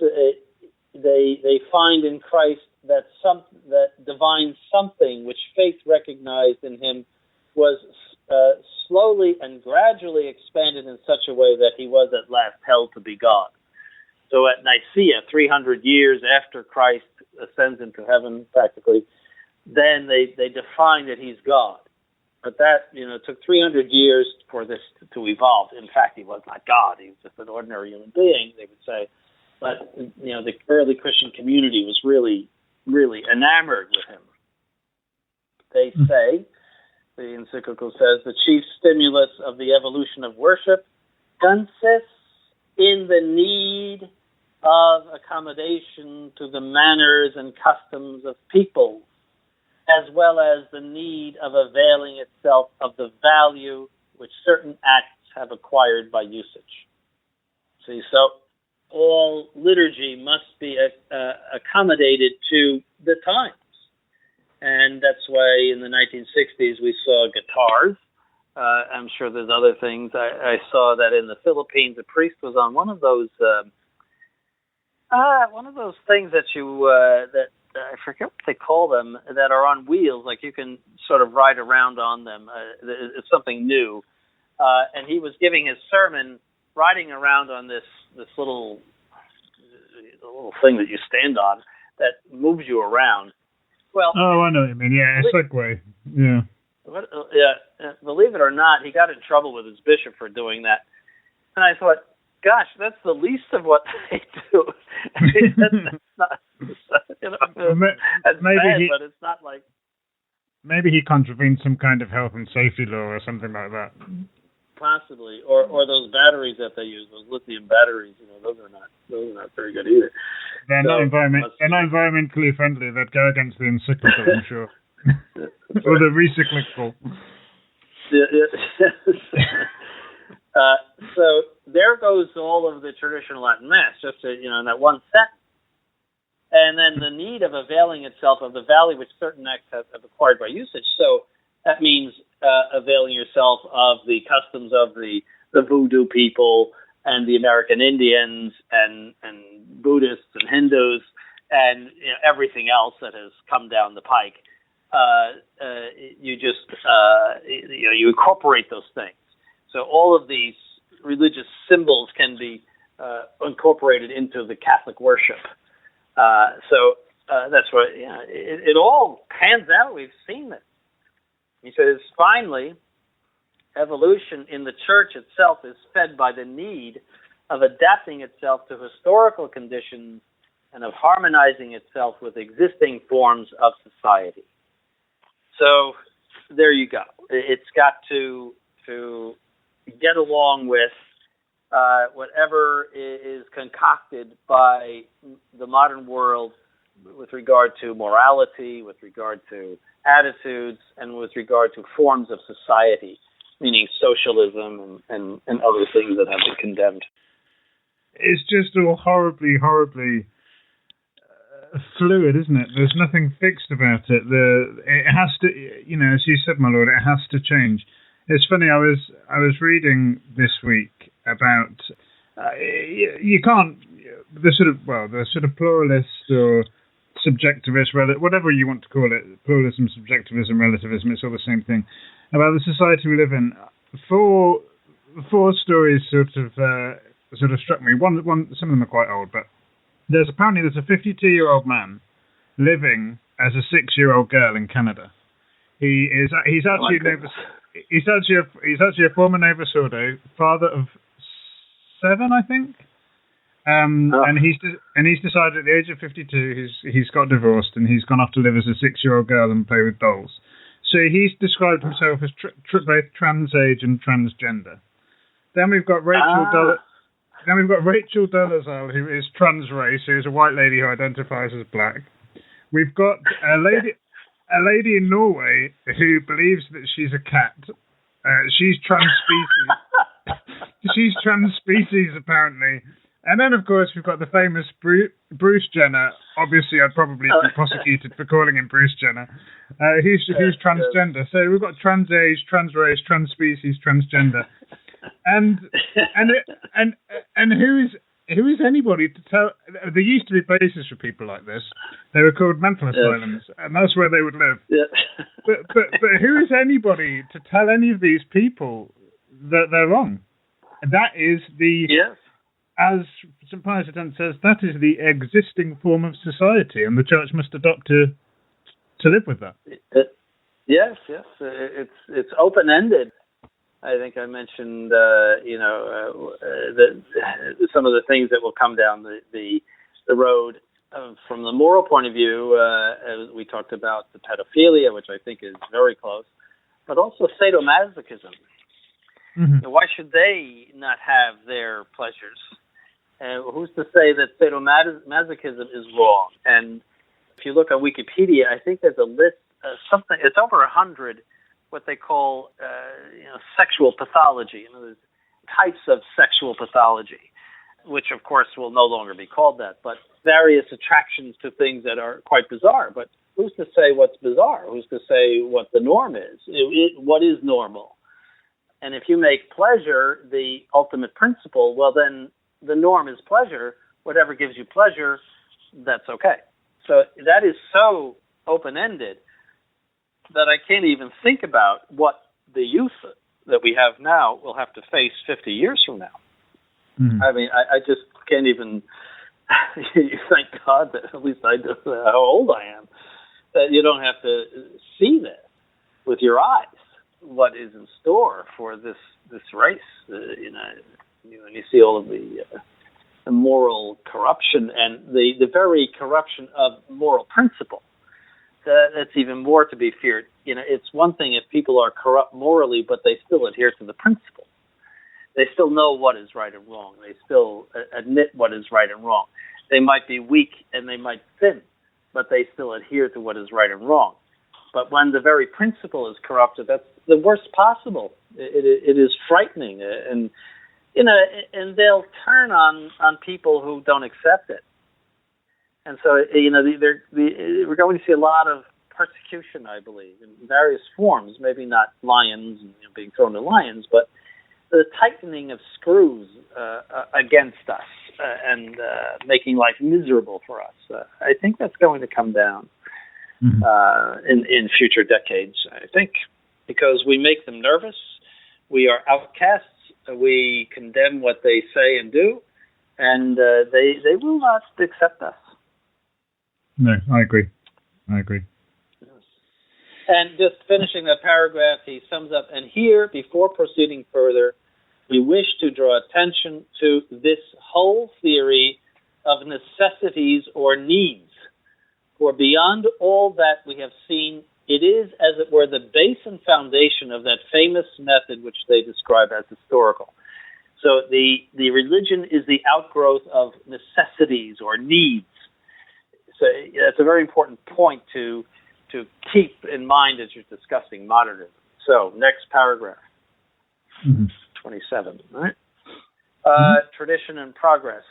they find in Christ that divine something which faith recognized in him was slowly and gradually expanded in such a way that he was at last held to be God. So at Nicaea, 300 years after Christ ascends into heaven, practically, then they define that he's God. But that, took 300 years for this to evolve. In fact, he was not God. He was just an ordinary human being, they would say. But, the early Christian community was really, really enamored with him. They say, the encyclical says, the chief stimulus of the evolution of worship consists in the need of accommodation to the manners and customs of people, as well as the need of availing itself of the value which certain acts have acquired by usage. See, so all liturgy must be accommodated to the times. And that's why in the 1960s we saw guitars. I'm sure there's other things. I saw that in the Philippines, a priest was on one of those things that I forget what they call them, that are on wheels, like you can sort of ride around on them. It's something new. And he was giving his sermon riding around on this little thing that you stand on that moves you around. Well, I know what you mean. Yeah, a Segway. Yeah. Believe it or not, he got in trouble with his bishop for doing that. And I thought, gosh, that's the least of what they do. I mean, that's not, that's maybe bad, but it's not like... Maybe he contravened some kind of health and safety law or something like that. Possibly, or those batteries that they use, those lithium batteries. Those are not very good either. They're not environmentally friendly. They'd go against the encyclical, I'm sure, or the recyclical. So there goes all of the traditional Latin Mass, just in that one sentence. And then the need of availing itself of the value which certain acts have acquired by usage. So that means availing yourself of the customs of the voodoo people and the American Indians and Buddhists and Hindus and everything else that has come down the pike. You incorporate those things. So all of these religious symbols can be incorporated into the Catholic worship. So that's what it all pans out. We've seen it. He says, finally, evolution in the church itself is fed by the need of adapting itself to historical conditions and of harmonizing itself with existing forms of society. So there you go. It's got to get along with whatever is concocted by the modern world with regard to morality, with regard to attitudes, and with regard to forms of society, meaning socialism and other things that have been condemned. It's just all horribly fluid, isn't it? There's nothing fixed about it. It has to, as you said, my lord, it has to change. It's funny. I was reading this week about you can't the sort of pluralist or subjectivist, whatever you want to call it, pluralism, subjectivism, relativism. It's all the same thing. About the society we live in. Four stories sort of struck me. One, some of them are quite old, but there's a 52-year-old man living as a 6-year-old girl in Canada. He's actually a former Nova Sordo, father of 7, I think. And he's decided at the age of 52 he's got divorced and he's gone off to live as a 6-year-old girl and play with dolls. So he's described himself as both trans-age and transgender. Then we've got Rachel Dolezal, who is trans-race, who is a white lady who identifies as black. We've got a lady in Norway who believes that she's a cat. She's trans-species. She's trans-species, apparently. And then, of course, we've got the famous Bruce Jenner. Obviously, I'd probably be prosecuted for calling him Bruce Jenner. He's transgender. So we've got trans age, trans race, trans species, transgender. And who is anybody to tell? There used to be places for people like this. They were called mental asylums, and that's where they would live. Yeah. But who is anybody to tell any of these people that they're wrong? That is as St. Pius X says, that is the existing form of society, and the Church must adopt to live with that. Yes. It's open-ended. I think I mentioned, some of the things that will come down the road from the moral point of view. As we talked about the pedophilia, which I think is very close, but also sadomasochism. Mm-hmm. Why should they not have their pleasures? Who's to say that sadomasochism is wrong? And if you look on Wikipedia, I think there's a list of something. It's over 100. What they call, sexual pathology. There's types of sexual pathology, which of course will no longer be called that, but various attractions to things that are quite bizarre. But who's to say what's bizarre? Who's to say what the norm is? What is normal? And if you make pleasure the ultimate principle, well, then the norm is pleasure. Whatever gives you pleasure, that's okay. So that is so open-ended that I can't even think about what the youth that we have now will have to face 50 years from now. Mm-hmm. I mean, I just can't even, thank God that at least I know how old I am, that you don't have to see this with your eyes, what is in store for this race. When you see all of the moral corruption and the very corruption of moral principle. That's even more to be feared. It's one thing if people are corrupt morally, but they still adhere to the principle. They still know what is right and wrong. They still admit what is right and wrong. They might be weak and they might sin, but they still adhere to what is right and wrong. But when the very principle is corrupted, that's the worst possible. It is frightening, and they'll turn on people who don't accept it. And so, we're going to see a lot of persecution, I believe, in various forms, maybe not lions, being thrown to lions, but the tightening of screws against us and making life miserable for us. I think that's going to come down in future decades, I think, because we make them nervous, we are outcasts, we condemn what they say and do, and they will not accept us. No, I agree. And just finishing that paragraph, he sums up, and here, before proceeding further, we wish to draw attention to this whole theory of necessities or needs. For beyond all that we have seen, it is, as it were, the base and foundation of that famous method which they describe as historical. So the religion is the outgrowth of necessities or needs. So that's a very important point to keep in mind as you're discussing modernism. So next paragraph, 27, right? Tradition and progress.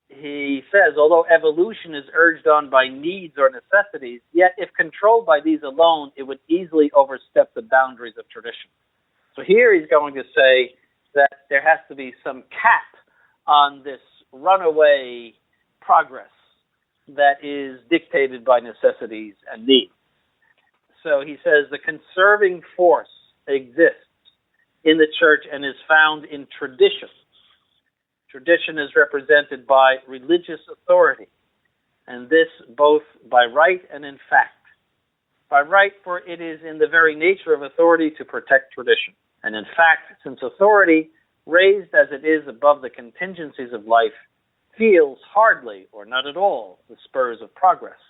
He says, although evolution is urged on by needs or necessities, yet if controlled by these alone, it would easily overstep the boundaries of tradition. So here he's going to say that there has to be some cap on this runaway progress that is dictated by necessities and needs. So he says the conserving force exists in the church and is found in tradition. Tradition is represented by religious authority, and this both by right and in fact. By right, for it is in the very nature of authority to protect tradition. And in fact, since authority, raised as it is above the contingencies of life, feels hardly or not at all the spurs of progress.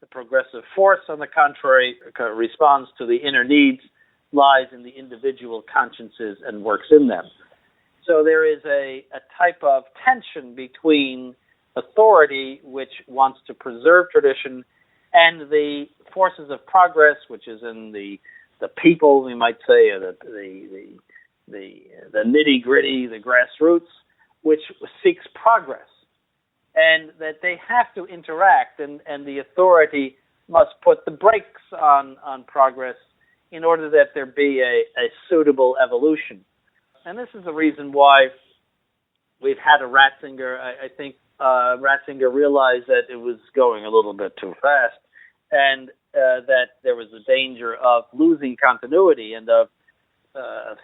The progressive force, on the contrary, responds to the inner needs, lies in the individual consciences, and works in them. So there is a type of tension between authority which wants to preserve tradition, and the forces of progress, which is in the people, we might say, or the nitty-gritty, the grassroots, which seeks progress. And that they have to interact, and the authority must put the brakes on progress in order that there be a suitable evolution. And this is the reason why we've had a Ratzinger. I think Ratzinger realized that it was going a little bit too fast, and that there was a danger of losing continuity and of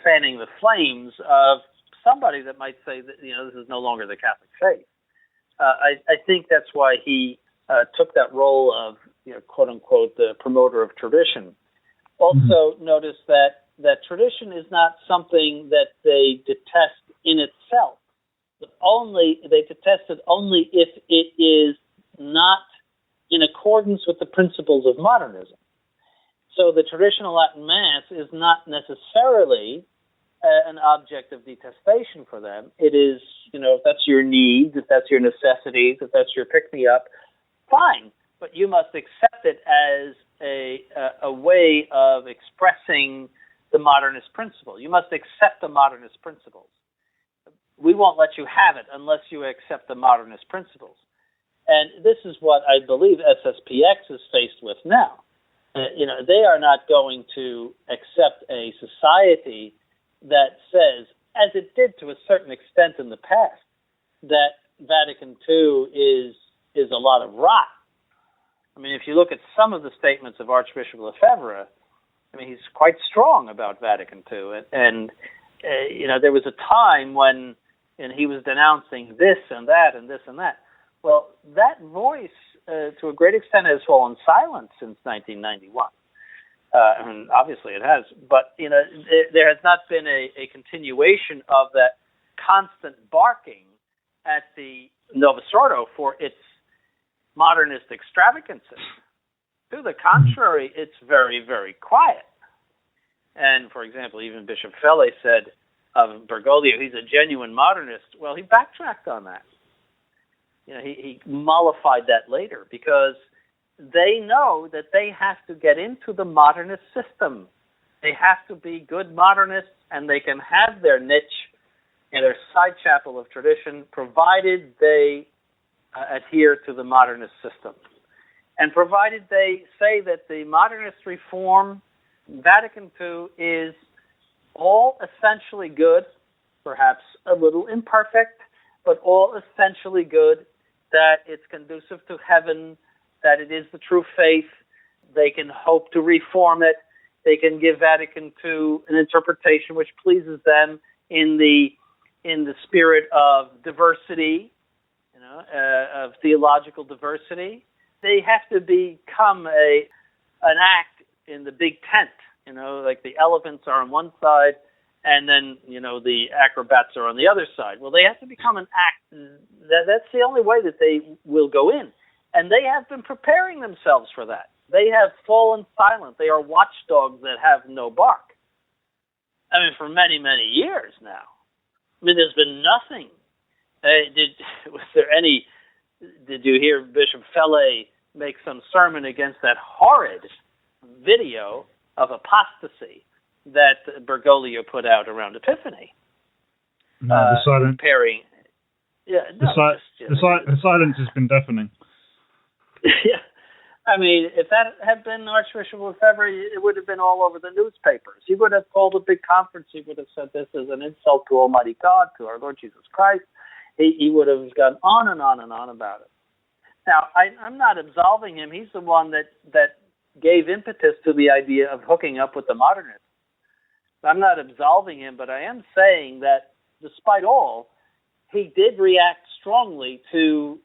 fanning the flames of somebody that might say that, this is no longer the Catholic faith. I think that's why he took that role of, quote unquote, the promoter of tradition. Also, notice that tradition is not something that they detest in itself, but they detest it only if it is not in accordance with the principles of modernism. So the traditional Latin Mass is not necessarily an object of detestation for them. It is, if that's your needs, if that's your necessities, if that's your pick-me-up, fine. But you must accept it as a way of expressing the modernist principle. You must accept the modernist principles. We won't let you have it unless you accept the modernist principles. And this is what I believe SSPX is faced with now. They are not going to accept a society that says, as it did to a certain extent in the past, that Vatican II is a lot of rot. I mean, if you look at some of the statements of Archbishop Lefebvre, he's quite strong about Vatican II. And there was a time when he was denouncing this and that and this and that. Well, that voice, to a great extent, has fallen silent since 1991. Obviously it has. But, there has not been a continuation of that constant barking at the Novus Ordo for its modernist extravagances. To the contrary, it's very, very quiet. And, for example, even Bishop Felle said of Bergoglio, he's a genuine modernist. Well, he backtracked on that. He mollified that later because they know that they have to get into the modernist system. They have to be good modernists, and they can have their niche in their side chapel of tradition, provided they adhere to the modernist system. And provided they say that the modernist reform, Vatican II, is all essentially good, perhaps a little imperfect, but all essentially good, that it's conducive to heaven, that it is the true faith. They can hope to reform it. They can give Vatican II an interpretation which pleases them in the spirit of diversity, of theological diversity. They have to become an act in the big tent, like the elephants are on one side and then, the acrobats are on the other side. Well, they have to become an act. That's the only way that they will go in. And they have been preparing themselves for that. They have fallen silent. They are watchdogs that have no bark. For many, many years now. There's been nothing. Did you hear Bishop Felle make some sermon against that horrid video of apostasy that Bergoglio put out around Epiphany? No, the silence. Comparing. Yeah, no, the silence has been deafening. Yeah. If that had been Archbishop Lefebvre, it would have been all over the newspapers. He would have called a big conference. He would have said this is an insult to Almighty God, to our Lord Jesus Christ. He would have gone on and on and on about it. Now, I'm not absolving him. He's the one that gave impetus to the idea of hooking up with the modernists. I'm not absolving him, but I am saying that despite all, he did react strongly to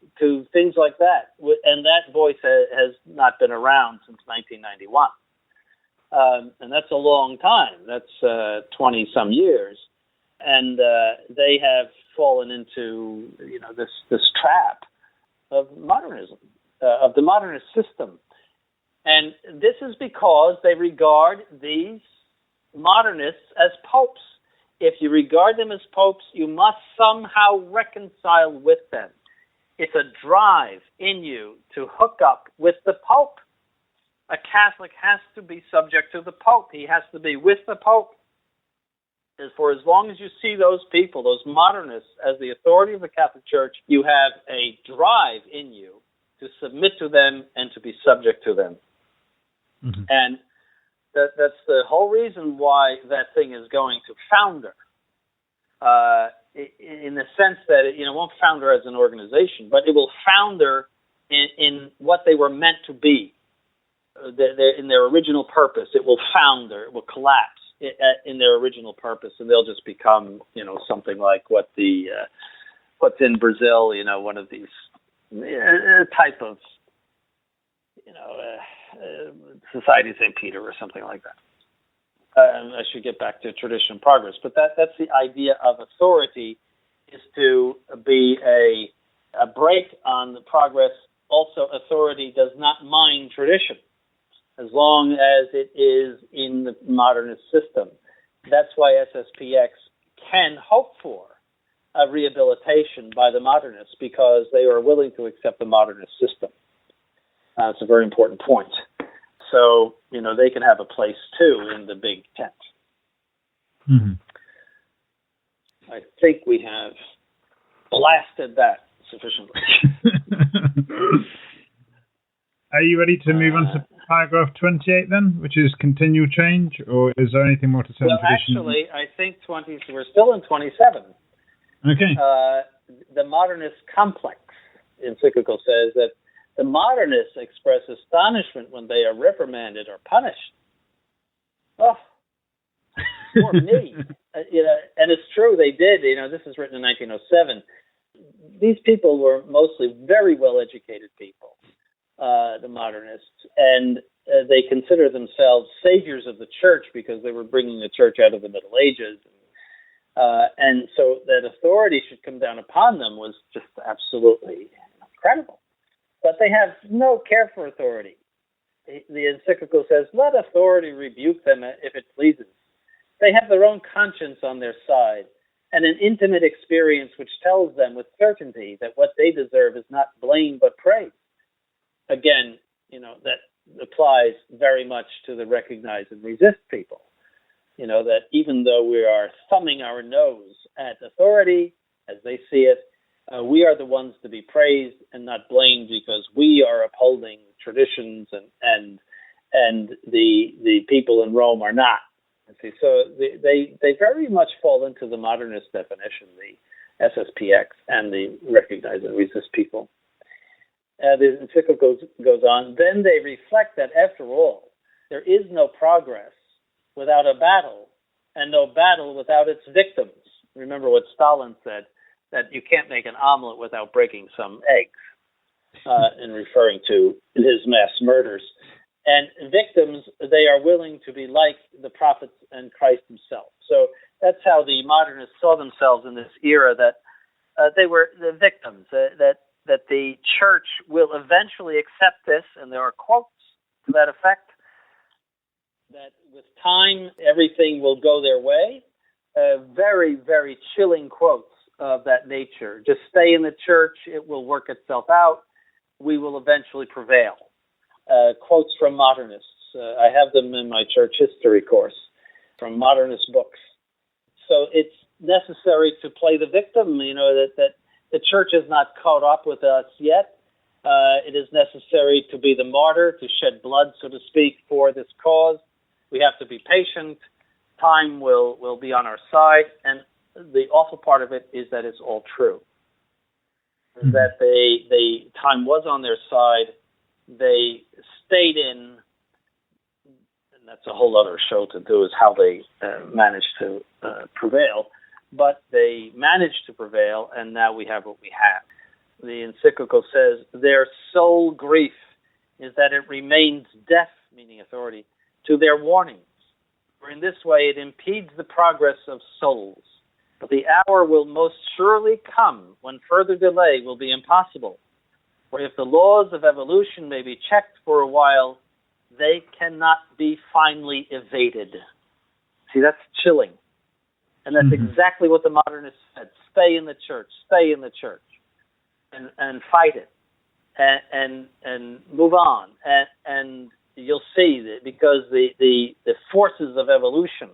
things like that, and that voice has not been around since 1991. And that's a long time. That's 20-some years. And they have fallen into this trap of modernism, of the modernist system. And this is because they regard these modernists as popes. If you regard them as popes, you must somehow reconcile with them. It's a drive in you to hook up with the Pope. A Catholic has to be subject to the Pope. He has to be with the Pope. And for as long as you see those people, those modernists, as the authority of the Catholic Church, you have a drive in you to submit to them and to be subject to them. Mm-hmm. And that's the whole reason why that thing is going to founder. In the sense that it won't founder as an organization, but it will founder in what they were meant to be. In their original purpose, it will founder, it will collapse in their original purpose, and they'll just become, something like what's in Brazil, one of these type of, Society of St. Peter or something like that. I should get back to tradition and progress, but that's the idea of authority, is to be a break on the progress. Also, authority does not mind tradition, as long as it is in the modernist system. That's why SSPX can hope for a rehabilitation by the modernists, because they are willing to accept the modernist system. It's a very important point. So, they can have a place, too, in the big tent. Mm-hmm. I think we have blasted that sufficiently. Are you ready to move on to paragraph 28, then, which is continue change, or is there anything more to say on tradition? Actually, I think we're still in 27. Okay. The modernist complex encyclical says that the modernists express astonishment when they are reprimanded or punished. Oh, poor me. And it's true, they did. This is written in 1907. These people were mostly very well-educated people, the modernists, and they consider themselves saviors of the church because they were bringing the church out of the Middle Ages. And so that authority should come down upon them was just absolutely incredible. But they have no care for authority. The encyclical says, let authority rebuke them if it pleases. They have their own conscience on their side and an intimate experience which tells them with certainty that what they deserve is not blame but praise. Again, that applies very much to the recognize and resist people. That even though we are thumbing our nose at authority, as they see it, we are the ones to be praised and not blamed, because we are upholding traditions and the people in Rome are not. See, so they very much fall into the modernist definition, the SSPX and the recognize and resist people. The encyclical goes on. Then they reflect that after all, there is no progress without a battle, and no battle without its victims. Remember what Stalin said, that you can't make an omelet without breaking some eggs, in referring to his mass murders. And victims, they are willing to be like the prophets and Christ himself. So that's how the modernists saw themselves in this era, that they were the victims, that the church will eventually accept this, and there are quotes to that effect, that with time, everything will go their way. Very, very chilling quotes of that nature. Just stay in the church, it will work itself out, we will eventually prevail. Quotes from modernists. I have them in my church history course from modernist books. So it's necessary to play the victim, that the church is not caught up with us yet. It is necessary to be the martyr, to shed blood, so to speak, for this cause. We have to be patient. Time will be on our side. And the awful part of it is that it's all true. Mm-hmm. That the time was on their side. They stayed in, and that's a whole other show to do, is how they managed to prevail. But they managed to prevail, and now we have what we have. The encyclical says, their sole grief is that it remains deaf, meaning authority, to their warnings. For in this way it impedes the progress of souls. But the hour will most surely come when further delay will be impossible. For if the laws of evolution may be checked for a while, they cannot be finally evaded. See, that's chilling. And that's exactly what the modernists said. Stay in the church. Stay in the church. and fight it and move on. And you'll see that because the forces of evolution,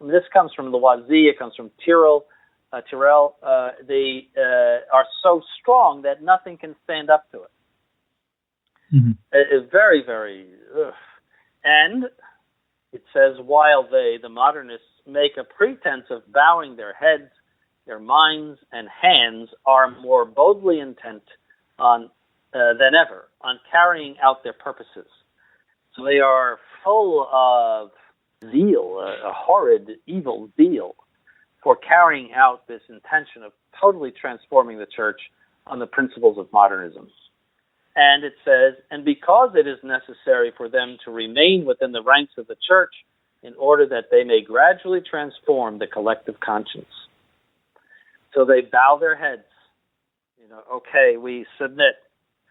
I mean, this comes from Loisy, it comes from Tyrrell, they are so strong that nothing can stand up to it. Mm-hmm. It's very, very... And it says, while they, the modernists, make a pretense of bowing their heads, their minds and hands are more boldly intent on than ever on carrying out their purposes. So they are full of zeal, a horrid, evil zeal, for carrying out this intention of totally transforming the church on the principles of modernism. And it says, and because it is necessary for them to remain within the ranks of the church in order that they may gradually transform the collective conscience. So they bow their heads, okay, we submit,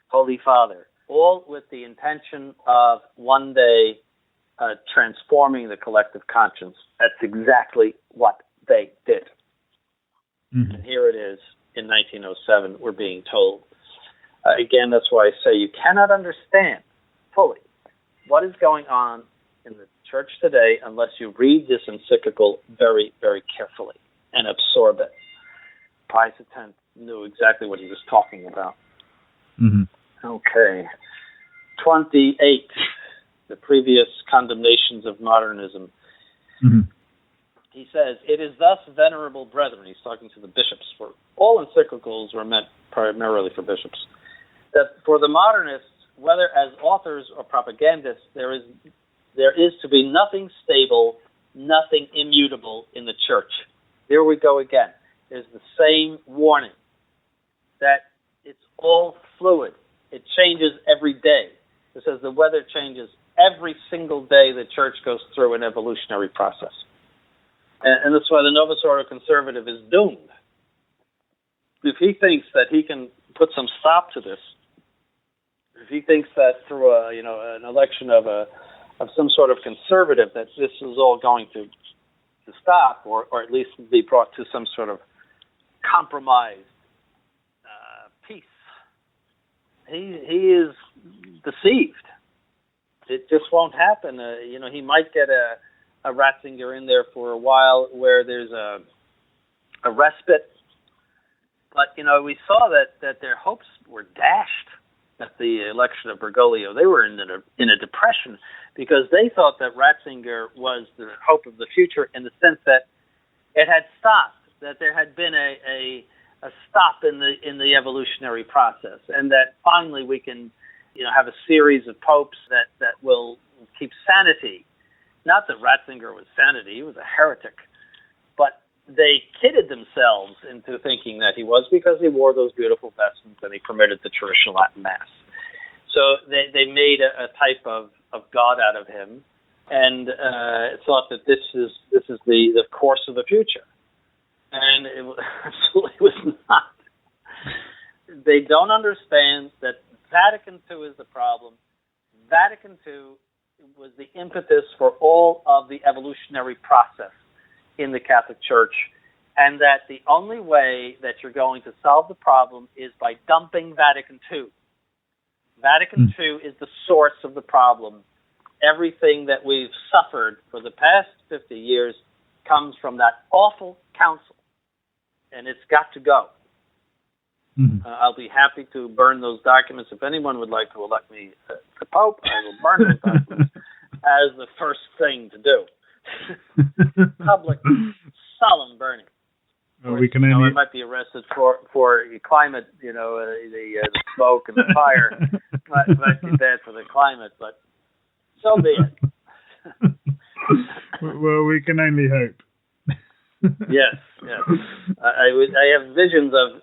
Holy Father, all with the intention of one day transforming the collective conscience. That's exactly what they did. Mm-hmm. And here it is in 1907, we're being told. Again, that's why I say you cannot understand fully what is going on in the church today unless you read this encyclical very, very carefully and absorb it. Pius X knew exactly what he was talking about. Mm-hmm. Okay. 28, the previous condemnations of modernism. Mm-hmm. He says, it is thus, venerable brethren, he's talking to the bishops, for all encyclicals were meant primarily for bishops, that for the modernists, whether as authors or propagandists, there is to be nothing stable, nothing immutable in the church. Here we go again. There's the same warning that it's all fluid. It changes every day. It says the weather changes every single day. The church goes through an evolutionary process. And that's why the Novus Ordo conservative is doomed. If he thinks that he can put some stop to this, if he thinks that through an election of some sort of conservative that this is all going to stop, or at least be brought to some sort of compromised peace, he is deceived. It just won't happen. He might get a Ratzinger in there for a while where there's a respite. But, we saw that their hopes were dashed at the election of Bergoglio. They were in a depression because they thought that Ratzinger was the hope of the future in the sense that it had stopped, that there had been a stop in the evolutionary process, and that finally we can have a series of popes that will keep sanity. Not that Ratzinger was sanity, he was a heretic, but they kidded themselves into thinking that he was because he wore those beautiful vestments and he permitted the traditional Latin Mass. So they made a type of God out of him and thought that this is the course of the future. And it absolutely was not. They don't understand that Vatican II is the problem. Vatican II was the impetus for all of the evolutionary process in the Catholic Church, and that the only way that you're going to solve the problem is by dumping Vatican II. Vatican II is the source of the problem. Everything that we've suffered for the past 50 years comes from that awful council, and it's got to go. Mm-hmm. I'll be happy to burn those documents. If anyone would like to elect me the Pope, I will burn those documents as the first thing to do. Public, solemn burning. Well, we can only... I might be arrested for climate, the smoke and the fire. might be bad for the climate, but so be it. Well, we can only hope. Yes. I have visions of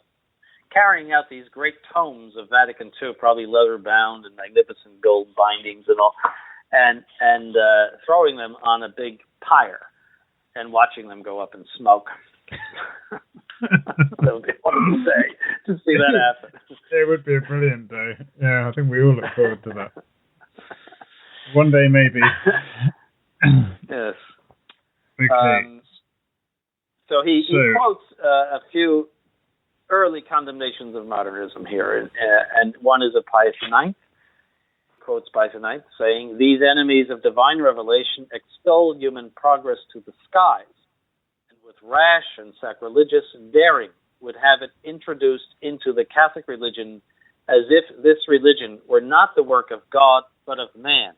carrying out these great tomes of Vatican II, probably leather bound and magnificent gold bindings and all, and throwing them on a big pyre and watching them go up in smoke. That would be a wonderful day to see that happen. It would be a brilliant day. Yeah, I think we all look forward to that. One day, maybe. Yes. Okay. So he quotes a few early condemnations of modernism here, and one is of Pius IX, quotes Pius IX, saying, "These enemies of divine revelation extol human progress to the skies, and with rash and sacrilegious daring would have it introduced into the Catholic religion as if this religion were not the work of God, but of man,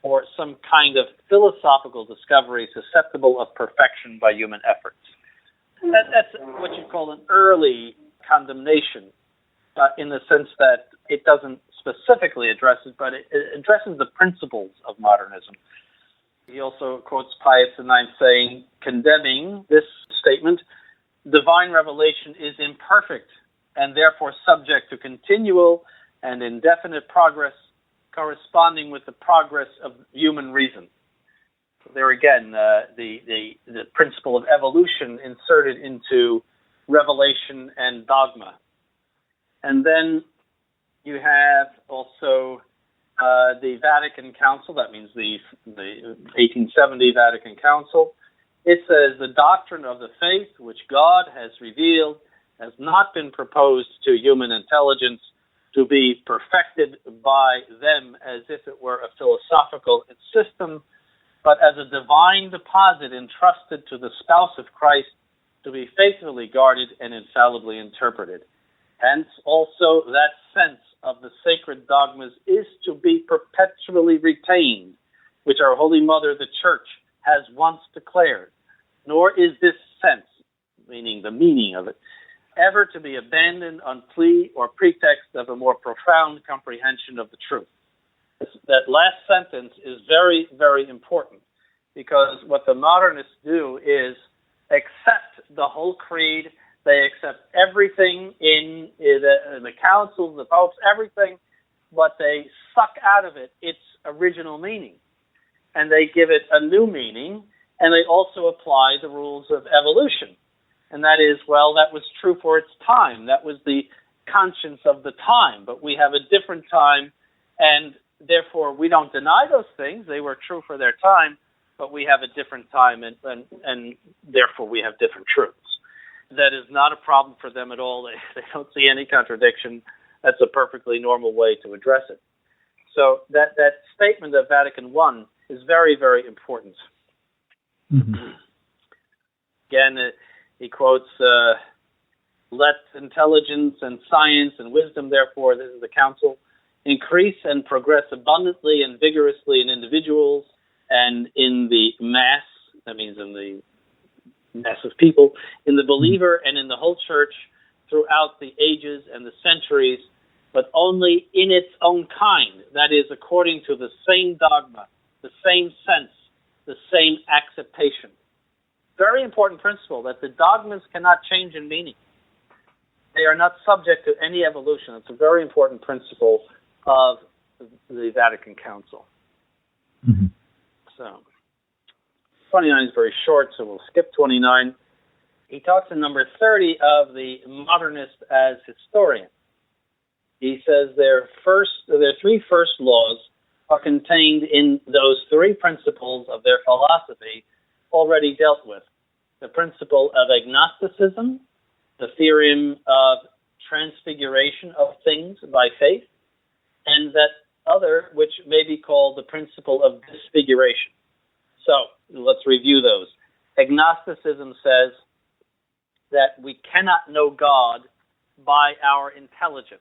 or some kind of philosophical discovery susceptible of perfection by human efforts." That's what you call an early condemnation, in the sense that it doesn't specifically address it, but it addresses the principles of modernism. He also quotes Pius IX saying, condemning this statement, "Divine revelation is imperfect and therefore subject to continual and indefinite progress corresponding with the progress of human reason." So there again, the principle of evolution inserted into revelation and dogma. And then you have also the Vatican Council, that means the 1870 Vatican Council. It says, "The doctrine of the faith which God has revealed has not been proposed to human intelligence to be perfected by them as if it were a philosophical system, but as a divine deposit entrusted to the spouse of Christ to be faithfully guarded and infallibly interpreted. Hence, also, that sense of the sacred dogmas is to be perpetually retained, which our Holy Mother, the Church, has once declared. Nor is this sense," meaning the meaning of it, "ever to be abandoned on plea or pretext of a more profound comprehension of the truth." That last sentence is very, very important, because what the modernists do is accept the whole creed. They accept everything in the councils, the popes, everything, but they suck out of it its original meaning. And they give it a new meaning, and they also apply the rules of evolution. And that is, well, that was true for its time. That was the conscience of the time. But we have a different time, and therefore we don't deny those things. They were true for their time, but we have a different time, and therefore we have different truths. That is not a problem for them at all. They don't see any contradiction. That's a perfectly normal way to address it. So that statement of Vatican I is very, very important. Mm-hmm. Again, he quotes, "Let intelligence and science and wisdom, therefore," this is the council, "increase and progress abundantly and vigorously in individuals and in the mass," that means in the mass of people, "in the believer and in the whole church throughout the ages and the centuries, but only in its own kind, that is, according to the same dogma, the same sense, the same acceptation." Very important principle, that the dogmas cannot change in meaning. They are not subject to any evolution. It's a very important principle of the Vatican Council. Mm-hmm. So, 29 is very short, so we'll skip 29. He talks in number 30 of the modernist as historian. He says their three first laws are contained in those three principles of their philosophy already dealt with: the principle of agnosticism, the theorem of transfiguration of things by faith, and that other, which may be called the principle of disfiguration. So, let's review those. Agnosticism says that we cannot know God by our intelligence,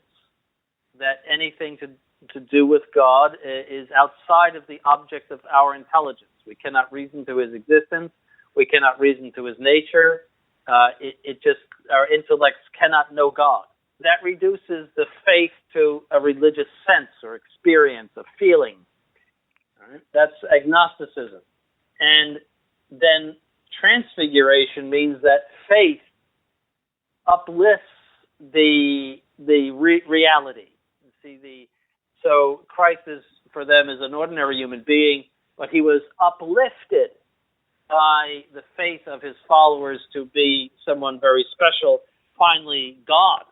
that anything to do with God is outside of the object of our intelligence. We cannot reason to his existence. We cannot reason to his nature. Our intellects cannot know God. That reduces the faith to a religious sense or experience, a feeling. All right? That's agnosticism. And then transfiguration means that faith uplifts the reality. So Christ for them is an ordinary human being, but he was uplifted by the faith of his followers to be someone very special, finally God.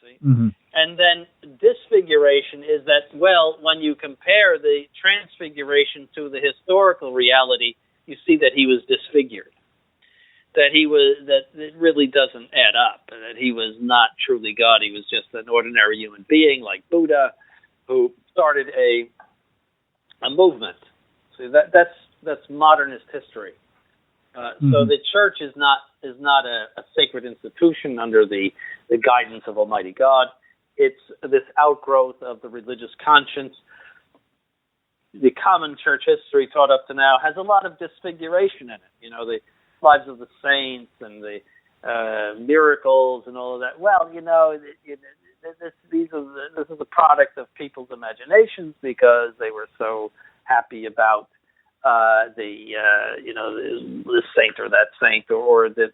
See? Mm-hmm. And then disfiguration is that, well, when you compare the transfiguration to the historical reality, you see that he was disfigured. that it really doesn't add up, that he was not truly God. He was just an ordinary human being like Buddha, who started a movement. So that's modernist history. So the church is not a sacred institution under the guidance of Almighty God. It's this outgrowth of the religious conscience. The common church history taught up to now has a lot of disfiguration in it. The lives of the saints and the miracles and all of that. Well, this is a product of people's imaginations because they were so happy about this saint or that saint, or that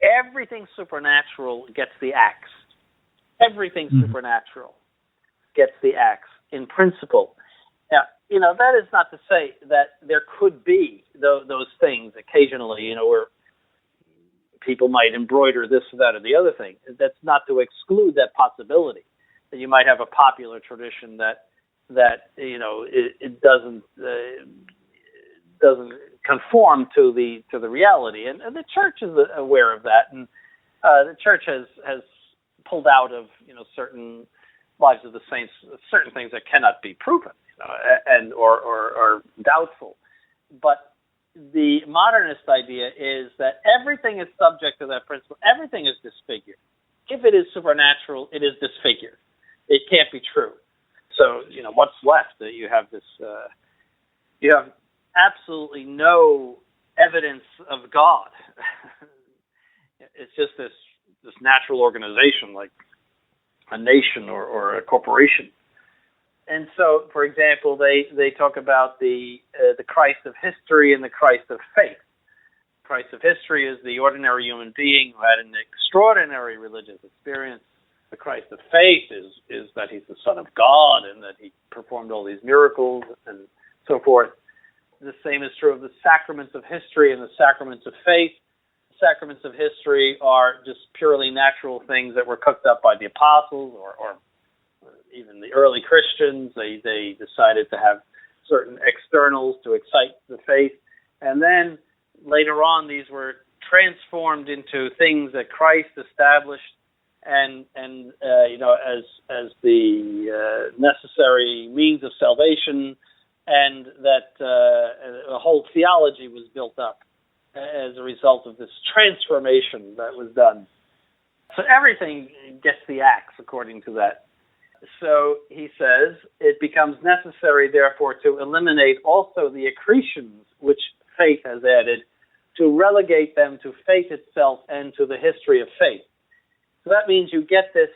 everything supernatural gets the axe. Everything supernatural gets the axe in principle. Now, that is not to say that there could be those things occasionally, where people might embroider this or that or the other thing. That's not to exclude that possibility, that you might have a popular tradition that it doesn't conform to the reality, and the church is aware of that, and the church has pulled out of certain lives of the saints certain things that cannot be proven, and or doubtful. But the modernist idea is that everything is subject to that principle. Everything is disfigured. If it is supernatural, it is disfigured. It can't be true. So, what's left? You have this. You have absolutely no evidence of God. It's just this natural organization, like a nation or a corporation. And so, for example, they talk about the Christ of history and the Christ of faith. Christ of history is the ordinary human being who had an extraordinary religious experience. The Christ of faith is that he's the Son of God and that he performed all these miracles and so forth. The same is true of the sacraments of history and the sacraments of faith. The sacraments of history are just purely natural things that were cooked up by the apostles or even the early Christians. They decided to have certain externals to excite the faith. And then later on, these were transformed into things that Christ established and as the necessary means of salvation, and that a whole theology was built up as a result of this transformation that was done. So everything gets the axe according to that. So he says, it becomes necessary, therefore, to eliminate also the accretions which faith has added, to relegate them to faith itself and to the history of faith. So that means you get this,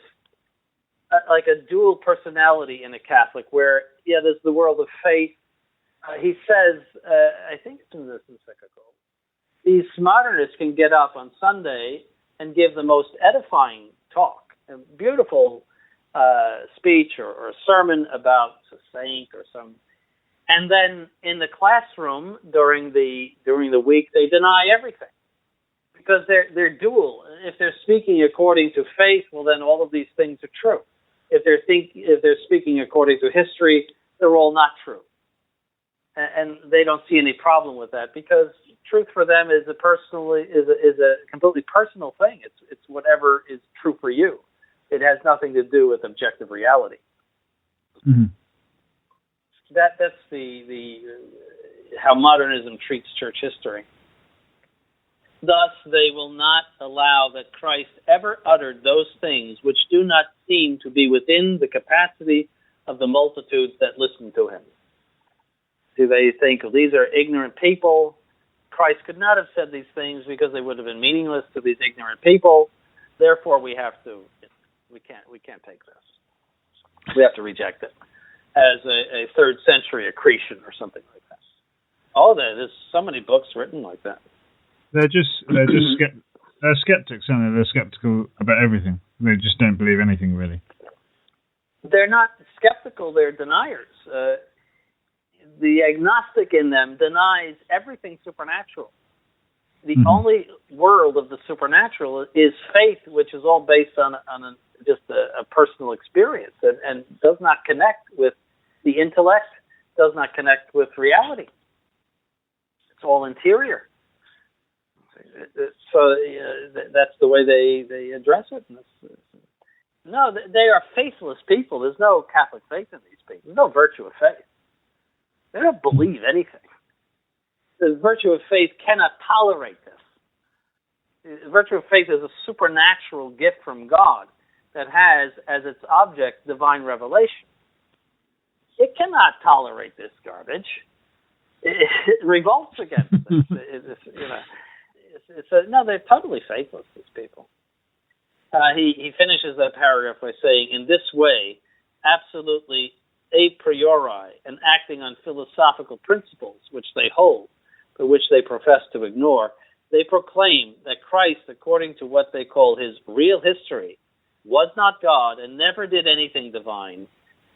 like a dual personality in a Catholic, where, there's the world of faith. He says, I think it's in this encyclical, these modernists can get up on Sunday and give the most edifying talk, a beautiful speech or a sermon about a saint or some, and then in the classroom during the week they deny everything because they're dual. If they're speaking according to faith, well then all of these things are true. If they're speaking according to history, they're all not true, and they don't see any problem with that because truth for them is a completely personal thing. It's whatever is true for you. It has nothing to do with objective reality. Mm-hmm. That's the how modernism treats church history. Thus, they will not allow that Christ ever uttered those things which do not seem to be within the capacity of the multitudes that listen to him. Do they think, well, these are ignorant people? Christ could not have said these things because they would have been meaningless to these ignorant people. Therefore, we can't take this. We have to reject it as a third century accretion or something like that. Oh, there's so many books written like that. They're skeptics, aren't they? They're skeptical about everything. They just don't believe anything, really. They're not skeptical, they're deniers. The agnostic in them denies everything supernatural. The only world of the supernatural is faith, which is all based on just a personal experience and does not connect with the intellect, does not connect with reality. It's all interior. So that's the way they address it. No, they are faithless people. There's no Catholic faith in these people. There's no virtue of faith. They don't believe anything. The virtue of faith cannot tolerate this. The virtue of faith is a supernatural gift from God that has as its object divine revelation. It cannot tolerate this garbage. It revolts against it. No, they're totally faithless, these people. He finishes that paragraph by saying, in this way, absolutely a priori and acting on philosophical principles which they hold, but which they profess to ignore, they proclaim that Christ, according to what they call his real history, was not God and never did anything divine,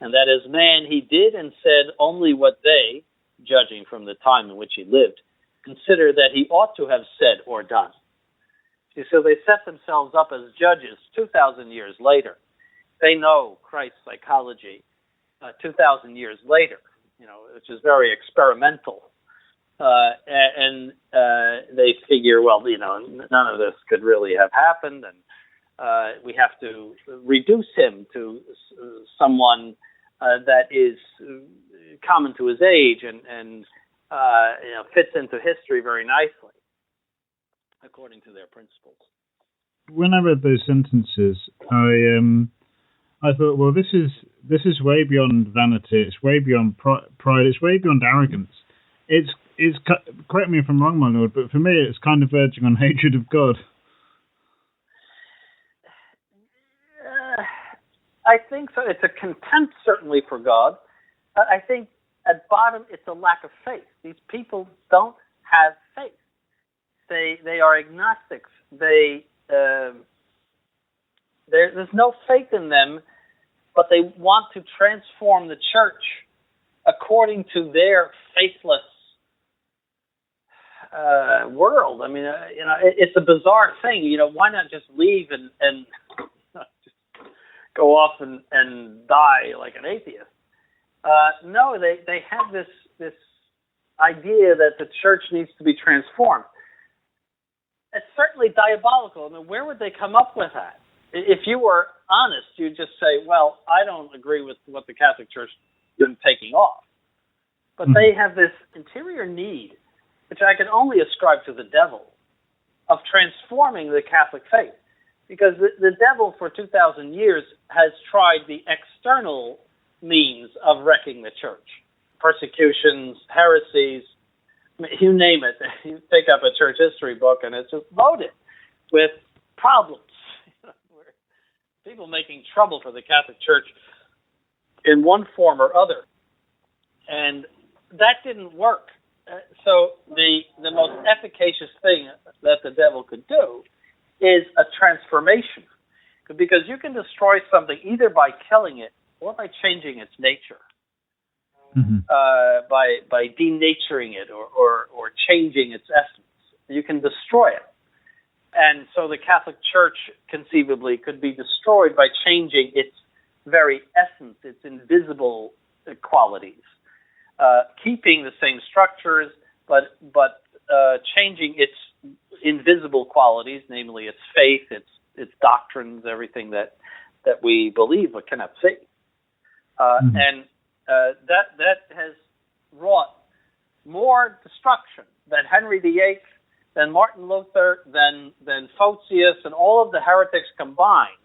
and that as man he did and said only what they, judging from the time in which he lived, consider that he ought to have said or done. See, so they set themselves up as judges 2,000 years later. They know Christ's psychology 2,000 years later, which is very experimental. And they figure, well, none of this could really have happened, and we have to reduce him to someone that is common to his age and fits into history very nicely, according to their principles. When I read those sentences, I thought, well, this is way beyond vanity. It's way beyond pride. It's way beyond arrogance. It's correct me if I'm wrong, my lord, but for me, it's kind of verging on hatred of God. I think so. It's a contempt, certainly, for God. I think at bottom, it's a lack of faith. These people don't have faith. They are agnostics. There's no faith in them, but they want to transform the church according to their faithless world. I mean, it's a bizarre thing. Why not just leave and just go off and die like an atheist? No, they have this idea that the church needs to be transformed. It's certainly diabolical. I mean, where would they come up with that? If you were honest, you'd just say, well, I don't agree with what the Catholic Church is taking off. But they have this interior need, which I can only ascribe to the devil, of transforming the Catholic faith. Because the devil for 2,000 years has tried the external means of wrecking the church. Persecutions, heresies, you name it. You pick up a church history book and it's just loaded with problems. People making trouble for the Catholic Church in one form or other. And that didn't work. So the most efficacious thing that the devil could do is a transformation. Because you can destroy something either by killing it or by changing its nature. By denaturing it or changing its essence. You can destroy it. And so the Catholic Church conceivably could be destroyed by changing its very essence, its invisible qualities, keeping the same structures, but changing its invisible qualities, namely its faith, its doctrines, everything that we believe but cannot see. And that has wrought more destruction than Henry VIII, than Martin Luther, than Photius, and all of the heretics combined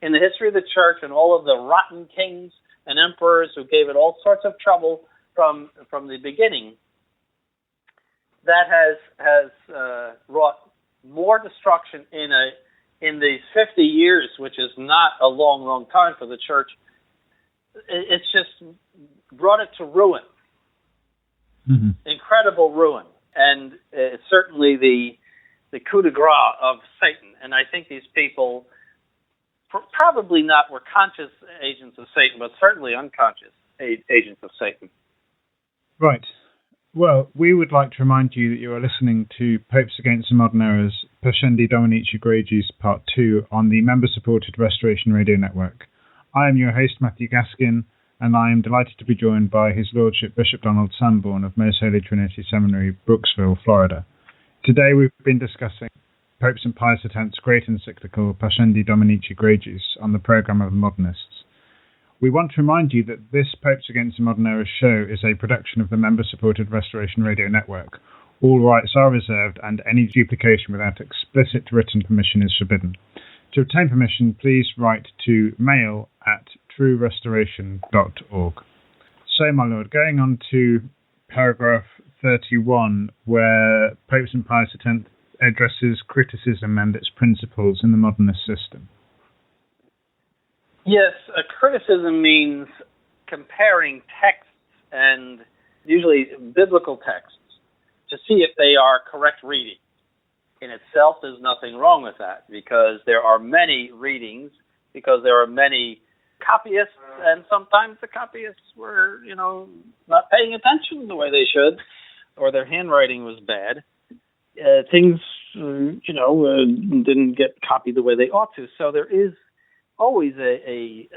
in the history of the church, and all of the rotten kings and emperors who gave it all sorts of trouble from the beginning. That has wrought more destruction in these 50 years, which is not a long time for the church. It's just brought it to ruin, incredible ruin, and it's certainly the coup de grace of Satan. And I think these people probably were conscious agents of Satan, but certainly unconscious agents of Satan. Right. Well, we would like to remind you that you are listening to Popes Against the Modern Errors, Pascendi Dominici Gregis, Part 2, on the member-supported Restoration Radio Network. I am your host, Matthew Gaskin, and I am delighted to be joined by His Lordship Bishop Donald Sanborn of Most Holy Trinity Seminary, Brooksville, Florida. Today we've been discussing Pope St. Pius X's great encyclical Pascendi Dominici Gregis on the programme of the Modernists. We want to remind you that this Popes Against the Modern Era show is a production of the member-supported Restoration Radio Network. All rights are reserved and any duplication without explicit written permission is forbidden. To obtain permission, please write to mail@truerestoration.org. So, my lord, going on to paragraph 31, where Pope St. Pius X addresses criticism and its principles in the modernist system. Yes, a criticism means comparing texts, and usually biblical texts, to see if they are correct reading. In itself, there's nothing wrong with that, because there are many readings, because there are many copyists, and sometimes the copyists were, not paying attention the way they should, or their handwriting was bad. Things, didn't get copied the way they ought to. So there is always St.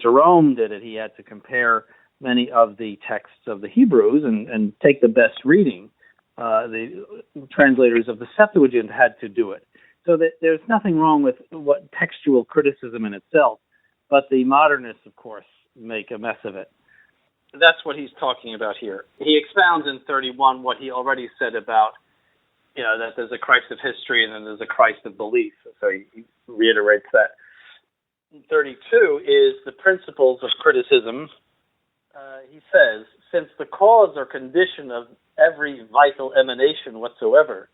Jerome did it. He had to compare many of the texts of the Hebrews and take the best reading. The translators of the Septuagint had to do it. So that there's nothing wrong with what textual criticism in itself, but the modernists, of course, make a mess of it. That's what he's talking about here. He expounds in 31 what he already said about, that there's a Christ of history and then there's a Christ of belief. So he reiterates that. 32 is the principles of criticism. He says, since the cause or condition of every vital emanation whatsoever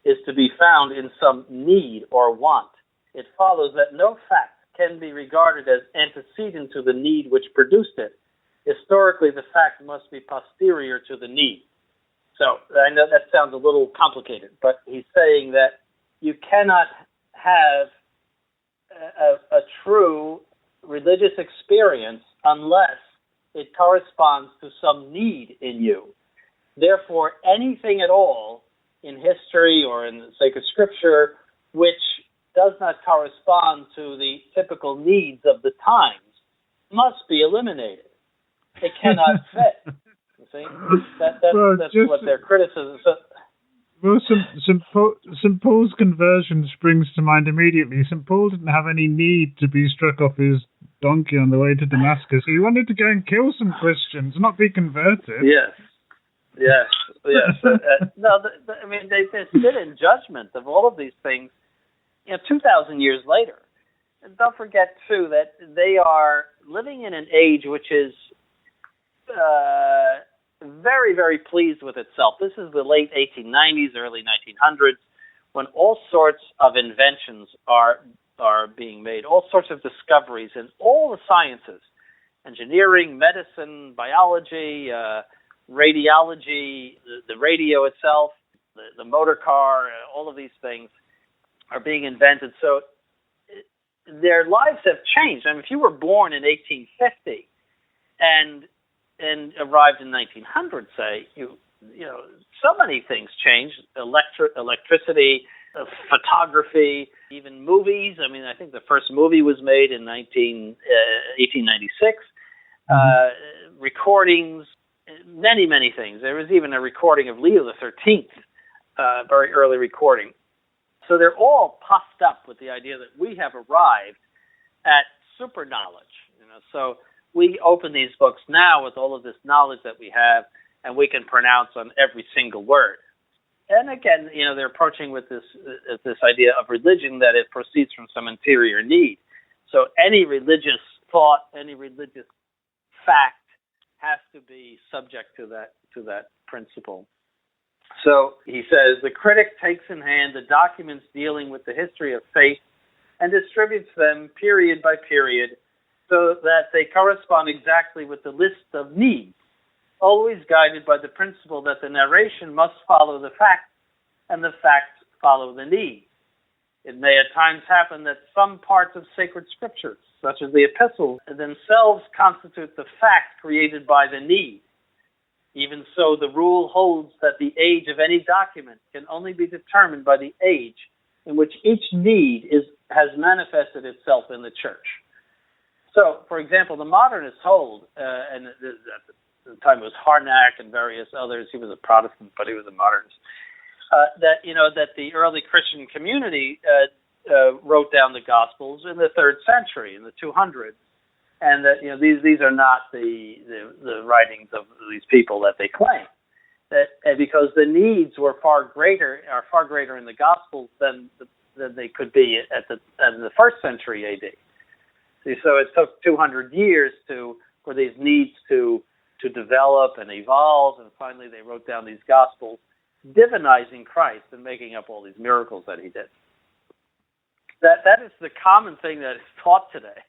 is to be found in some need or want, it follows that no fact can be regarded as antecedent to the need which produced it. Historically, the fact must be posterior to the need. So I know that sounds a little complicated, but he's saying that you cannot have a true religious experience unless it corresponds to some need in you. Therefore, anything at all in history or in the sacred scripture which does not correspond to the typical needs of the times must be eliminated. It cannot fit. You see? That's what their criticism is. Well, St. Paul's conversion springs to mind immediately. St. Paul didn't have any need to be struck off his donkey on the way to Damascus. He wanted to go and kill some Christians, not be converted. Yes. No, they sit in judgment of all of these things 2,000 years later. And don't forget, too, that they are living in an age which is very, very pleased with itself. This is the late 1890s, early 1900s, when all sorts of inventions are being made, all sorts of discoveries in all the sciences, engineering, medicine, biology, radiology, the radio itself, the motor car, all of these things are being invented. So their lives have changed. I mean, if you were born in 1850 and arrived in 1900, say, so many things changed. Electricity, photography, even movies. I mean, I think the first movie was made in 1896. Recordings, many, many things. There was even a recording of Leo XIII, very early recording. So they're all puffed up with the idea that we have arrived at super knowledge. So we open these books now with all of this knowledge that we have, and we can pronounce on every single word. And again, they're approaching with this idea of religion that it proceeds from some interior need. So any religious thought, any religious fact has to be subject to that principle. So he says, the critic takes in hand the documents dealing with the history of faith and distributes them period by period so that they correspond exactly with the list of needs, always guided by the principle that the narration must follow the facts and the facts follow the need. It may at times happen that some parts of sacred scriptures, such as the epistles, themselves constitute the fact created by the need. Even so, the rule holds that the age of any document can only be determined by the age in which each need has manifested itself in the church. So, for example, the modernists hold, and at the time it was Harnack and various others, he was a Protestant, but he was a modernist, that the early Christian community wrote down the Gospels in the 3rd century, in the 200s, and that these are not the writings of these people that they claim. Because the needs are far greater in the Gospels than they could be in the 1st century AD. See, so it took 200 years for these needs to develop and evolve, and finally they wrote down these Gospels, divinizing Christ and making up all these miracles that he did. That is the common thing that is taught today.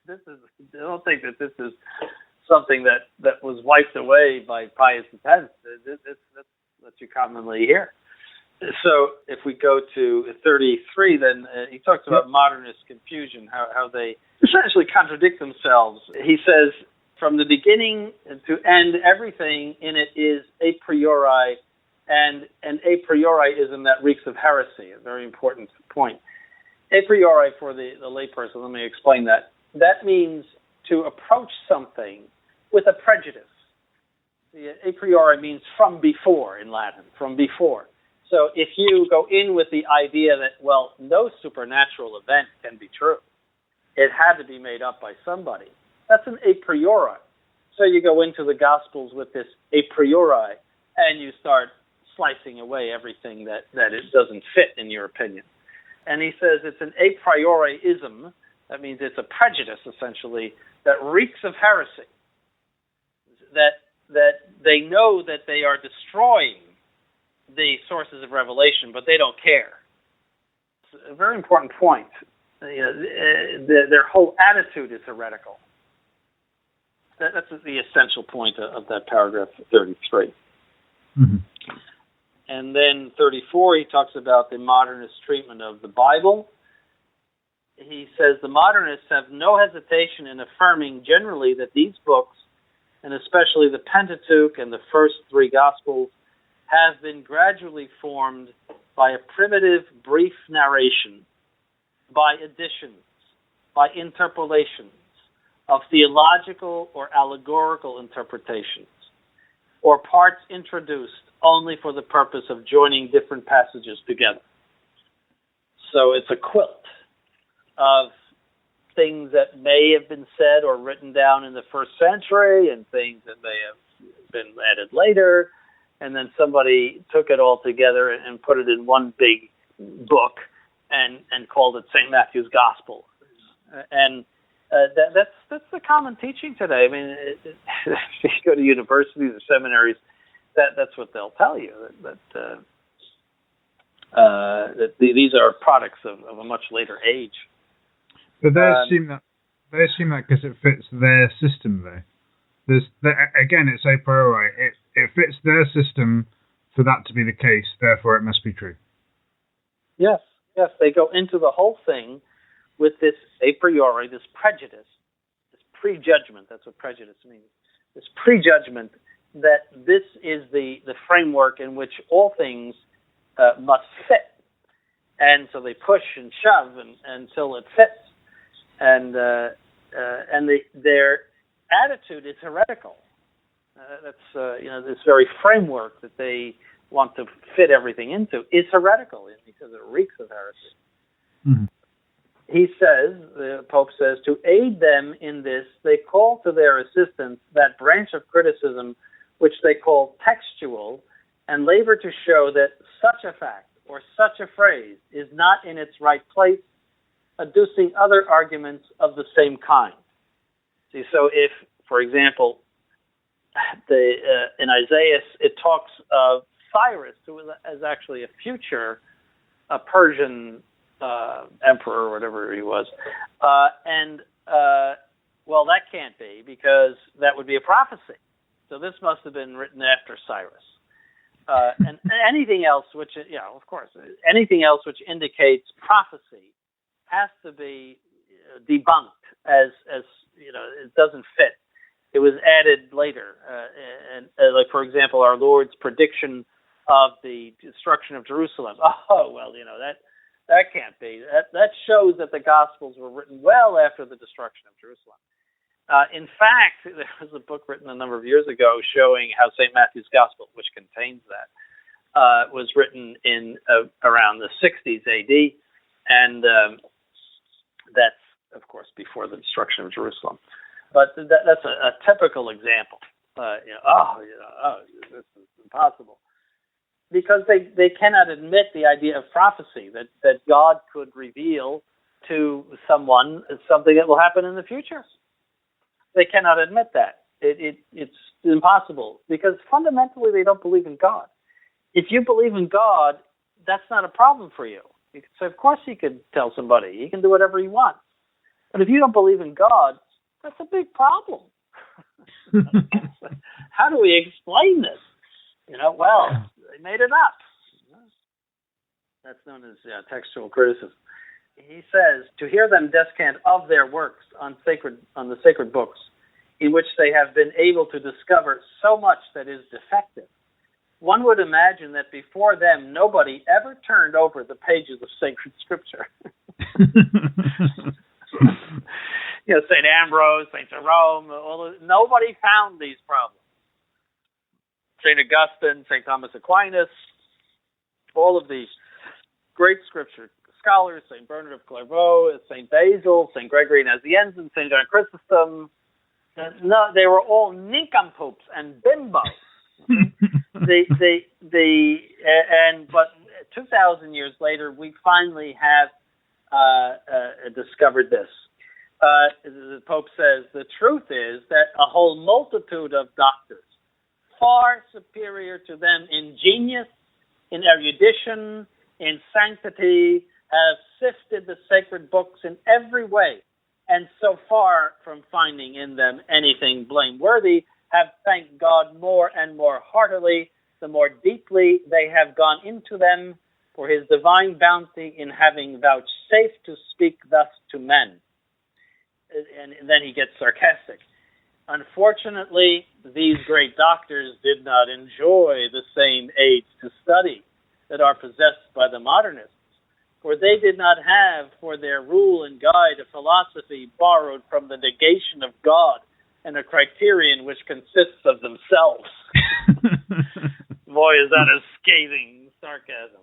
I don't think that this is something that was wiped away by Pius X. That's what you commonly hear. So if we go to 33, then he talks about modernist confusion, how they essentially contradict themselves. He says, from the beginning to end, everything in it is a priori, and an a prioriism that reeks of heresy, a very important point. A priori, for the layperson, let me explain that. That means to approach something with a prejudice. A priori means from before in Latin, from before. So if you go in with the idea that, well, no supernatural event can be true, it had to be made up by somebody, that's an a priori. So you go into the Gospels with this a priori, and you start slicing away everything that it doesn't fit in your opinion. And he says it's an a prioriism. That means it's a prejudice, essentially, that reeks of heresy. That they know that they are destroying the sources of revelation, but they don't care. It's a very important point. Their whole attitude is heretical. That's the essential point of that paragraph 33. Mm-hmm. And then 34, he talks about the modernist treatment of the Bible. He says the modernists have no hesitation in affirming generally that these books, and especially the Pentateuch and the first 3 Gospels, have been gradually formed by a primitive, brief narration, by additions, by interpolations of theological or allegorical interpretations, or parts introduced only for the purpose of joining different passages together. So it's a quilt of things that may have been said or written down in the 1st century and things that may have been added later, and then somebody took it all together and put it in one big book and called it St. Matthew's Gospel. And that's the common teaching today. I mean, if you go to universities or seminaries, that's what they'll tell you, that these are products of a much later age. But they assume that because it fits their system, though. Again, it's a priori. It fits their system for that to be the case. Therefore, it must be true. Yes. They go into the whole thing with this a priori, this prejudice, this prejudgment. That's what prejudice means. This prejudgment that this is the framework in which all things must fit, and so they push and shove until it fits. And their attitude is heretical. That's this very framework that they want to fit everything into is heretical because it reeks of heresy. Mm-hmm. He says, the Pope says, to aid them in this, they call to their assistance that branch of criticism which they call textual, and labor to show that such a fact or such a phrase is not in its right place, adducing other arguments of the same kind. See, so if, for example, in Isaiah it talks of Cyrus, who is actually a future Persian emperor or whatever he was, well, that can't be because that would be a prophecy. So this must have been written after Cyrus. And anything else which, of course, anything else which indicates prophecy has to be debunked as it doesn't fit. It was added later. Like, for example, our Lord's prediction of the destruction of Jerusalem. Oh, well, that can't be. That shows that the Gospels were written well after the destruction of Jerusalem. In fact, there was a book written a number of years ago showing how St. Matthew's Gospel, which contains that, was written in around the 60s AD, and that's, of course, before the destruction of Jerusalem. But that's a typical example. This is impossible. Because they cannot admit the idea of prophecy, that God could reveal to someone something that will happen in the future. They cannot admit that. It's impossible, because fundamentally they don't believe in God. If you believe in God, that's not a problem for you. So of course he could tell somebody. He can do whatever he wants. But if you don't believe in God, that's a big problem. How do we explain this? They made it up. That's known as textual criticism. He says, to hear them descant of their works on the sacred books, in which they have been able to discover so much that is defective, one would imagine that before them nobody ever turned over the pages of sacred scripture. St. Ambrose, St. Jerome, nobody found these problems. St. Augustine, St. Thomas Aquinas, all of these great scripture scholars, St. Bernard of Clairvaux, St. Basil, St. Gregory Nazianzen, St. John Chrysostom, no, they were all nincompoops and bimbos. But 2,000 years later, we finally have discovered this. The Pope says, the truth is that a whole multitude of doctors, far superior to them in genius, in erudition, in sanctity, have sifted the sacred books in every way, and so far from finding in them anything blameworthy, have thanked God more and more heartily, the more deeply they have gone into them, for his divine bounty in having vouchsafed to speak thus to men. And then he gets sarcastic. Unfortunately, these great doctors did not enjoy the same aids to study that are possessed by the modernists, for they did not have for their rule and guide a philosophy borrowed from the negation of God and a criterion which consists of themselves. Boy, is that a scathing sarcasm.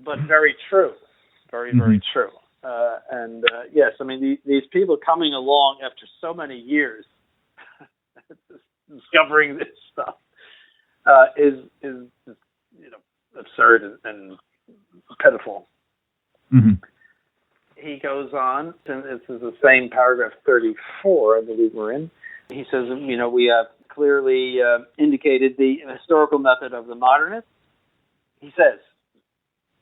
But very true. Very, very true. Yes, I mean, these people coming along after so many years discovering this stuff is absurd and pitiful. Mm-hmm. He goes on, and this is the same paragraph 34, I believe we're in. He says, we have clearly indicated the historical method of the modernists. He says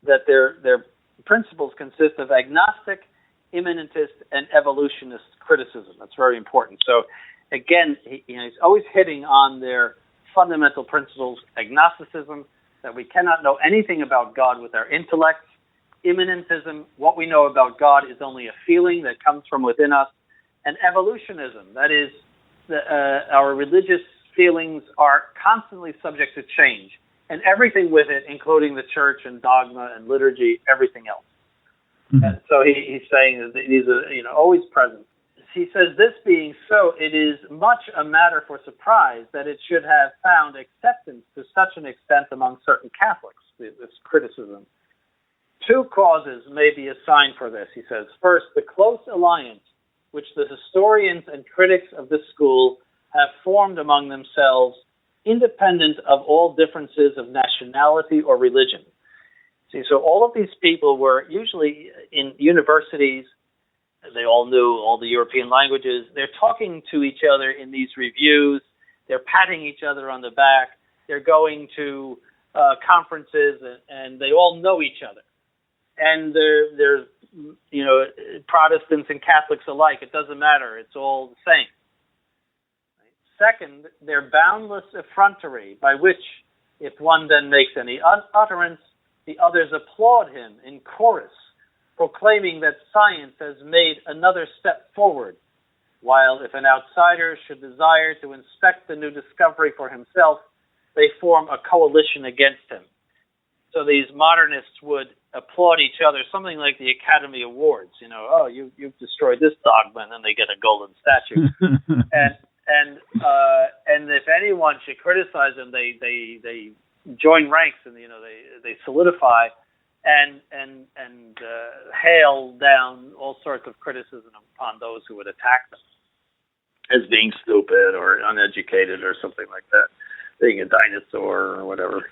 that their principles consist of agnostic, immanentist, and evolutionist criticism. That's very important. So, again, he's always hitting on their fundamental principles: agnosticism, that we cannot know anything about God with our intellects; immanentism, what we know about God is only a feeling that comes from within us; and evolutionism, that is, our religious feelings are constantly subject to change, and everything with it, including the church and dogma and liturgy, everything else. Mm-hmm. And so he's saying that these are always present. He says, this being so, it is much a matter for surprise that it should have found acceptance to such an extent among certain Catholics, this criticism. Two causes may be assigned for this, he says. First, the close alliance which the historians and critics of this school have formed among themselves, independent of all differences of nationality or religion. See, so all of these people were usually in universities. They all knew all the European languages. They're talking to each other in these reviews. They're patting each other on the back. They're going to conferences, and they all know each other. And they're Protestants and Catholics alike. It doesn't matter. It's all the same. Second, their boundless effrontery, by which, if one then makes any utterance, the others applaud him in chorus, proclaiming that science has made another step forward, while if an outsider should desire to inspect the new discovery for himself, they form a coalition against him. So these modernists would applaud each other, something like the Academy Awards. You've destroyed this dogma, and then they get a golden statue. and if anyone should criticize them, they join ranks and they solidify and hail down all sorts of criticism upon those who would attack them as being stupid or uneducated or something like that, being a dinosaur or whatever.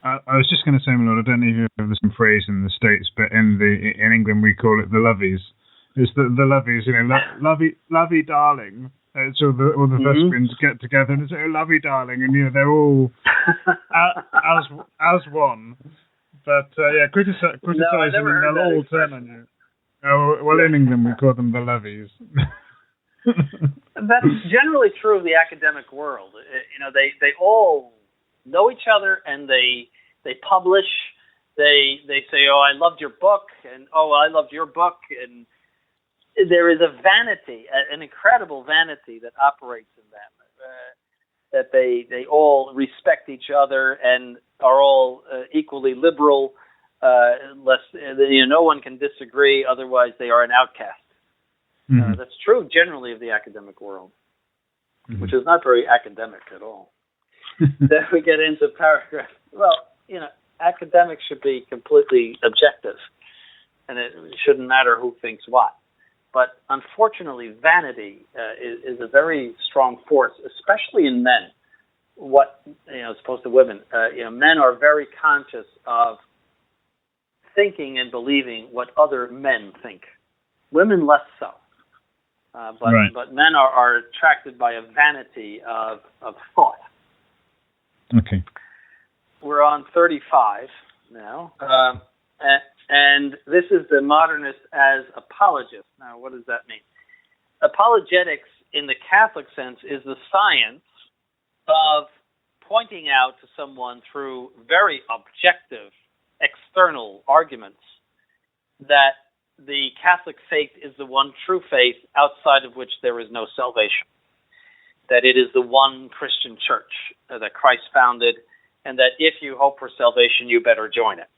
I was just going to say, my lord, I don't know if you have the same phrase in the States, but in England we call it the lovies. It's the lovies, lovey darling. So all the thespians get together and say, oh, lovey darling, and they're all as one. But criticizing them, they'll all turn on you. Oh, well, in England we call them the lovies. That's generally true of the academic world. They all know each other, and they publish. They say, "Oh, I loved your book," and "Oh, I loved your book," and there is a vanity, an incredible vanity that operates in them. That they all respect each other and are all equally liberal. No one can disagree; otherwise, they are an outcast. That's true generally of the academic world, which is not very academic at all. Then we get into paragraph. Well, academics should be completely objective, and it shouldn't matter who thinks what. But unfortunately, vanity is a very strong force, especially in men. As opposed to women, men are very conscious of thinking and believing what other men think. Women less so. But men are attracted by a vanity of thought. Okay. We're on 35 now, and this is the modernist as apologist. Now, what does that mean? Apologetics, in the Catholic sense, is the science of pointing out to someone through very objective external arguments that the Catholic faith is the one true faith outside of which there is no salvation, that it is the one Christian church that Christ founded, and that if you hope for salvation, you better join it.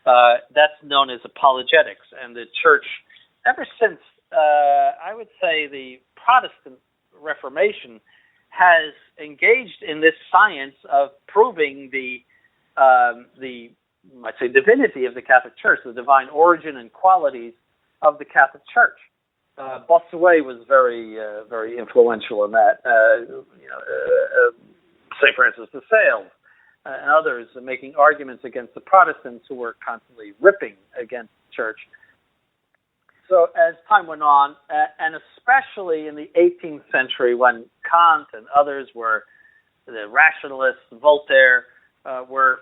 That's known as apologetics, and the church, ever since, I would say, the Protestant Reformation, has engaged in this science of proving the I'd say, divinity of the Catholic Church, the divine origin and qualities of the Catholic Church. Bossuet was very influential in that. St. Francis de Sales and others making arguments against the Protestants who were constantly ripping against the Church. So as time went on, and especially in the 18th century when Kant and others were, the rationalists, Voltaire, were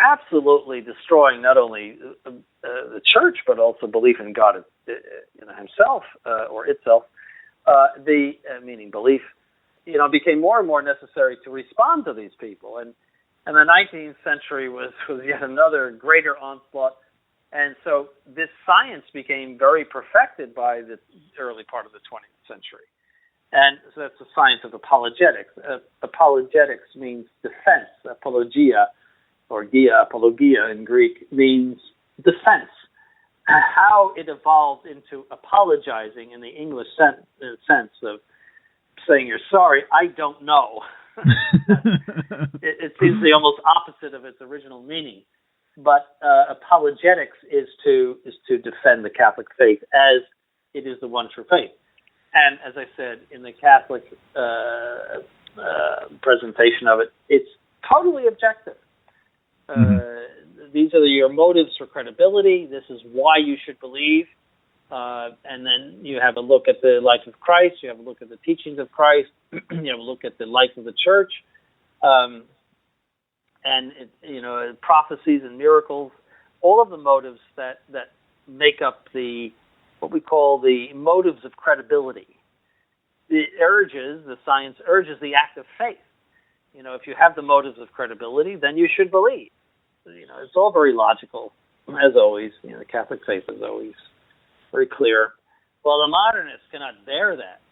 absolutely destroying not only the church but also belief in God himself or itself. Meaning belief, became more and more necessary to respond to these people, and the 19th century was yet another greater onslaught, and so this science became very perfected by the early part of the 20th century, and so that's the science of apologetics. Apologetics means defense. Apologia, or apologia in Greek, means defense. How it evolved into apologizing in the English sense of saying you're sorry, I don't know. It seems the almost opposite of its original meaning. But apologetics is to defend the Catholic faith as it is the one true faith. And as I said, in the Catholic presentation of it, it's totally objective. These are your motives for credibility. This is why you should believe. And then you have a look at the life of Christ. You have a look at the teachings of Christ. You have a look at the life of the church. Prophecies and miracles. All of the motives that make up what we call the motives of credibility. The science urges the act of faith. If you have the motives of credibility, then you should believe. It's all very logical, as always. The Catholic faith is always very clear. Well, the modernist cannot bear that.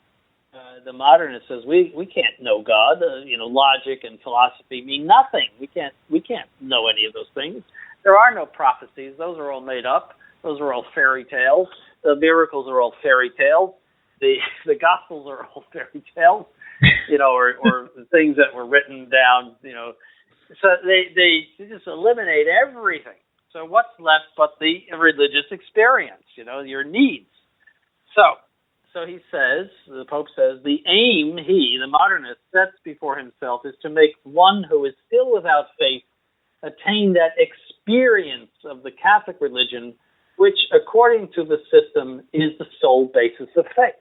The modernist says we can't know God. Logic and philosophy mean nothing. We can't know any of those things. There are no prophecies. Those are all made up. Those are all fairy tales. The miracles are all fairy tales. The Gospels are all fairy tales. Or things that were written down, So they just eliminate everything. So what's left but the religious experience, your needs. So he says, the Pope says, the aim the modernist, sets before himself is to make one who is still without faith attain that experience of the Catholic religion, which, according to the system, is the sole basis of faith.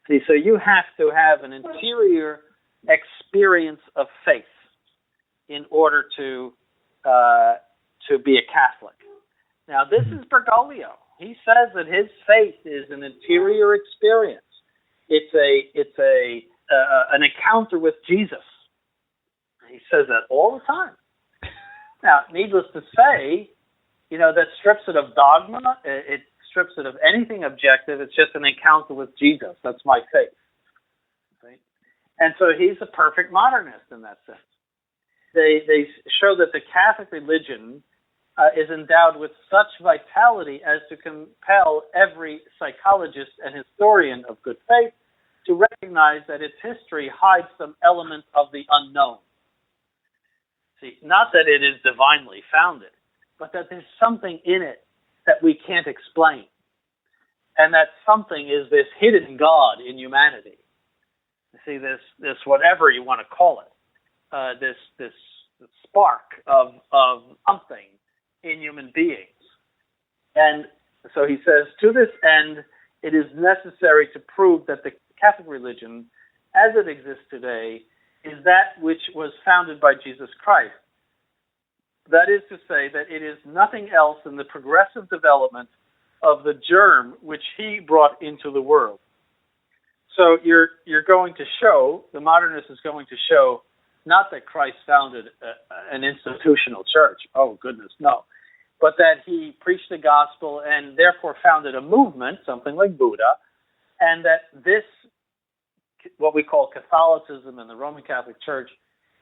See, so you have to have an interior experience of faith in order to be a Catholic. Now, this is Bergoglio. He says that his faith is an interior experience. It's an encounter with Jesus. He says that all the time. Now, needless to say, that strips it of dogma. It strips it of anything objective. It's just an encounter with Jesus. That's my faith. Right? And so he's a perfect modernist in that sense. They show that the Catholic religion is endowed with such vitality as to compel every psychologist and historian of good faith to recognize that its history hides some element of the unknown. See, not that it is divinely founded, but that there's something in it that we can't explain. And that something is this hidden God in humanity. You see, this whatever you want to call it, this spark of something in human beings. And so he says, to this end, it is necessary to prove that the Catholic religion, as it exists today, is that which was founded by Jesus Christ. That is to say that it is nothing else than the progressive development of the germ which he brought into the world. So you're going to show, the modernist is going to show, not that Christ founded an institutional church. Oh, goodness, no. But that he preached the gospel and therefore founded a movement, something like Buddha, and that this, what we call Catholicism in the Roman Catholic Church,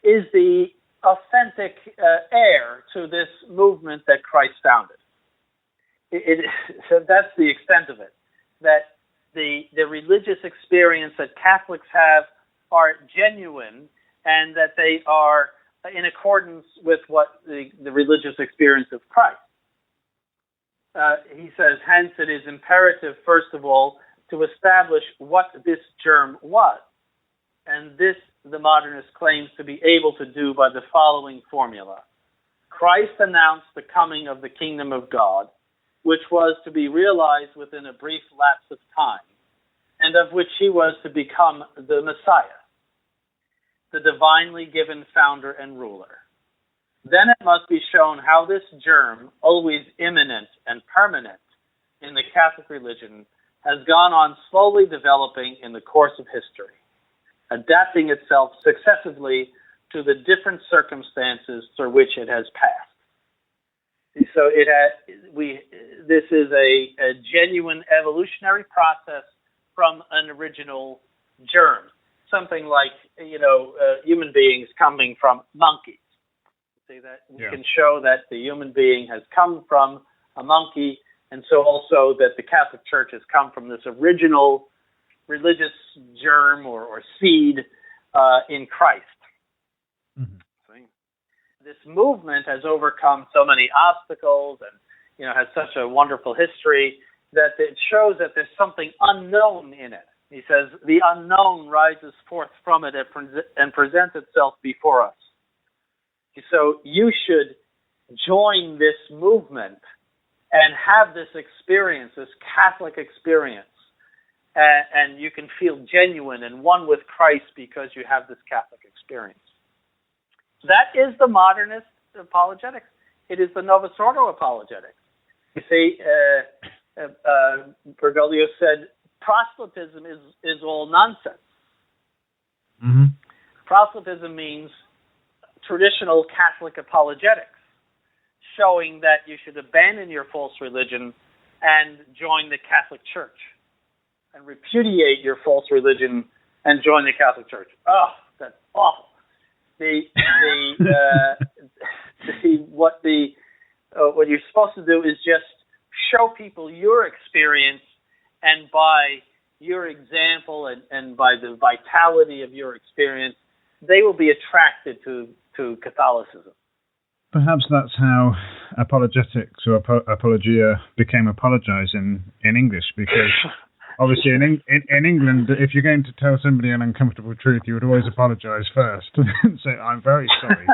is the authentic heir to this movement that Christ founded. So that's the extent of it. That the religious experience that Catholics have are genuine and that they are in accordance with what the religious experience of Christ. He says, hence it is imperative, first of all, to establish what this germ was. And this the modernist claims to be able to do by the following formula. Christ announced the coming of the kingdom of God, which was to be realized within a brief lapse of time, and of which he was to become the Messiah, the divinely given founder and ruler. Then it must be shown how this germ, always imminent and permanent in the Catholic religion, has gone on slowly developing in the course of history, adapting itself successively to the different circumstances through which it has passed. So this is a genuine evolutionary process from an original germ, something like human beings coming from monkeys. See that we can show that the human being has come from a monkey, and so also that the Catholic Church has come from this original religious germ or seed in Christ. Mm-hmm. This movement has overcome so many obstacles and has such a wonderful history that it shows that there's something unknown in it. He says the unknown rises forth from it and presents itself before us. So you should join this movement and have this experience, this Catholic experience. And you can feel genuine and one with Christ because you have this Catholic experience. That is the modernist apologetics. It is the Novus Ordo apologetics. You see, Bergoglio said, proselytism is all nonsense. Mm-hmm. Proselytism means traditional Catholic apologetics, showing that you should abandon your false religion and join the Catholic Church, and repudiate your false religion and join the Catholic Church. Oh, that's awful. What you're supposed to do is just show people your experience, and by your example and by the vitality of your experience, they will be attracted to to Catholicism. Perhaps that's how apologetics or apologia became apologize in English, because obviously in England, if you're going to tell somebody an uncomfortable truth, you would always apologize first and say, I'm very sorry,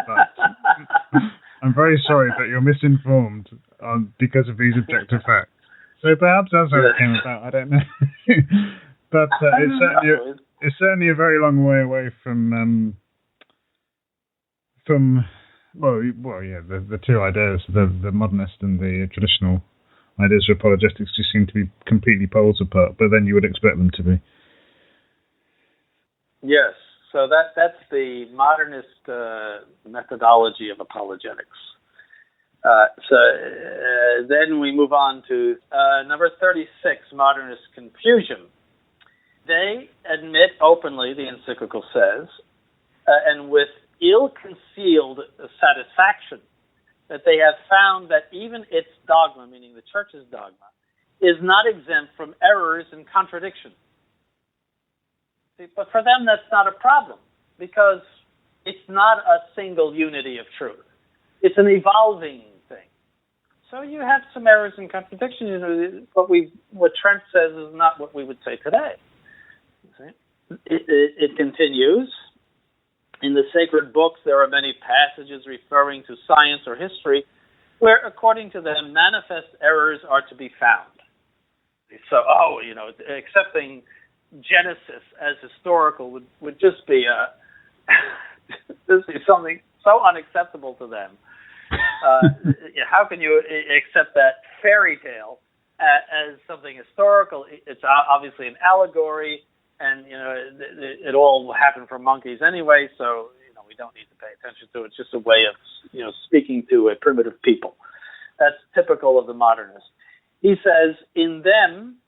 but you're misinformed because of these objective facts. So perhaps that's how it came about. I don't know. But it's certainly a very long way away from the two ideas, the modernist and the traditional ideas of apologetics, just seem to be completely poles apart, but then you would expect them to be. Yes, so that's the modernist methodology of apologetics. Then we move on to number 36, modernist confusion. They admit openly, the encyclical says, and with ill-concealed satisfaction, that they have found that even its dogma, meaning the Church's dogma, is not exempt from errors and contradictions. But for them, that's not a problem, because it's not a single unity of truth. It's an evolving thing. So you have some errors and contradictions. What Trent says is not what we would say today. It continues. In the sacred books, there are many passages referring to science or history where, according to them, manifest errors are to be found. So, accepting Genesis as historical would just be something so unacceptable to them. How can you accept that fairy tale as something historical? It's obviously an allegory. And, it all happened for monkeys anyway, so, we don't need to pay attention to it. It's just a way of, speaking to a primitive people. That's typical of the modernist. He says, in them,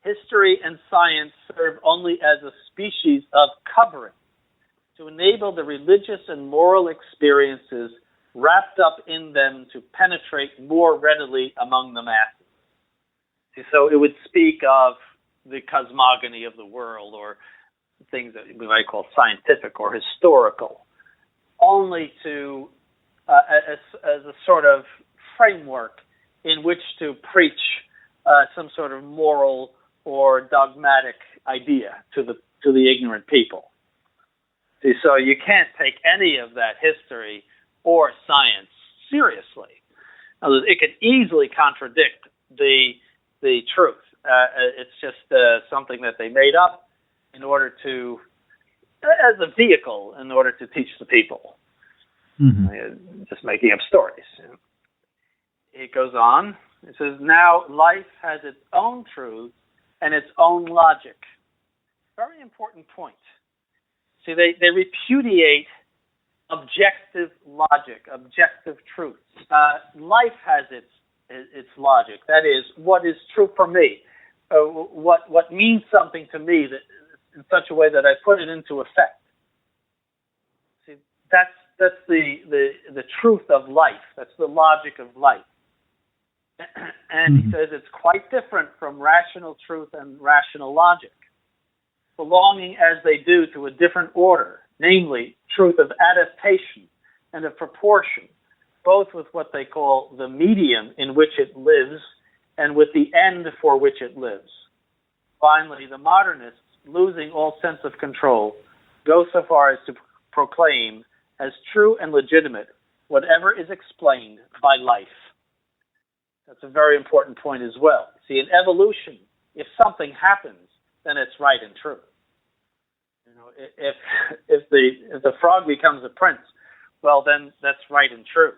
history and science serve only as a species of covering to enable the religious and moral experiences wrapped up in them to penetrate more readily among the masses. So it would speak of the cosmogony of the world, or things that we might call scientific or historical, only to as a sort of framework in which to preach some sort of moral or dogmatic idea to the ignorant people. See, so you can't take any of that history or science seriously. Now, it could easily contradict the truth. It's just something that they made up in order to, as a vehicle, in order to teach the people. Mm-hmm. Just making up stories. It goes on. It says, now life has its own truth and its own logic. Very important point. See, they repudiate objective logic, objective truth. Life has its logic. That is, what is true for me. What means something to me that in such a way that I put it into effect. See, that's the truth of life. That's the logic of life. And he says it's quite different from rational truth and rational logic, belonging as they do to a different order, namely truth of adaptation and of proportion, both with what they call the medium in which it lives and with the end for which it lives. Finally, the modernists, losing all sense of control, go so far as to proclaim as true and legitimate whatever is explained by life. That's a very important point as well. See, in evolution, if something happens, then it's right and true. If the frog becomes a prince, well, then that's right and true,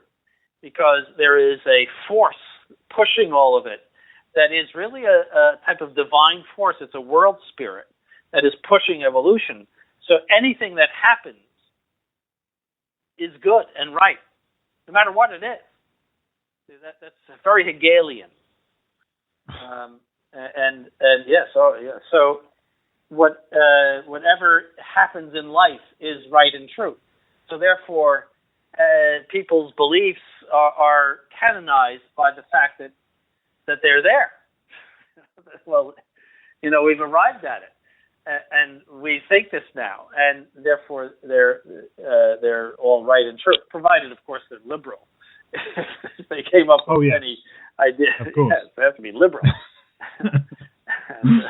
because there is a force pushing all of it that is really a type of divine force. It's a world spirit that is pushing evolution. So anything that happens is good and right, no matter what it is. That's very Hegelian. So whatever happens in life is right and true. So therefore, people's beliefs are canonized by the fact that they're there. Well, we've arrived at it. and we think this now, and therefore they're all right and true, provided, of course, they're liberal. If they came up with any idea, yes, they have to be liberal. And,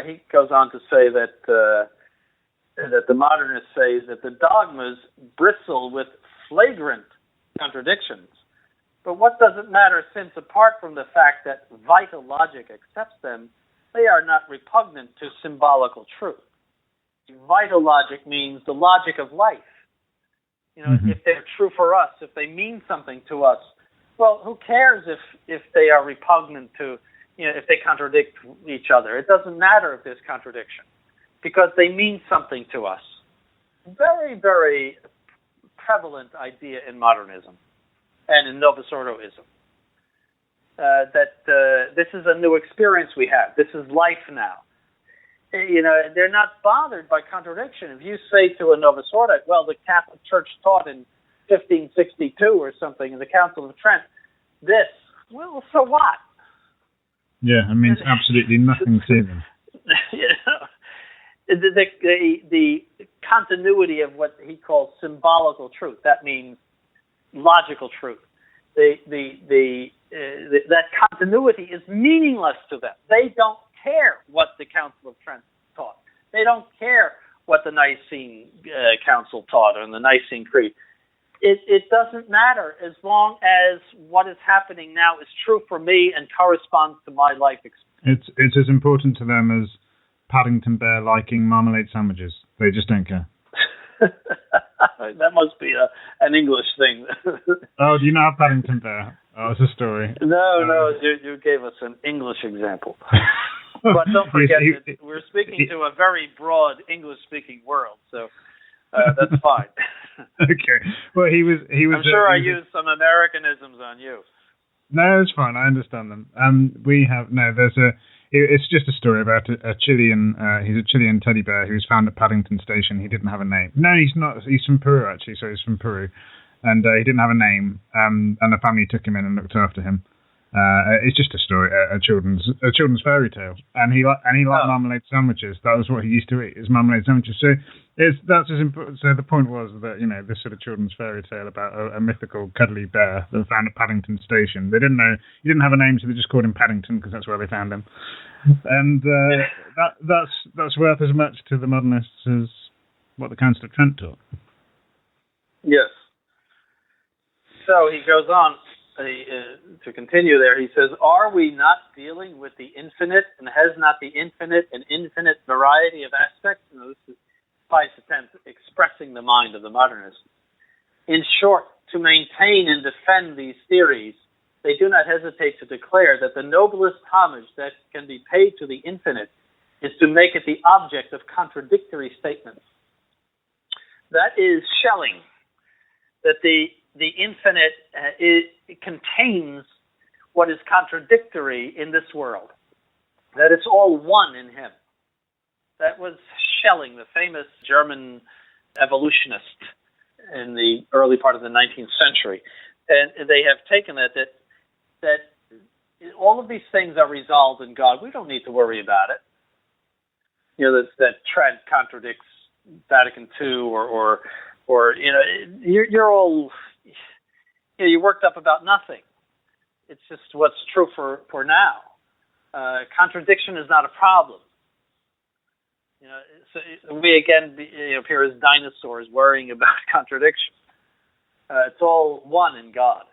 he goes on to say that the modernists say that the dogmas bristle with flagrant contradictions. But what does it matter, since apart from the fact that vital logic accepts them, they are not repugnant to symbolical truth. Vital logic means the logic of life. If they're true for us, if they mean something to us, well, who cares if they are repugnant to, if they contradict each other? It doesn't matter if there's contradiction, because they mean something to us. Very, very prevalent idea in modernism and in Novus Ordoism. That this is a new experience we have. This is life now. They're not bothered by contradiction. If you say to a Novus Ordo, well, the Catholic Church taught in 1562 or something in the Council of Trent this, well, so what? Yeah, it means absolutely nothing to them. The continuity of what he calls symbolical truth, that means logical truth. That continuity is meaningless to them. They don't care what the Council of Trent taught. They don't care what the Nicene Council taught or the Nicene Creed. It doesn't matter as long as what is happening now is true for me and corresponds to my life experience. It's as important to them as Paddington Bear liking marmalade sandwiches. They just don't care. That must be an English thing. Oh, do you not have Paddington Bear? Oh, it's a story. No, you gave us an English example. But don't forget, we're speaking to a very broad English-speaking world, so that's fine. Okay. Well, he was. I'm sure I used some Americanisms on you. No, it's fine. I understand them. It's just a story about a Chilean. He's a Chilean teddy bear who was found at Paddington Station. He didn't have a name. No, he's not. He's from Peru, actually. So he's from Peru, and he didn't have a name. And the family took him in and looked after him. It's just a story, a children's fairy tale. And he liked marmalade sandwiches. That was what he used to eat, is marmalade sandwiches. So that's as important. So the point was that this sort of children's fairy tale about a mythical cuddly bear that was found at Paddington Station. They didn't know he didn't have a name, so they just called him Paddington because that's where they found him. And that's worth as much to the modernists as what the Council of Trent taught. Yes. So he goes on. To continue there, he says, are we not dealing with the infinite, and has not the infinite an infinite variety of aspects? This is Pius X expressing the mind of the modernist. In short, to maintain and defend these theories, they do not hesitate to declare that the noblest homage that can be paid to the infinite is to make it the object of contradictory statements. That is Schelling, that the infinite it contains what is contradictory in this world, that it's all one in him. That was Schelling, the famous German evolutionist in the early part of the 19th century. And they have taken that all of these things are resolved in God. We don't need to worry about it. That Trent contradicts Vatican II or you're all... you're worked up about nothing. It's just what's true for now. Contradiction is not a problem. So we again appear as dinosaurs worrying about contradiction. It's all one in God.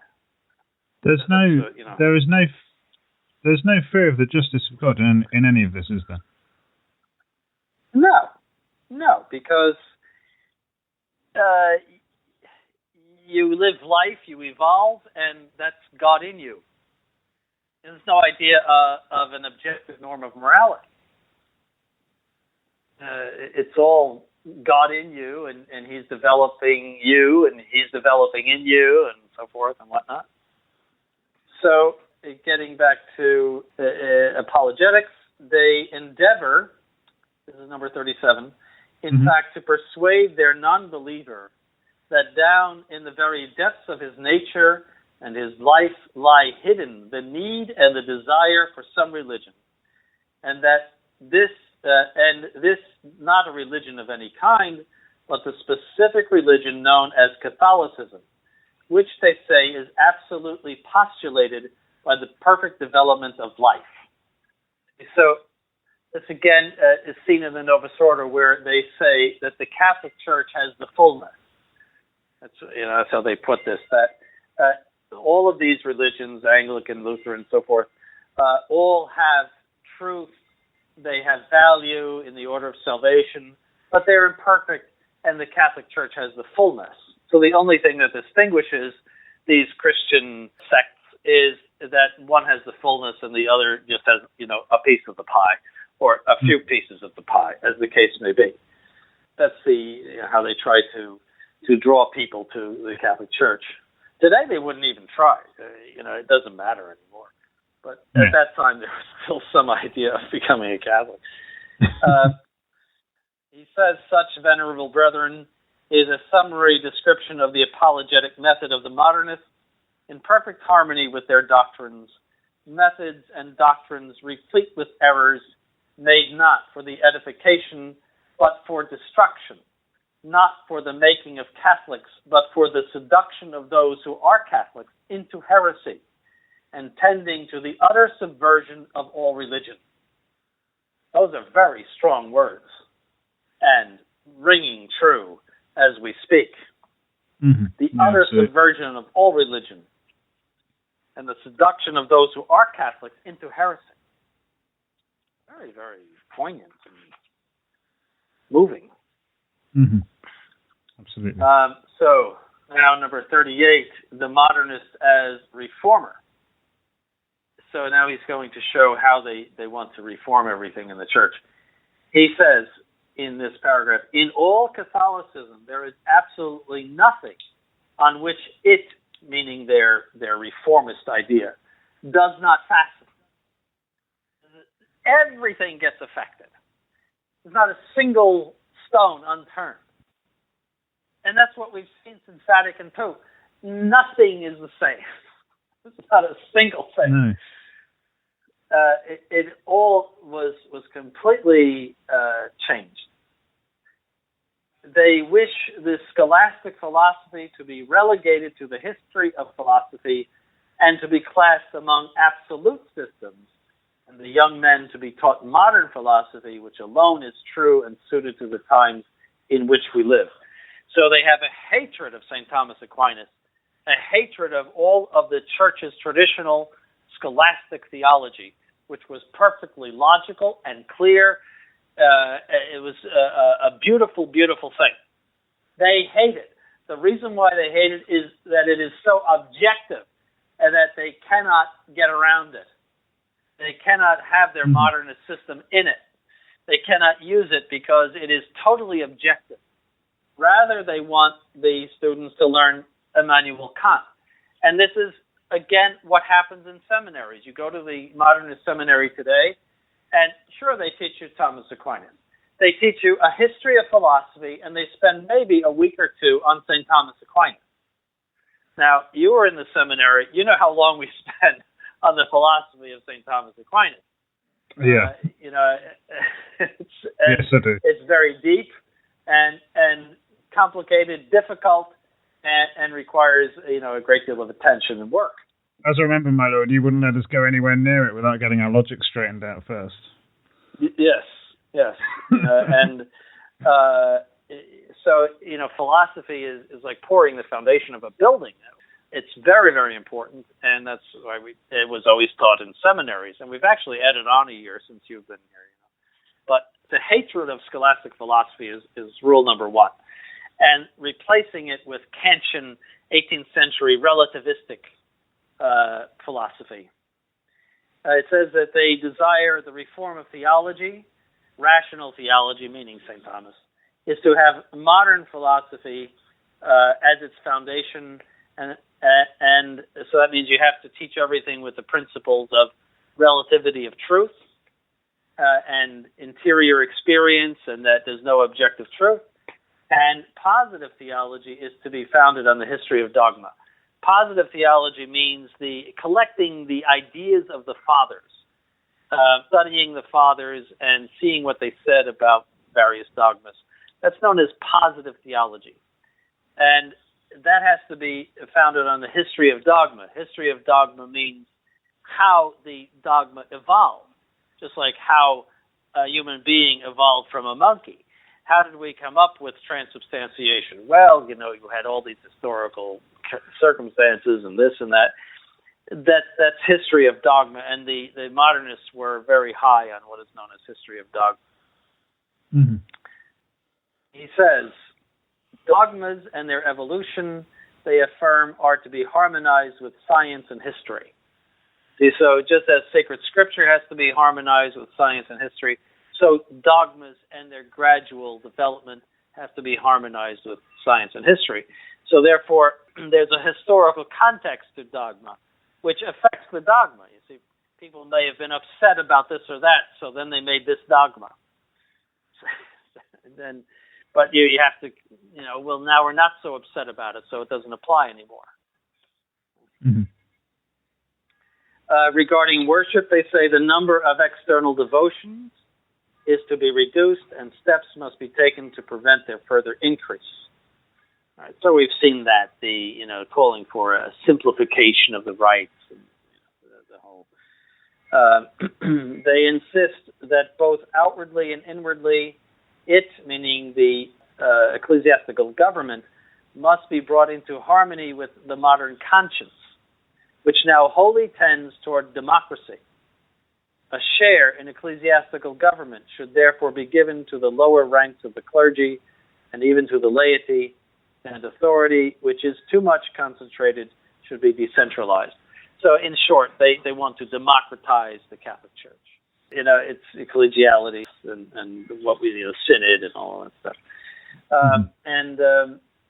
There's no fear of the justice of God in any of this, is there? No, because you live life, you evolve, and that's God in you. There's no idea of an objective norm of morality. It's all God in you, and He's developing you, and He's developing in you, and so forth and whatnot. So, getting back to apologetics, they endeavor, this is number 37, in fact, to persuade their non-believer that down in the very depths of his nature and his life lie hidden the need and the desire for some religion, and that this and this not a religion of any kind, but the specific religion known as Catholicism, which they say is absolutely postulated by the perfect development of life. So this again is seen in the Novus Ordo, where they say that the Catholic Church has the fullness. That's how they put this. That all of these religions, Anglican, Lutheran, and so forth, all have truth. They have value in the order of salvation, but they're imperfect, and the Catholic Church has the fullness. So the only thing that distinguishes these Christian sects is that one has the fullness and the other just has, a piece of the pie, or a few pieces of the pie, as the case may be. That's how they try to draw people to the Catholic Church. Today they wouldn't even try. It doesn't matter anymore. But at that time there was still some idea of becoming a Catholic. He says, such, venerable brethren, is a summary description of the apologetic method of the modernists, in perfect harmony with their doctrines, methods and doctrines replete with errors, made not for the edification, but for destruction, not for the making of Catholics, but for the seduction of those who are Catholics into heresy, and tending to the utter subversion of all religion. Those are very strong words, and ringing true as we speak. Mm-hmm. The utter subversion of all religion, and the seduction of those who are Catholics into heresy. Very, very poignant and moving. Mm-hmm. Absolutely. So, now number 38, the modernist as reformer. So now he's going to show how they want to reform everything in the church. He says in this paragraph, in all Catholicism, there is absolutely nothing on which it, meaning their reformist idea, does not fasten. Everything gets affected. There's not a single stone unturned. And that's what we've seen since Vatican II. Nothing is the same. There's not a single thing. No. It all was completely changed. They wish the scholastic philosophy to be relegated to the history of philosophy and to be classed among absolute systems, and the young men to be taught modern philosophy, which alone is true and suited to the times in which we live. So they have a hatred of St. Thomas Aquinas, a hatred of all of the church's traditional scholastic theology, which was perfectly logical and clear. It was a beautiful, beautiful thing. They hate it. The reason why they hate it is that it is so objective and that they cannot get around it. They cannot have their modernist system in it. They cannot use it because it is totally objective. Rather, they want the students to learn Immanuel Kant. And this is, again, what happens in seminaries. You go to the modernist seminary today, and sure, they teach you Thomas Aquinas. They teach you a history of philosophy, and they spend maybe a week or two on St. Thomas Aquinas. Now, you were in the seminary. You know how long we spend on the philosophy of St. Thomas Aquinas. Yeah. Yes, I do. It's very deep and complicated, difficult, and requires a great deal of attention and work. As I remember, my lord, you wouldn't let us go anywhere near it without getting our logic straightened out first. Yes. So philosophy is like pouring the foundation of a building. It's very, very important, and that's why it was always taught in seminaries. And we've actually added on a year since you've been here. But the hatred of scholastic philosophy is rule number one. And replacing it with Kantian 18th century relativistic philosophy. It says that they desire the reform of theology, rational theology, meaning St. Thomas, is to have modern philosophy as its foundation, and so that means you have to teach everything with the principles of relativity of truth and interior experience, and that there's no objective truth. And positive theology is to be founded on the history of dogma. Positive theology means collecting the ideas of the fathers studying the fathers and seeing what they said about various dogmas. That's known as positive theology. And that has to be founded on the history of dogma. History of dogma means how the dogma evolved, just like how a human being evolved from a monkey. How did we come up with transubstantiation? Well, you had all these historical circumstances and this and that. That's history of dogma, and the modernists were very high on what is known as history of dogma. Mm-hmm. He says, dogmas and their evolution, they affirm, are to be harmonized with science and history. See, so just as sacred scripture has to be harmonized with science and history, so dogmas and their gradual development have to be harmonized with science and history. So therefore, there's a historical context to dogma, which affects the dogma. You see, people may have been upset about this or that, so then they made this dogma. But you have to, well, now we're not so upset about it, so it doesn't apply anymore. Mm-hmm. Regarding worship, they say the number of external devotions is to be reduced and steps must be taken to prevent their further increase. All right, so we've seen that, calling for a simplification of the rites and the whole. They insist that both outwardly and inwardly, it, meaning the ecclesiastical government, must be brought into harmony with the modern conscience, which now wholly tends toward democracy. A share in ecclesiastical government should therefore be given to the lower ranks of the clergy and even to the laity, and authority, which is too much concentrated, should be decentralized. So in short, they want to democratize the Catholic Church. It's ecclesiality and what we, synod and all that stuff. And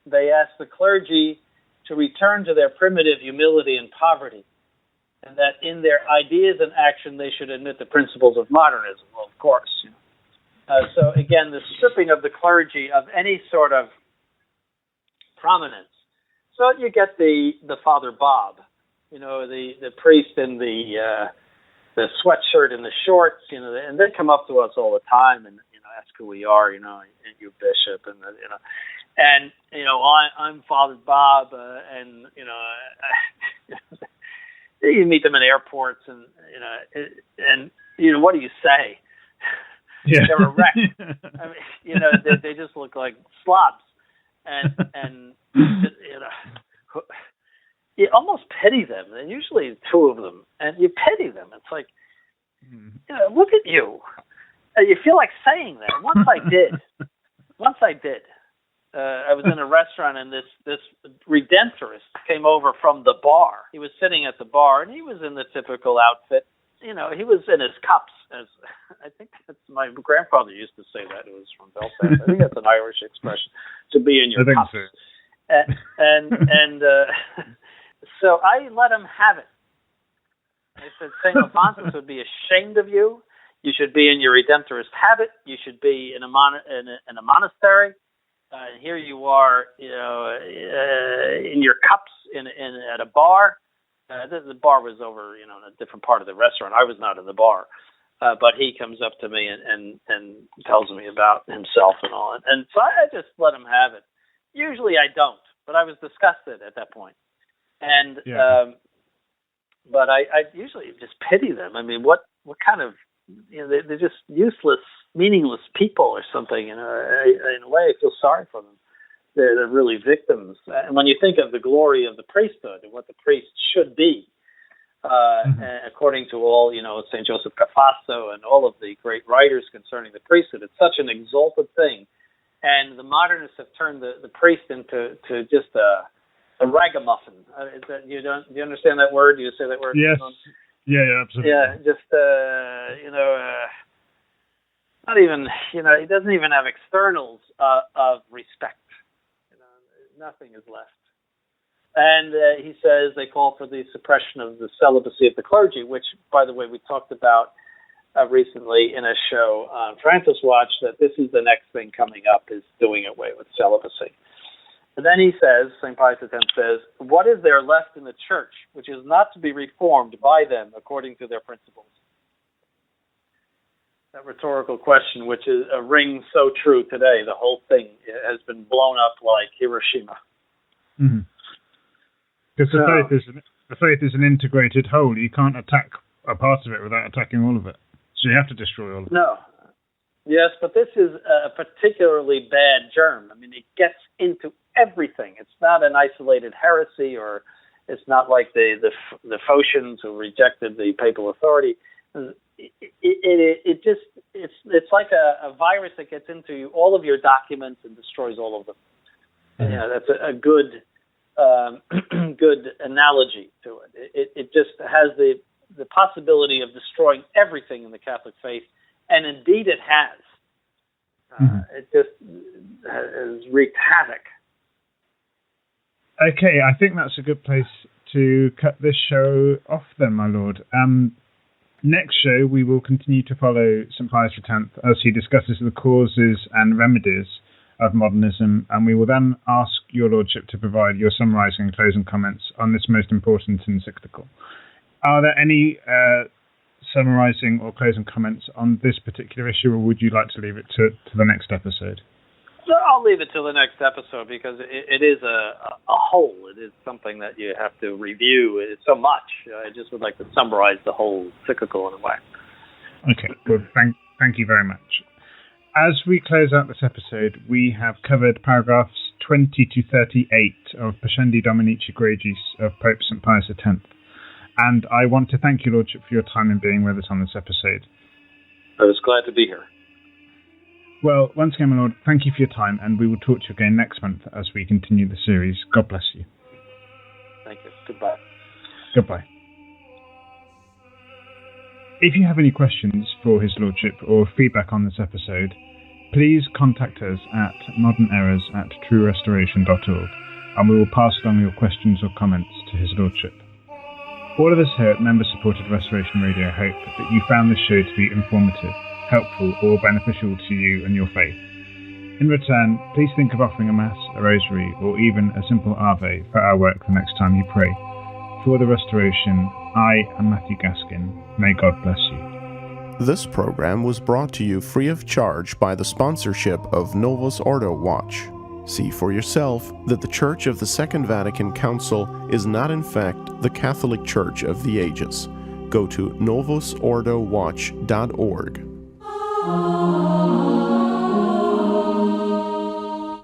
they ask the clergy to return to their primitive humility and poverty, and that in their ideas and action they should admit the principles of modernism. Well, of course. So again, the stripping of the clergy of any sort of prominence. So you get the Father Bob, the priest in the sweatshirt and the shorts, and they come up to us all the time and ask who we are, and you bishop, and I'm Father Bob, and you meet them in airports, and what do you say? Yeah. They're erect. I mean, they just look like slobs, and you almost pity them. And usually two of them, and you pity them. It's like, look at you. You feel like saying that. Once I did. I was in a restaurant, and this Redemptorist came over from the bar. He was sitting at the bar, and he was in the typical outfit. He was in his cups. I think that's my grandfather used to say that. It was from Belfast. I think that's an Irish expression, to be in your cups. So. And so I let him have it. I said, St. Alphonsus would be ashamed of you. You should be in your Redemptorist habit. You should be in a monastery. And here you are, in your cups at a bar. The bar was over, in a different part of the restaurant. I was not in the bar, but he comes up to me and tells me about himself and all. And so I just let him have it. Usually I don't, but I was disgusted at that point. And but I usually just pity them. I mean, what kind of they're just useless, meaningless people or something. In a way, I feel sorry for them. They're really victims. And when you think of the glory of the priesthood and what the priest should be, according to all, St. Joseph Cafasso and all of the great writers concerning the priesthood, it's such an exalted thing. And the modernists have turned the priest into just a ragamuffin. Do you understand that word? Do you say that word? Yes. Yeah, absolutely. Yeah, just, not even, he doesn't even have externals of respect. Nothing is left. And he says they call for the suppression of the celibacy of the clergy, which, by the way, we talked about recently in a show on Francis Watch, that this is the next thing coming up, is doing away with celibacy. And then he says, St. Pius X says, what is there left in the church which is not to be reformed by them according to their principles? rhetorical question, which is rings so true today. The whole thing has been blown up like Hiroshima. Because the faith is an integrated whole. You can't attack a part of it without attacking all of it. So you have to destroy all of it. No. Yes, but this is a particularly bad germ. I mean, it gets into everything. It's not an isolated heresy, or it's not like the Phocians who rejected the papal authority. It's like a virus that gets into all of your documents and destroys all of them. Yeah, that's a good good analogy to it. It just has the possibility of destroying everything in the Catholic faith, and indeed it has. It just has wreaked havoc. Okay, I think that's a good place to cut this show off then, my lord. Next show, we will continue to follow St. Pius X as he discusses the causes and remedies of modernism, and we will then ask your lordship to provide your summarising and closing comments on this most important encyclical. Are there any summarising or closing comments on this particular issue, or would you like to leave it to the next episode? No, I'll leave it till the next episode, because it is a whole. It is something that you have to review. It's so much. I just would like to summarize the whole encyclical in a way. Okay, well, thank you very much. As we close out this episode, we have covered paragraphs 20 to 38 of Pascendi Dominici Gregis of Pope St. Pius X. And I want to thank you, Lordship, for your time in being with us on this episode. I was glad to be here. Well, once again, my lord, thank you for your time, and we will talk to you again next month as we continue the series. God bless you. Thank you. Goodbye. Goodbye. If you have any questions for His Lordship or feedback on this episode, please contact us at modernerrors@truerestoration.org, and we will pass along your questions or comments to His Lordship. All of us here at member-supported Restoration Radio hope that you found this show to be informative, helpful, or beneficial to you and your faith. In return, please think of offering a Mass, a Rosary, or even a simple Ave for our work the next time you pray. For the Restoration, I am Matthew Gaskin. May God bless you. This program was brought to you free of charge by the sponsorship of Novus Ordo Watch. See for yourself that the Church of the Second Vatican Council is not in fact the Catholic Church of the ages. Go to novusordowatch.org.